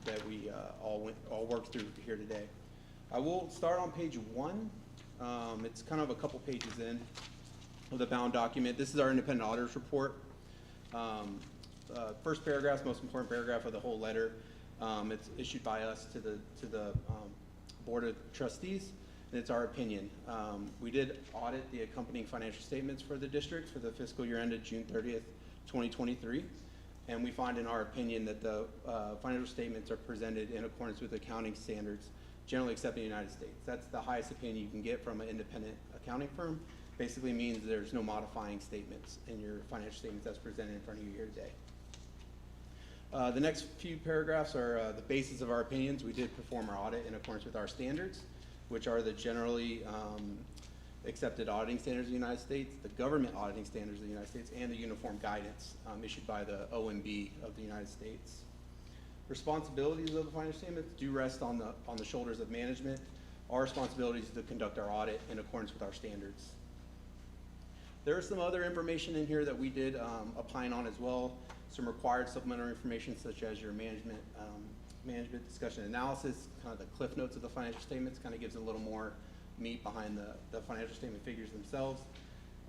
that we all worked through here today. I will start on page 1. It's kind of a couple pages in of the bound document. This is our independent auditor's report. First paragraph, most important paragraph of the whole letter. It's issued by us to the Board of Trustees, and it's our opinion. We did audit the accompanying financial statements for the district for the fiscal year ended June 30th, 2023. And we find in our opinion that the financial statements are presented in accordance with accounting standards generally accepted in the United States. That's the highest opinion you can get from an independent accounting firm. Basically means there's no modifying statements in your financial statements that's presented in front of you here today. The next few paragraphs are the basis of our opinions. We did perform our audit in accordance with our standards, which are the generally accepted auditing standards of the United States, the government auditing standards of the United States, and the uniform guidance issued by the OMB of the United States. Responsibilities of the financial statements do rest on the shoulders of management. Our responsibility is to conduct our audit in accordance with our standards. There is some other information in here that we did opine on as well. Some required supplementary information such as your management discussion analysis, kind of the cliff notes of the financial statements, kind of gives a little more meat behind the financial statement figures themselves.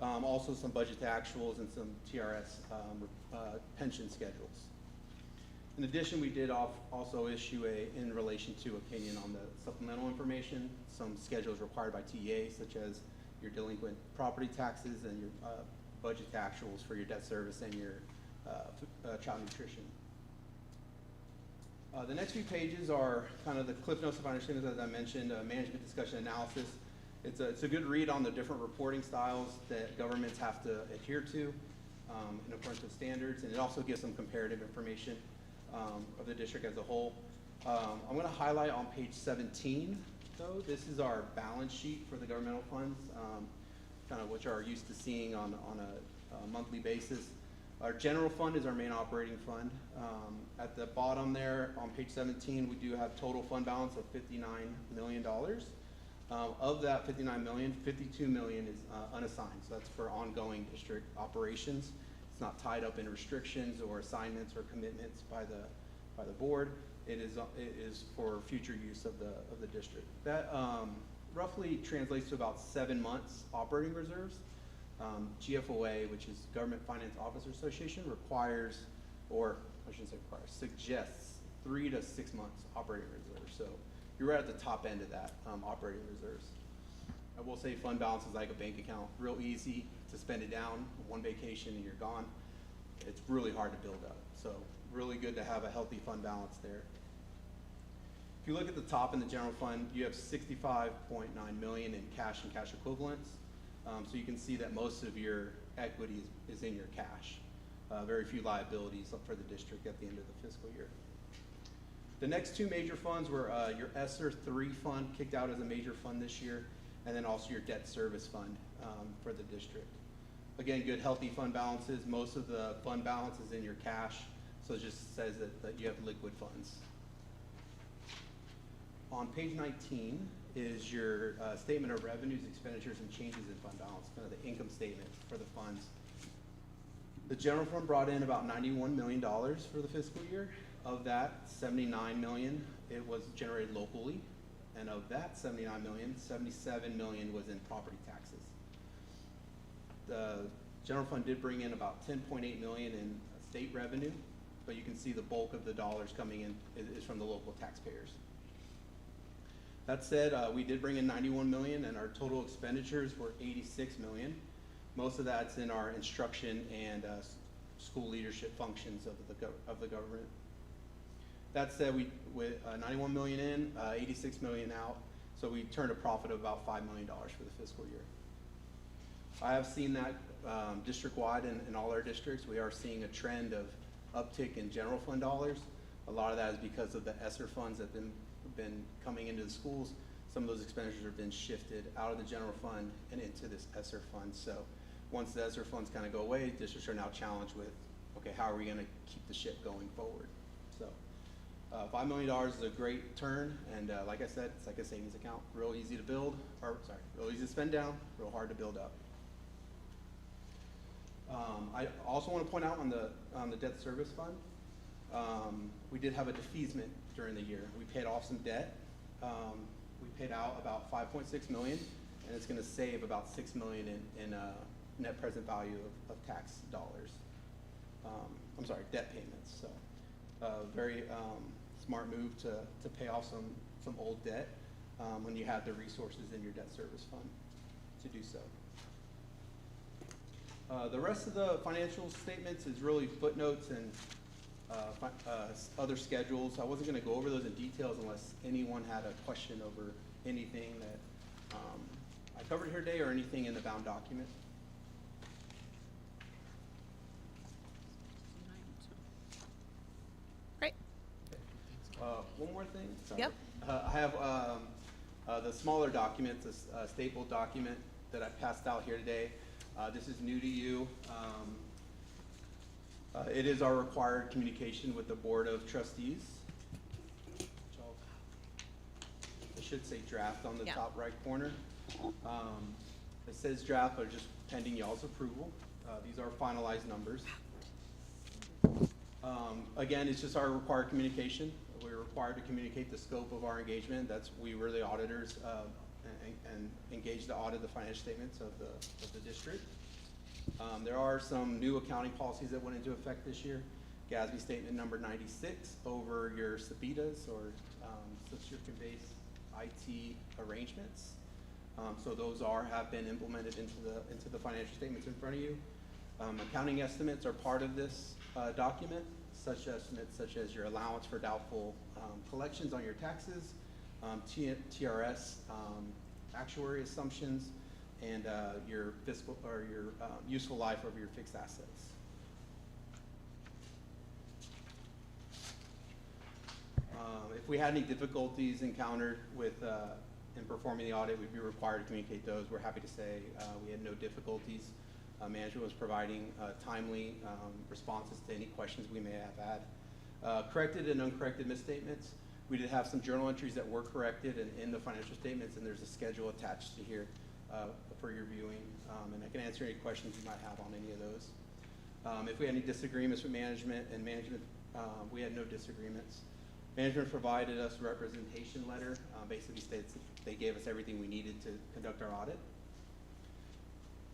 Also some budget to actuals and some TRS pension schedules. In addition, we did also issue in relation to opinion on the supplemental information, some schedules required by II.A, such as your delinquent property taxes and your budget to actuals for your debt service and your child nutrition. The next few pages are kind of the cliff notes of financial statements, as I mentioned, management discussion analysis. It's a good read on the different reporting styles that governments have to adhere to in accordance with standards, and it also gives some comparative information of the district as a whole. I'm going to highlight on page 17, though. This is our balance sheet for the governmental funds, kind of which are used to seeing on a monthly basis. Our general fund is our main operating fund. At the bottom there on page 17, we do have total fund balance of $59 million. Of that $59 million, $52 million is unassigned, so that's for ongoing district operations. It's not tied up in restrictions or assignments or commitments by the board. It is for future use of the district. That roughly translates to about 7 months operating reserves. GFOA, which is Government Finance Officers Association, requires, or I shouldn't say requires, suggests 3 to 6 months operating reserves. So you're right at the top end of that operating reserves. I will say fund balance is like a bank account, real easy to spend it down, one vacation and you're gone. It's really hard to build up. So really good to have a healthy fund balance there. If you look at the top in the general fund, you have $65.9 million in cash and cash equivalents. So you can see that most of your equity is in your cash. Very few liabilities for the district at the end of the fiscal year. The next two major funds were your ESSER 3 fund, kicked out as a major fund this year, and then also your debt service fund for the district. Again, good healthy fund balances. Most of the fund balance is in your cash, so it just says that you have liquid funds. On page 19 is your statement of revenues, expenditures, and changes in fund balance, kind of the income statement for the funds. The general fund brought in about $91 million for the fiscal year. Of that, $79 million, it was generated locally. And of that $79 million, $77 million was in property taxes. The general fund did bring in about $10.8 million in state revenue, but you can see the bulk of the dollars coming in is from the local taxpayers. That said, we did bring in $91 million, and our total expenditures were $86 million. Most of that's in our instruction and school leadership functions of the government. That said, with $91 million in, $86 million out, so we turned a profit of about $5 million for the fiscal year. I have seen that district-wide in all our districts. We are seeing a trend of uptick in general fund dollars. A lot of that is because of the ESSER funds that have been coming into the schools. Some of those expenditures have been shifted out of the general fund and into this ESSER fund. So once the ESSER funds kind of go away, districts are now challenged with, okay, how are we going to keep the ship going forward? So $5 million is a great turn, and like I said, it's like a savings account, real easy to build, or sorry, real easy to spend down, real hard to build up. I also want to point out on the debt service fund, we did have a defeasance during the year. We paid off some debt. We paid out about $5.6 million, and it's going to save about $6 million in net present value of tax dollars. I'm sorry, debt payments. So very smart move to pay off some old debt. when you have the resources in your debt service fund to do so. The rest of the financial statements is really footnotes and other schedules. I wasn't going to go over those in details unless anyone had a question over anything that I covered here today or anything in the bound document. Great. One more thing. Sorry. Yep. I have the smaller document, this stapled document that I passed out here today. This is new to you. It is our required communication with the Board of Trustees. It should say draft on the top right corner. It says draft, but just pending y'all's approval. These are finalized numbers. Again, it's just our required communication. We're required to communicate the scope of our engagement. We were the auditors and engaged to audit the financial statements of the district. There are some new accounting policies that went into effect this year. GASB statement number 96 over your SBITAs or subscription-based IT arrangements. So those have been implemented into the financial statements in front of you. Accounting estimates are part of this document. Such estimates such as your allowance for doubtful collections on your taxes, TRS actuary assumptions, and your fiscal or your useful life of your fixed assets. If we had any difficulties encountered with in performing the audit, we'd be required to communicate those. We're happy to say we had no difficulties. Management was providing timely responses to any questions we may have had. Corrected and uncorrected misstatements. We did have some journal entries that were corrected in the financial statements, and there's a schedule attached to here for your viewing, and I can answer any questions you might have on any of those. If we had any disagreements with management, we had no disagreements. Management provided us a representation letter, basically states that they gave us everything we needed to conduct our audit.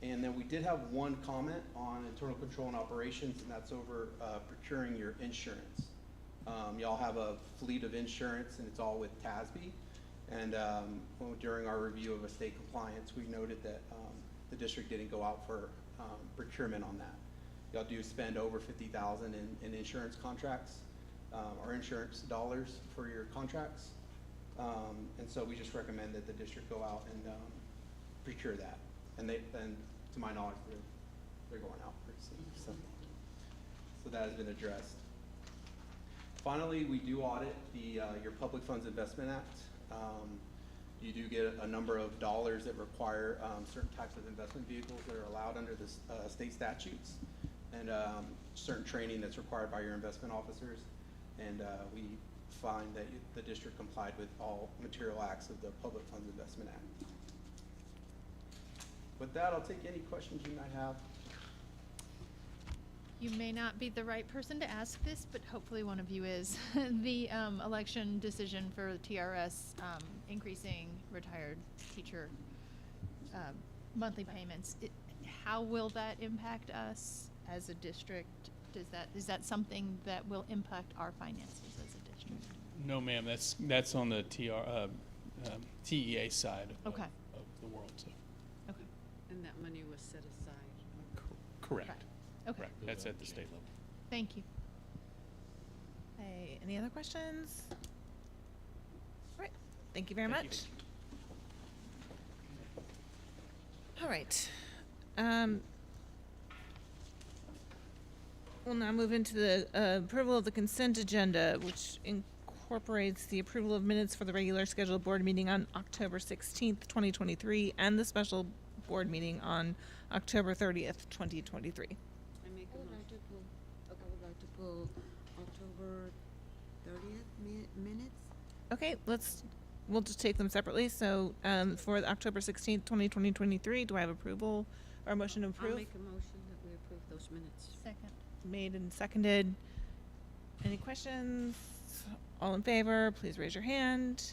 And then we did have one comment on internal control and operations, and that's over procuring your insurance. Y'all have a fleet of insurance, and it's all with TASB. And during our review of state compliance, we noted that the district didn't go out for procurement on that. Y'all do spend over $50,000 in insurance contracts, or insurance dollars for your contracts. And so we just recommend that the district go out and procure that. And to my knowledge, they're going out pretty soon. So that has been addressed. Finally, we do audit your Public Funds Investment Act. You do get a number of dollars that require certain types of investment vehicles that are allowed under the state statutes, and certain training that's required by your investment officers. And we find that the district complied with all material acts of the Public Funds Investment Act. With that, I'll take any questions you might have. You may not be the right person to ask this, but hopefully one of you is. The election decision for the TRS increasing retired teacher monthly payments, how will that impact us as a district? Is that something that will impact our finances as a district? No, ma'am, that's on the TEA side of Okay. of the world, so. Okay. And that money was set aside. Correct. Okay. Correct. That's at the state level. Thank you. Hey, any other questions? All right, thank you very Thank you. much. All right. We'll now move into the approval of the consent agenda, which incorporates the approval of minutes for the regular scheduled board meeting on October 16th, 2023, and the special board meeting on October 30th, 2023. I make a motion. I would like to pull October 30th minutes. Okay, we'll just take them separately. So for the October 16th, 2023, do I have approval or a motion to approve? I'll make a motion that we approve those minutes. Second. Made and seconded. Any questions? All in favor, please raise your hand.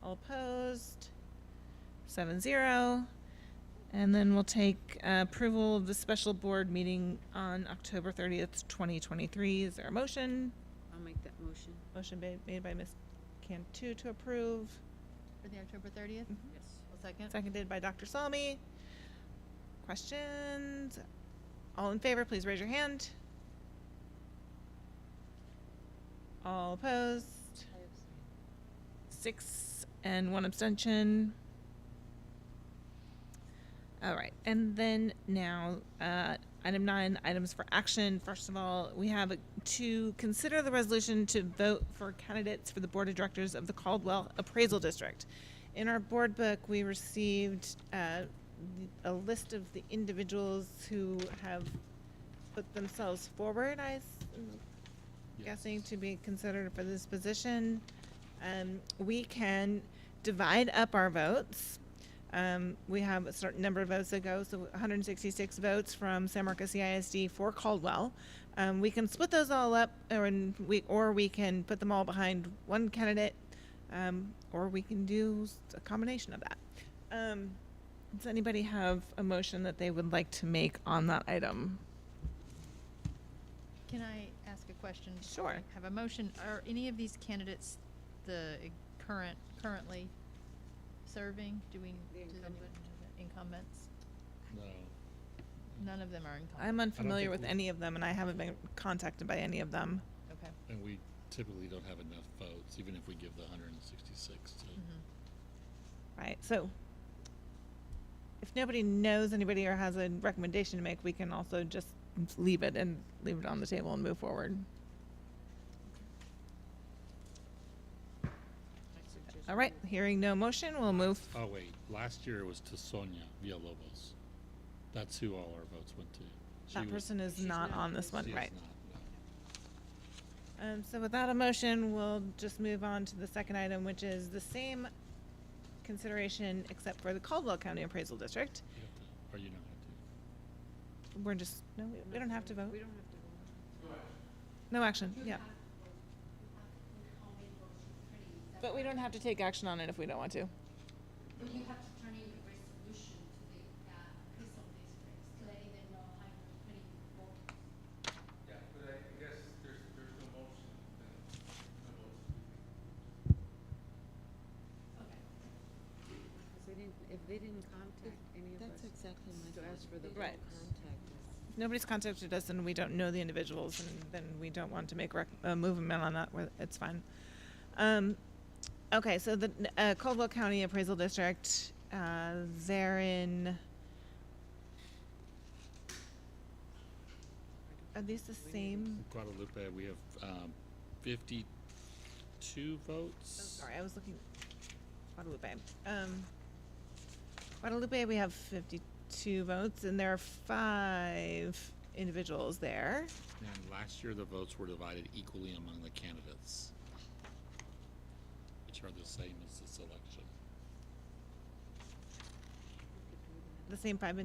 All opposed? 7-0. And then we'll take approval of the special board meeting on October 30th, 2023. Is there a motion? I'll make that motion. Motion made by Ms. Cantu to approve. For the October 30th? Yes. I'll second. Seconded by Dr. Salmi. Questions? All in favor, please raise your hand. All opposed? 6 and 1 abstention. All right, and then now, item 9, items for action. First of all, we have to consider the resolution to vote for candidates for the Board of Directors of the Caldwell Appraisal District. In our board book, we received a list of the individuals who have put themselves forward, I'm guessing, to be considered for this position. We can divide up our votes. We have a certain number of votes that go, so 166 votes from San Marcos CISD for Caldwell. We can split those all up, or we can put them all behind one candidate, or we can do a combination of that. Does anybody have a motion that they would like to make on that item? Can I ask a question? Sure. I have a motion. Are any of these candidates the currently serving? Does anybody know the incumbents? No. None of them are incumbents. I'm unfamiliar with we- any of them, and I haven't been contacted by any of them. Okay. And we typically don't have enough votes, even if we give the 166 to. Right, so if nobody knows anybody or has a recommendation to make, we can also just leave it on the table and move forward. All right, hearing no motion, we'll move. Oh, wait, last year it was to Sonia Villalobos. That's who all our votes went to. That person is not on this one, She is right? not, no. So without a motion, we'll just move on to the second item, which is the same consideration except for the Caldwell County Appraisal District. You have to, or you don't have to. We're just, no, we don't have to vote. We don't have to vote. No action, yeah. But we don't have to take action on it if we don't want to. But you have to turn in the resolution to the appraisal districts, letting them know how you're putting voters. Yeah, but I guess there's no motion, then no votes. Okay. If they didn't contact any of us. That's exactly my To ask for the Right. vote. Contact us. If nobody's contacted us and we don't know the individuals, and then we don't want to make a movement on that, it's fine. Okay, so the Caldwell County Appraisal District, they're in. Are these the same? In Guadalupe, we have 52 votes. Sorry, I was looking. Guadalupe. Guadalupe, we have 52 votes, and there are 5 individuals there. And last year, the votes were divided equally among the candidates, which are the same as this election. The same 5. The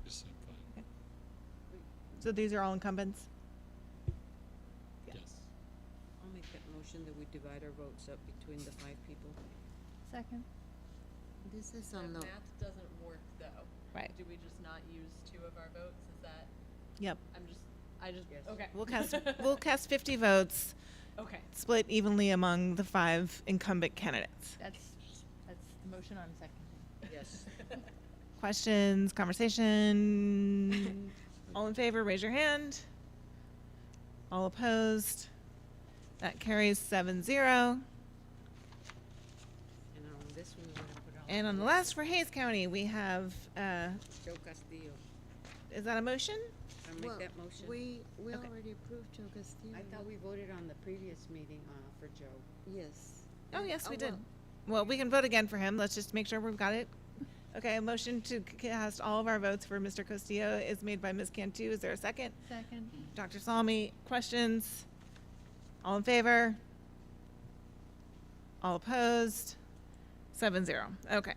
same thing. So these are all incumbents? Yes. I'll make that motion that we divide our votes up between the 5 people. Second. This is on the, math doesn't work though. Right. Do we just not use 2 of our votes? Is that, Yep. Yes. okay. We'll cast 50 votes, Okay. split evenly among the 5 incumbent candidates. That's the motion on second. Yes. Questions, conversation? All in favor, raise your hand. All opposed? That carries 7-0. And on this one, we're gonna put all. And on the last for Hayes County, we have, Joe Castillo. is that a motion? I well, make that motion. we Okay. already approved Joe Castillo. I thought we voted on the previous meeting, for Joe. Yes. Oh, yes, we did. well, Well, we can vote again for him. Let's just make sure we've got it. Okay, a motion to cast all of our votes for Mr. Castillo is made by Ms. Cantu. Is there a second? Second. Dr. Salmi, questions? All in favor? All opposed? 7-0. Okay.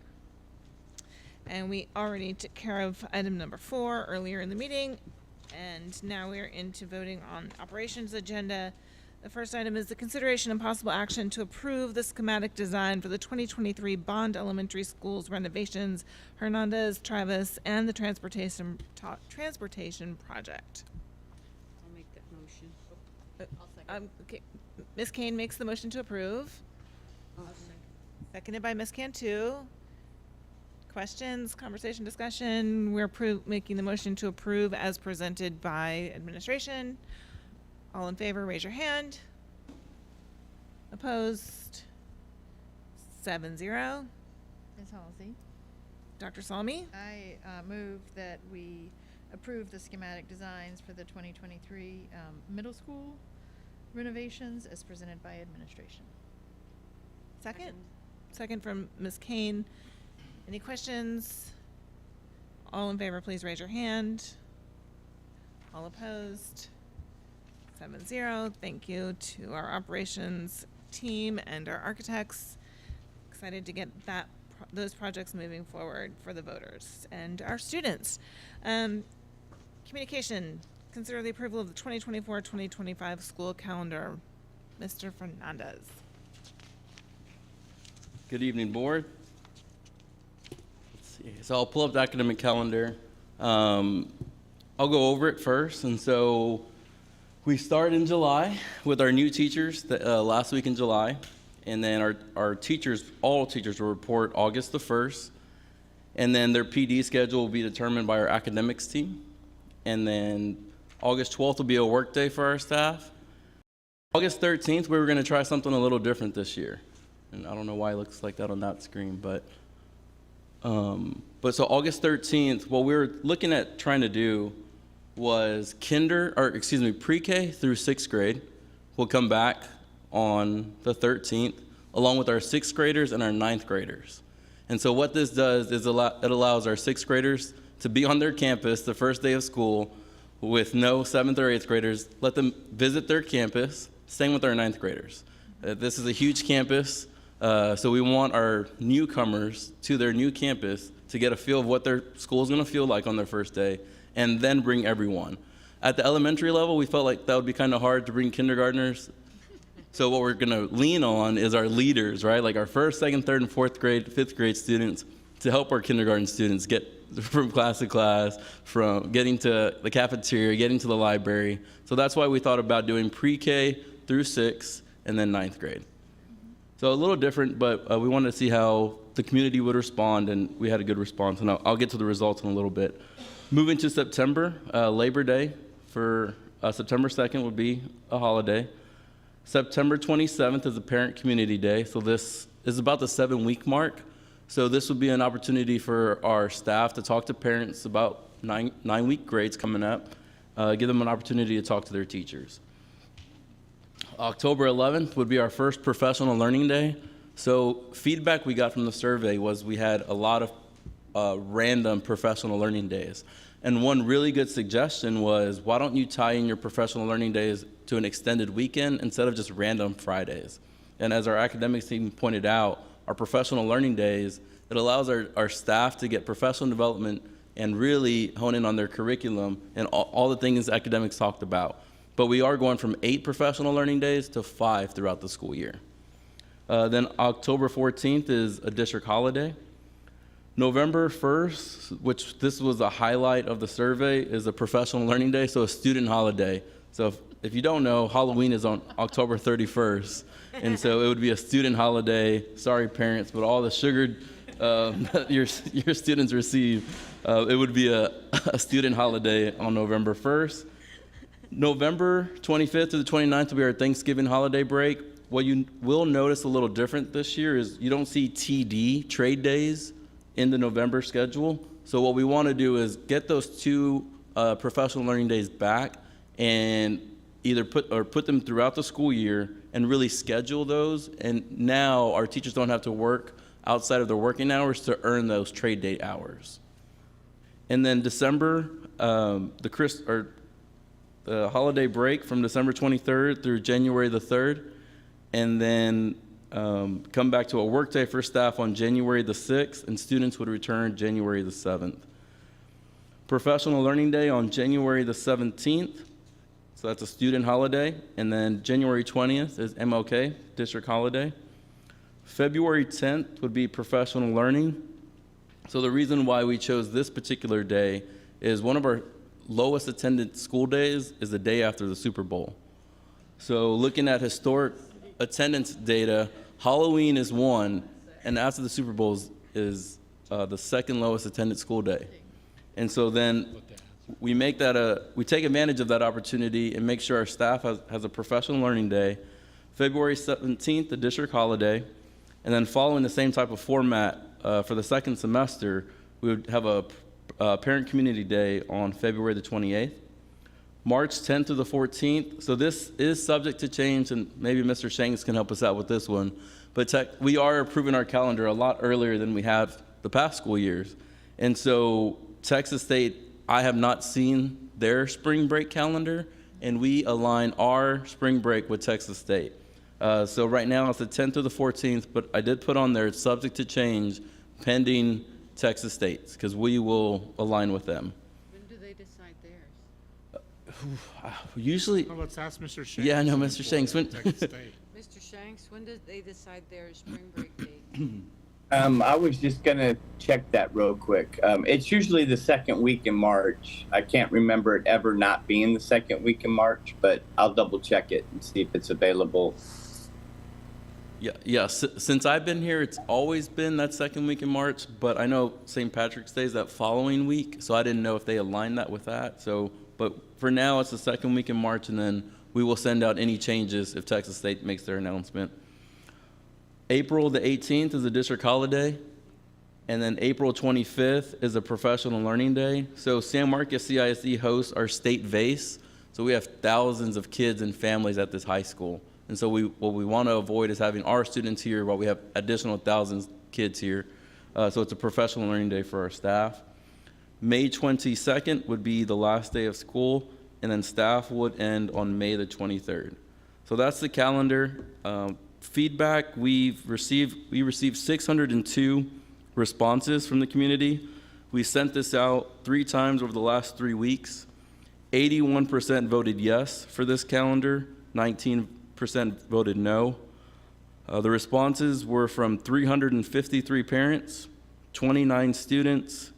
And we already took care of item number 4 earlier in the meeting. And now we're into voting on operations agenda. The first item is the consideration and possible action to approve the schematic design for the 2023 Bond Elementary Schools renovations, Hernandez, Travis, and the transportation project. I'll make that motion. I'll second. Okay. Ms. Kane makes the motion to approve. I'll second. Seconded by Ms. Cantu. Questions, conversation, discussion? We're making the motion to approve as presented by administration. All in favor, raise your hand. Opposed? 7-0. Ms. Halsey, Dr. Salmi? I move that we approve the schematic designs for the 2023 middle school renovations as presented by administration. Second? Second from Ms. Kane. Any questions? All in favor, please raise your hand. All opposed? 7-0. Thank you to our operations team and our architects. Excited to get those projects moving forward for the voters and our students. Communication. Consider the approval of the 2024-2025 school calendar. Mr. Fernandez. Good evening, board. Let's see. So I'll pull up the academic calendar. I'll go over it first. And so we start in July with our new teachers last week in July. And then our teachers, all teachers will report August the 1st. And then their PD schedule will be determined by our academics team. And then August 12th will be a work day for our staff. August 13th, we were going to try something a little different this year. And I don't know why it looks like that on that screen, but so August 13th, what we were looking at trying to do was pre-K through 6th grade will come back on the 13th, along with our 6th graders and our 9th graders. And so what this does is it allows our 6th graders to be on their campus the first day of school with no 7th or 8th graders, let them visit their campus, same with our 9th graders. This is a huge campus. So we want our newcomers to their new campus to get a feel of what their school is going to feel like on their first day, and then bring everyone. At the elementary level, we felt like that would be kind of hard to bring kindergartners. So what we're going to lean on is our leaders, right? Like our 1st, 2nd, 3rd, and 4th grade, 5th grade students to help our kindergarten students get from class to class, from getting to the cafeteria, getting to the library. So that's why we thought about doing pre-K through 6th and then 9th grade. So a little different, but we wanted to see how the community would respond, and we had a good response, and I'll get to the results in a little bit. Moving to September, Labor Day for September 2nd would be a holiday. September 27th is a Parent Community Day, so this is about the 7-week mark. So this would be an opportunity for our staff to talk to parents about 9-week grades coming up, give them an opportunity to talk to their teachers. October 11th would be our first Professional Learning Day. So feedback we got from the survey was we had a lot of random Professional Learning Days. And one really good suggestion was, why don't you tie in your Professional Learning Days to an extended weekend instead of just random Fridays? And as our academics team pointed out, our Professional Learning Days, it allows our staff to get professional development and really hone in on their curriculum and all the things academics talked about. But we are going from 8 Professional Learning Days to 5 throughout the school year. Then October 14th is a district holiday. November 1st, which this was a highlight of the survey, is a Professional Learning Day, so a student holiday. So if you don't know, Halloween is on October 31st, and so it would be a student holiday. Sorry, parents, but all the sugar that your students receive, it would be a student holiday on November 1st. November 25th to the 29th will be our Thanksgiving holiday break. What you will notice a little different this year is you don't see TD, trade days, in the November schedule. So what we want to do is get those 2 Professional Learning Days back and either put them throughout the school year and really schedule those. And now our teachers don't have to work outside of their working hours to earn those trade day hours. And then December, the holiday break from December 23rd through January the 3rd, and then come back to a work day for staff on January the 6th, and students would return January the 7th. Professional Learning Day on January the 17th, so that's a student holiday, and then January 20th is MLK, district holiday. February 10th would be Professional Learning. So the reason why we chose this particular day is one of our lowest attended school days is the day after the Super Bowl. So looking at historic attendance data, Halloween is one, and after the Super Bowls is the second lowest attended school day. And so then we make that we take advantage of that opportunity and make sure our staff has a professional learning day. February 17th, the district holiday, and then following the same type of format for the second semester, we would have a parent community day on February the 28th. March 10th through the 14th, so this is subject to change, and maybe Mr. Shanks can help us out with this one, but we are approving our calendar a lot earlier than we have the past school years. And so Texas State, I have not seen their spring break calendar, and we align our spring break with Texas State. So right now it's the 10th through the 14th, but I did put on there, it's subject to change pending Texas State's, because we will align with them. When do they decide theirs? Usually, Well, let's ask Mr. Shanks. yeah, I know, Mr. Shanks. When, Texas State. Mr. Shanks, when did they decide their spring break date? I was just gonna check that real quick. It's usually the second week in March. I can't remember it ever not being the second week in March, but I'll double check it and see if it's available. yeah. Since I've been here, it's always been that second week in March, but I know St. Patrick's Day is that following week, so I didn't know if they aligned that with that. So, but for now, it's the second week in March, and then we will send out any changes if Texas State makes their announcement. April the 18th is a district holiday, and then April 25th is a professional learning day. So San Marcos CISD hosts our state VII.A. So we have thousands of kids and families at this high school. And so what we want to avoid is having our students here while we have additional thousands of kids here. So it's a professional learning day for our staff. May 22nd would be the last day of school, and then staff would end on May the 23rd. So that's the calendar. Feedback, we received 602 responses from the community. We sent this out 3 times over the last 3 weeks. 81% voted yes for this calendar, 19% voted no. The responses were from 353 parents, 29 students,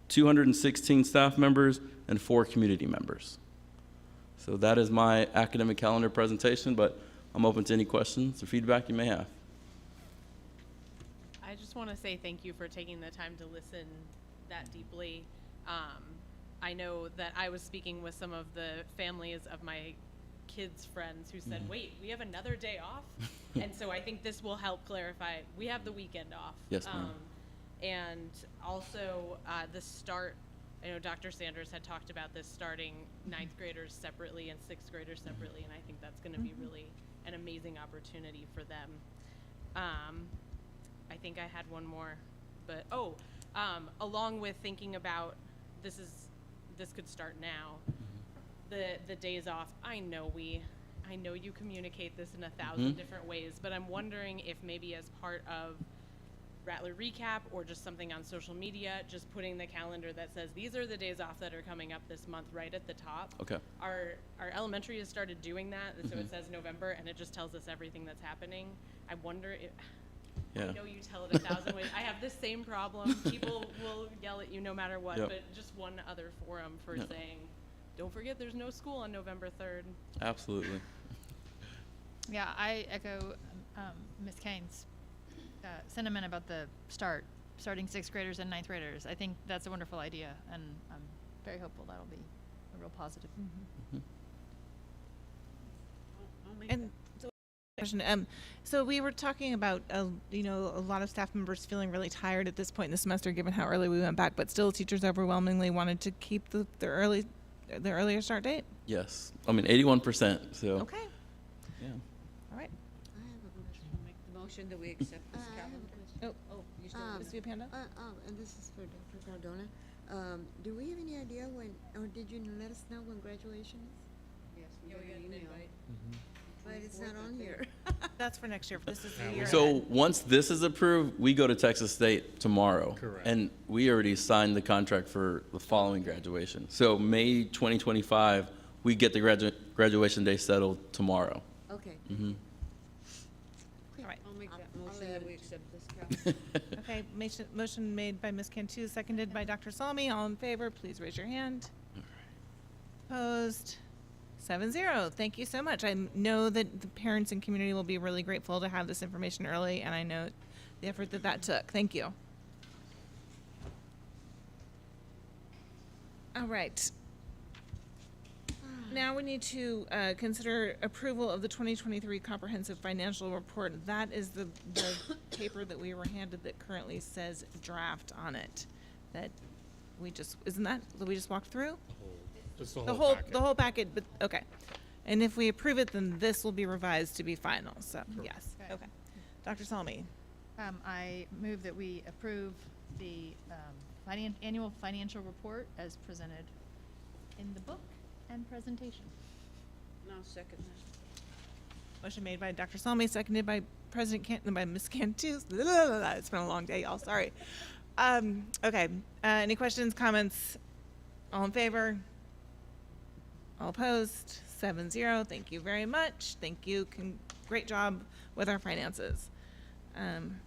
216 staff members, and 4 community members. So that is my academic calendar presentation, but I'm open to any questions or feedback you may have. I just want to say thank you for taking the time to listen that deeply. I know that I was speaking with some of the families of my kids' friends who said, wait, we have another day off? And so I think this will help clarify. We have the weekend off. Yes, ma'am. And also the start, I know Dr. Sanders had talked about this starting 9th graders separately and 6th graders separately, and I think that's going to be really an amazing opportunity for them. I think I had one more, but along with thinking about this could start now, the days off. I know you communicate this in 1,000 different ways, but I'm wondering if maybe as part of Rattler Recap or just something on social media, just putting the calendar that says these are the days off that are coming up this month right at the top. Okay. Our elementary has started doing that, so it says November and it just tells us everything that's happening. I wonder if, I know you tell it 1,000 ways. I have this same problem. People will yell at you no matter what, but just one other forum for saying, don't forget there's no school on November 3rd. Absolutely. Yeah, I echo Ms. Kane's sentiment about the starting 6th graders and 9th graders. I think that's a wonderful idea, and I'm very hopeful that'll be a real positive. And so we were talking about, a lot of staff members feeling really tired at this point in the semester, given how early we went back, but still teachers overwhelmingly wanted to keep the earlier start date. Yes. I mean, 81%. So. Okay. Yeah. All right. I have a question. Make the motion that we accept this calendar. You still Ms. Viapanda? And this is for Dr. Cardona. Do we have any idea when, or did you let us know when graduation is? Yes, we got an email. But it's not on here. That's for next year. This is the year. So once this is approved, we go to Texas State tomorrow. Correct. And we already signed the contract for the following graduation. So May 2025, we get the graduation day settled tomorrow. Okay. All right. I'll make that motion that we accept this calendar. Okay, motion made by Ms. Cantu, seconded by Dr. Salmi. All in favor, please raise your hand. Opposed? 7-0. Thank you so much. I know that the parents and community will be really grateful to have this information early, and I know the effort that that took. Thank you. All right. Now we need to consider approval of the 2023 Comprehensive Financial Report. That is the paper that we were handed that currently says draft on it. That we just, isn't that we just walked through? Just the whole packet. The whole packet, but, okay. And if we approve it, then this will be revised to be final, so, yes, Okay. okay. Dr. Salmi, I move that we approve the annual financial report as presented in the book and presentation. No, second that. motion made by Dr. Salmi, seconded by by Ms. Cantu. It's been a long day, y'all, sorry. Okay, any questions, comments? All in favor? All opposed? 7-0. Thank you very much. Thank you. Great job with our finances. Awesome.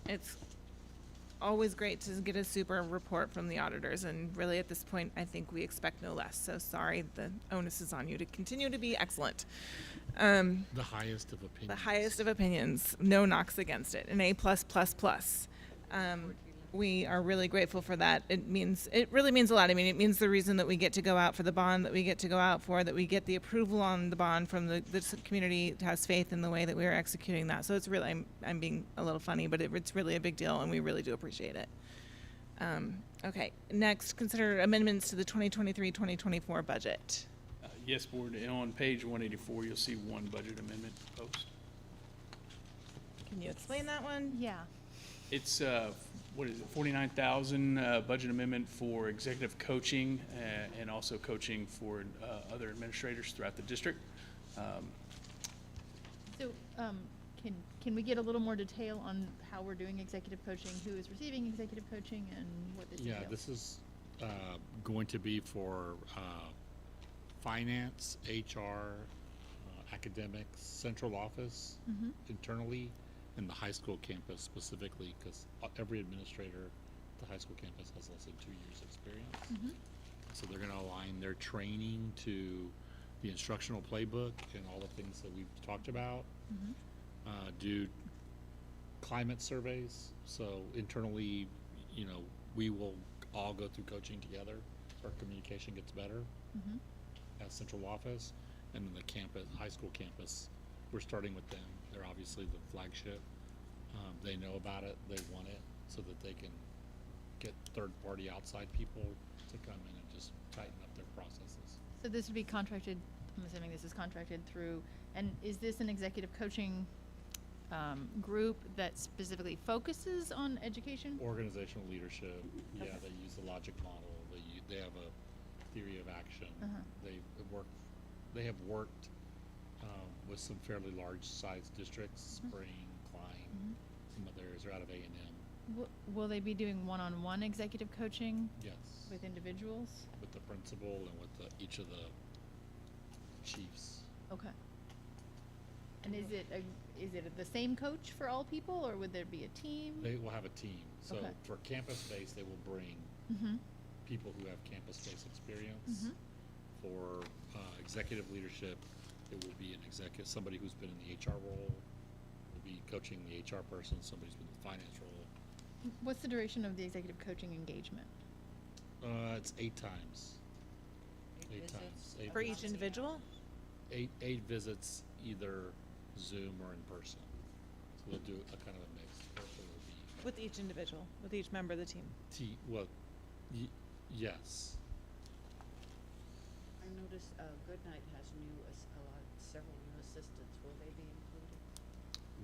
It's always great to get a super report from the auditors, and really at this point, I think we expect no less. So sorry, the onus is on you to continue to be excellent. The highest of opinions. The highest of opinions. No knocks against it. An A+++. We are really grateful for that. It really means a lot. I mean, it means the reason that we get to go out for the bond that we get to go out for, that we get the approval on the bond from the community has faith in the way that we are executing that. So it's really, I'm being a little funny, but it's really a big deal, and we really do appreciate it. Okay, next, consider amendments to the 2023-2024 budget. Yes, Board, and on page 184, you'll see one budget amendment proposed. Can you explain that one? Yeah. It's, what is it, 49,000 budget amendment for executive coaching and also coaching for other administrators throughout the district. So, can we get a little more detail on how we're doing executive coaching, who is receiving executive coaching, and what this Yeah, entails? this is going to be for finance, HR, academics, central office, internally, and the high school campus specifically, because every administrator at the high school campus has less than 2 years experience. So they're going to align their training to the instructional playbook and all the things that we've talked about. Do climate surveys. So internally, we will all go through coaching together. Our communication gets better as central office, and then the campus, high school campus, we're starting with them. They're obviously the flagship. They know about it. They want it so that they can get third-party outside people to come in and just tighten up their processes. So this would be contracted, I'm assuming this is contracted through, and is this an executive coaching group that specifically focuses on education? Organizational leadership, yeah, they use the logic model. They have a theory of action. They have worked with some fairly large-sized districts, Spring, Klein, some others are out of A&M. Will they be doing one-on-one executive coaching Yes, with individuals? with the principal and with each of the chiefs. Okay. And is it the same coach for all people, or would there be a team? They will have a team. So Okay. for campus-based, they will bring people who have campus-based experience. For executive leadership, it will be somebody who's been in the HR role, will be coaching the HR person, somebody's been in the finance role. What's the duration of the executive coaching engagement? It's 8 times. 8 visits? times. 8 For each visits. individual? Eight visits, either Zoom or in person. So they'll do a kind of a mix. Person will be With each individual, with each member of the team. yes. I noticed Goodnight has several new assistants. Will they be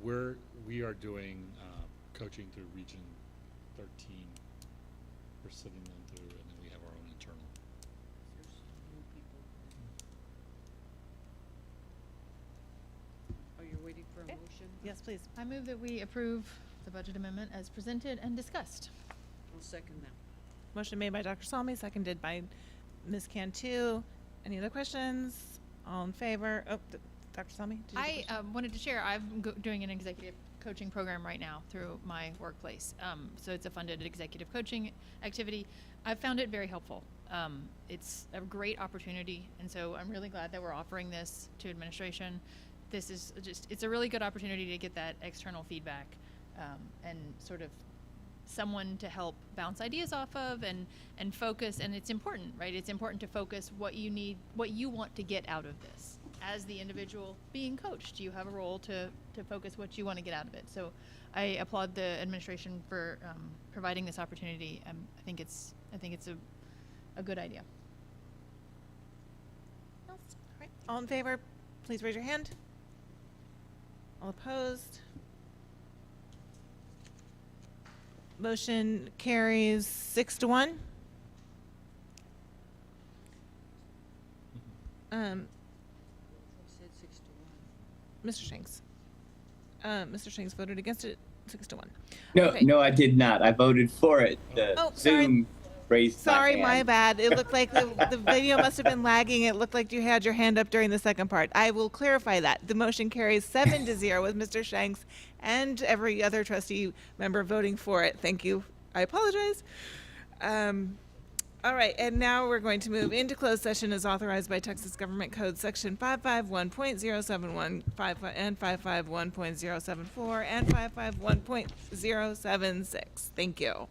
included? We are doing coaching through Region 13. We're sitting them through, and then we have our own internal. There's new people. Are you waiting for a Okay. motion? Yes, please. I move that we approve the budget amendment as presented and discussed. I'll second that. Motion made by Dr. Salmi, seconded by Ms. Cantu. Any other questions? All in favor? Oh, Dr. Salmi? did you have a I question? wanted to share, I'm doing an executive coaching program right now through my workplace. So it's a funded executive coaching activity. I've found it very helpful. It's a great opportunity, and so I'm really glad that we're offering this to administration this is just, it's a really good opportunity to get that external feedback, and sort of someone to help bounce ideas off of and focus. And it's important, right? It's important to focus what you need, what you want to get out of this. As the individual being coached, you have a role to focus what you want to get out of it. So I applaud the administration for providing this opportunity. I think it's a good idea. All right. All in favor, please raise your hand. All opposed? Motion carries 6-1. Said 6-1. Mr. Shanks. Mr. Shanks voted against it, 6-1. No, Okay. no, I did not. I voted for it. The Oh, sorry. Zoom raised Sorry, my my hand. bad. It looked like the video must have been lagging. It looked like you had your hand up during the second part. I will clarify that. The motion carries 7-0 with Mr. Shanks and every other trustee member voting for it. Thank you. I apologize. All right, and now we're going to move into closed session as authorized by Texas Government Code Section 551.071 and 551.074 and 551.076. Thank you.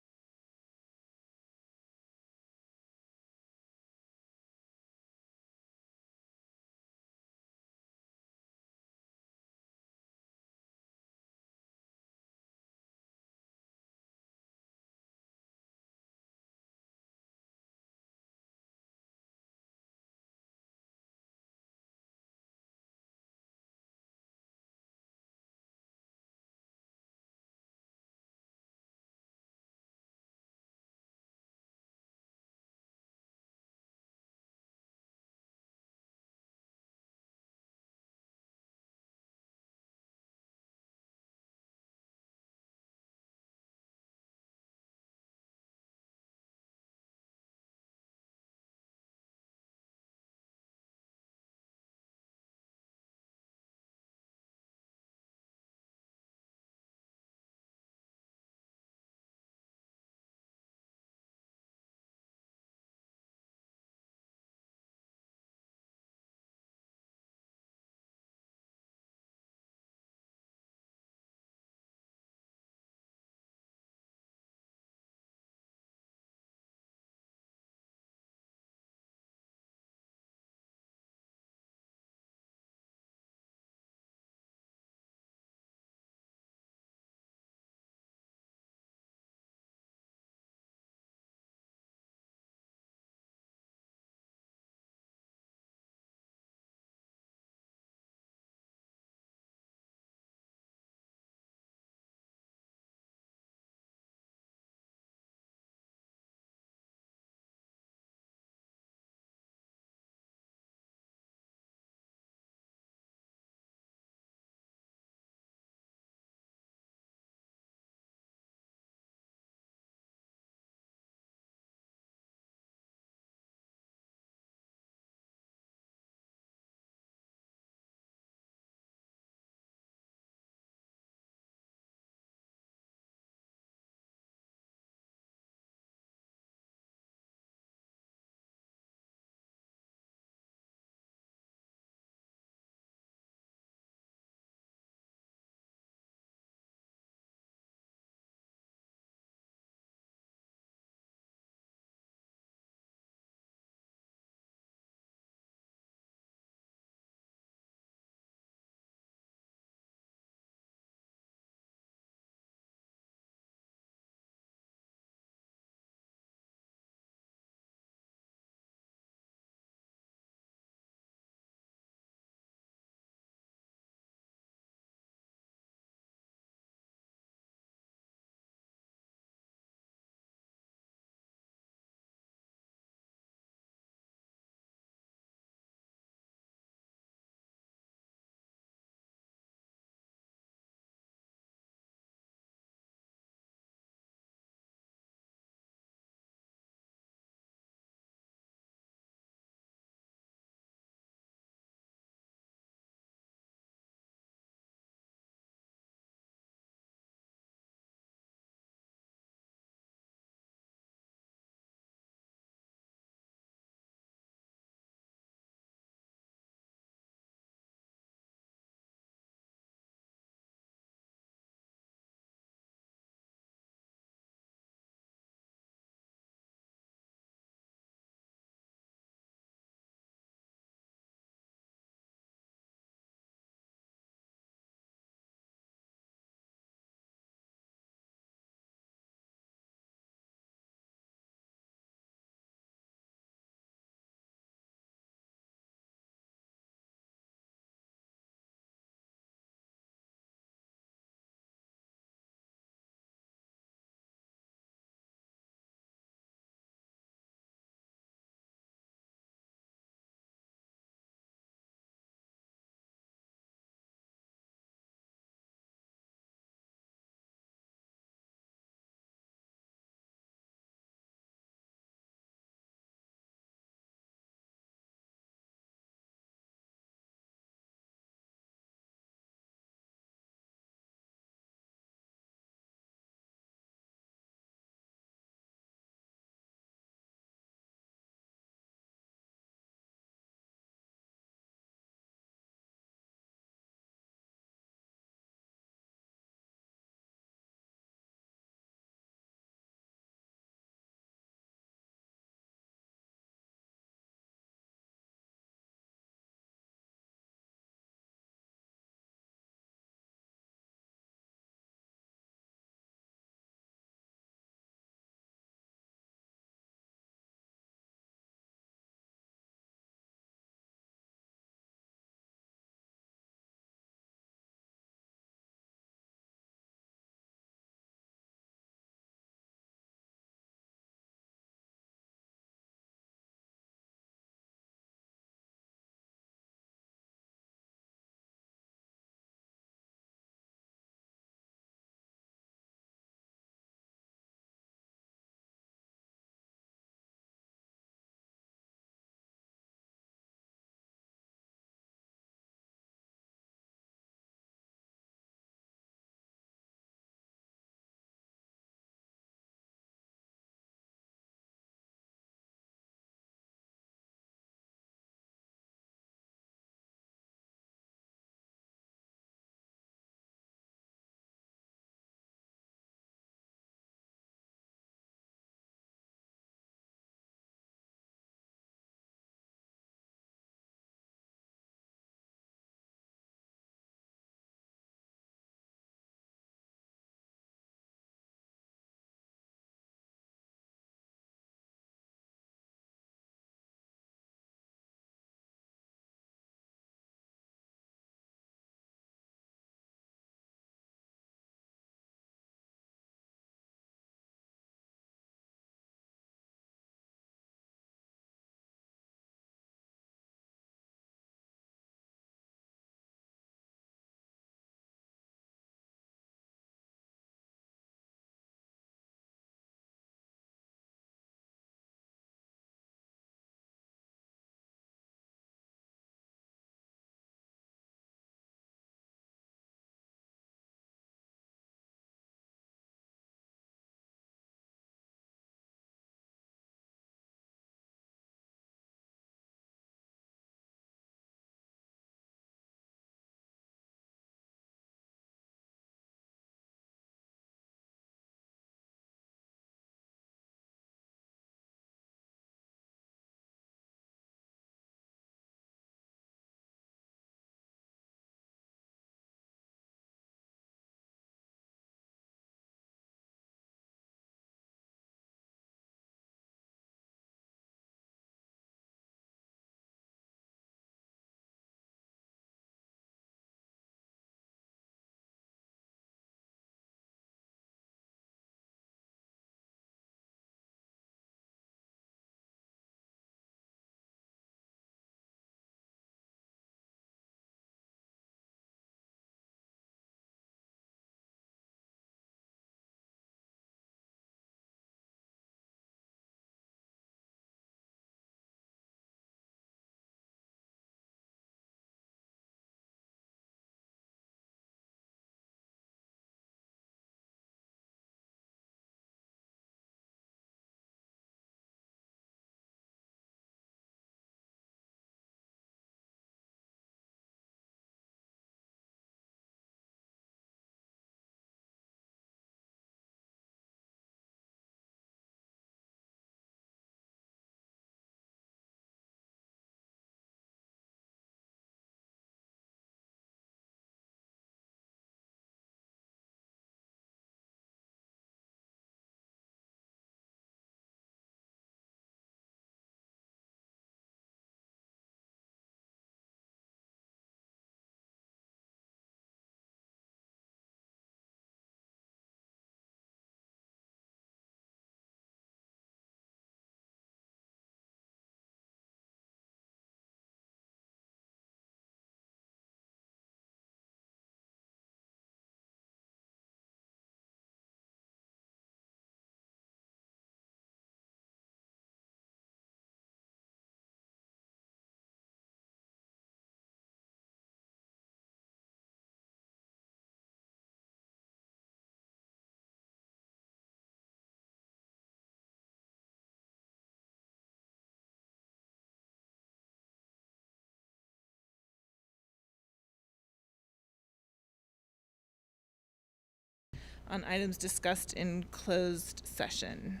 on items discussed in closed session.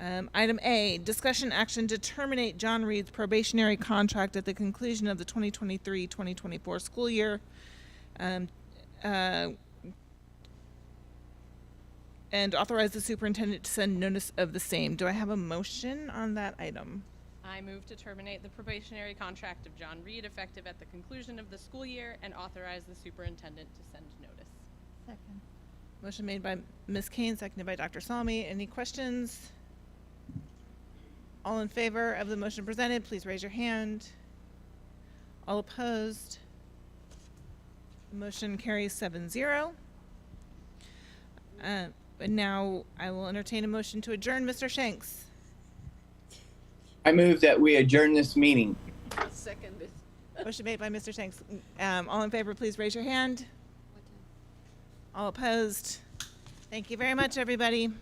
Item A, discussion action to terminate John Reed's probationary contract at the conclusion of the 2023-2024 school year. And authorize the superintendent to send notice of the same. Do I have a motion on that item? I move to terminate the probationary contract of John Reed effective at the conclusion of the school year and authorize the superintendent to send notice. Second. Motion made by Ms. Kane, seconded by Dr. Salmi. Any questions? All in favor of the motion presented, please raise your hand. All opposed? The motion carries 7-0. And now I will entertain a motion to adjourn. Mr. Shanks. I move that we adjourn this meeting. Second this. Motion made by Mr. Shanks. All in favor, please raise your hand. All opposed? Thank you very much, everybody.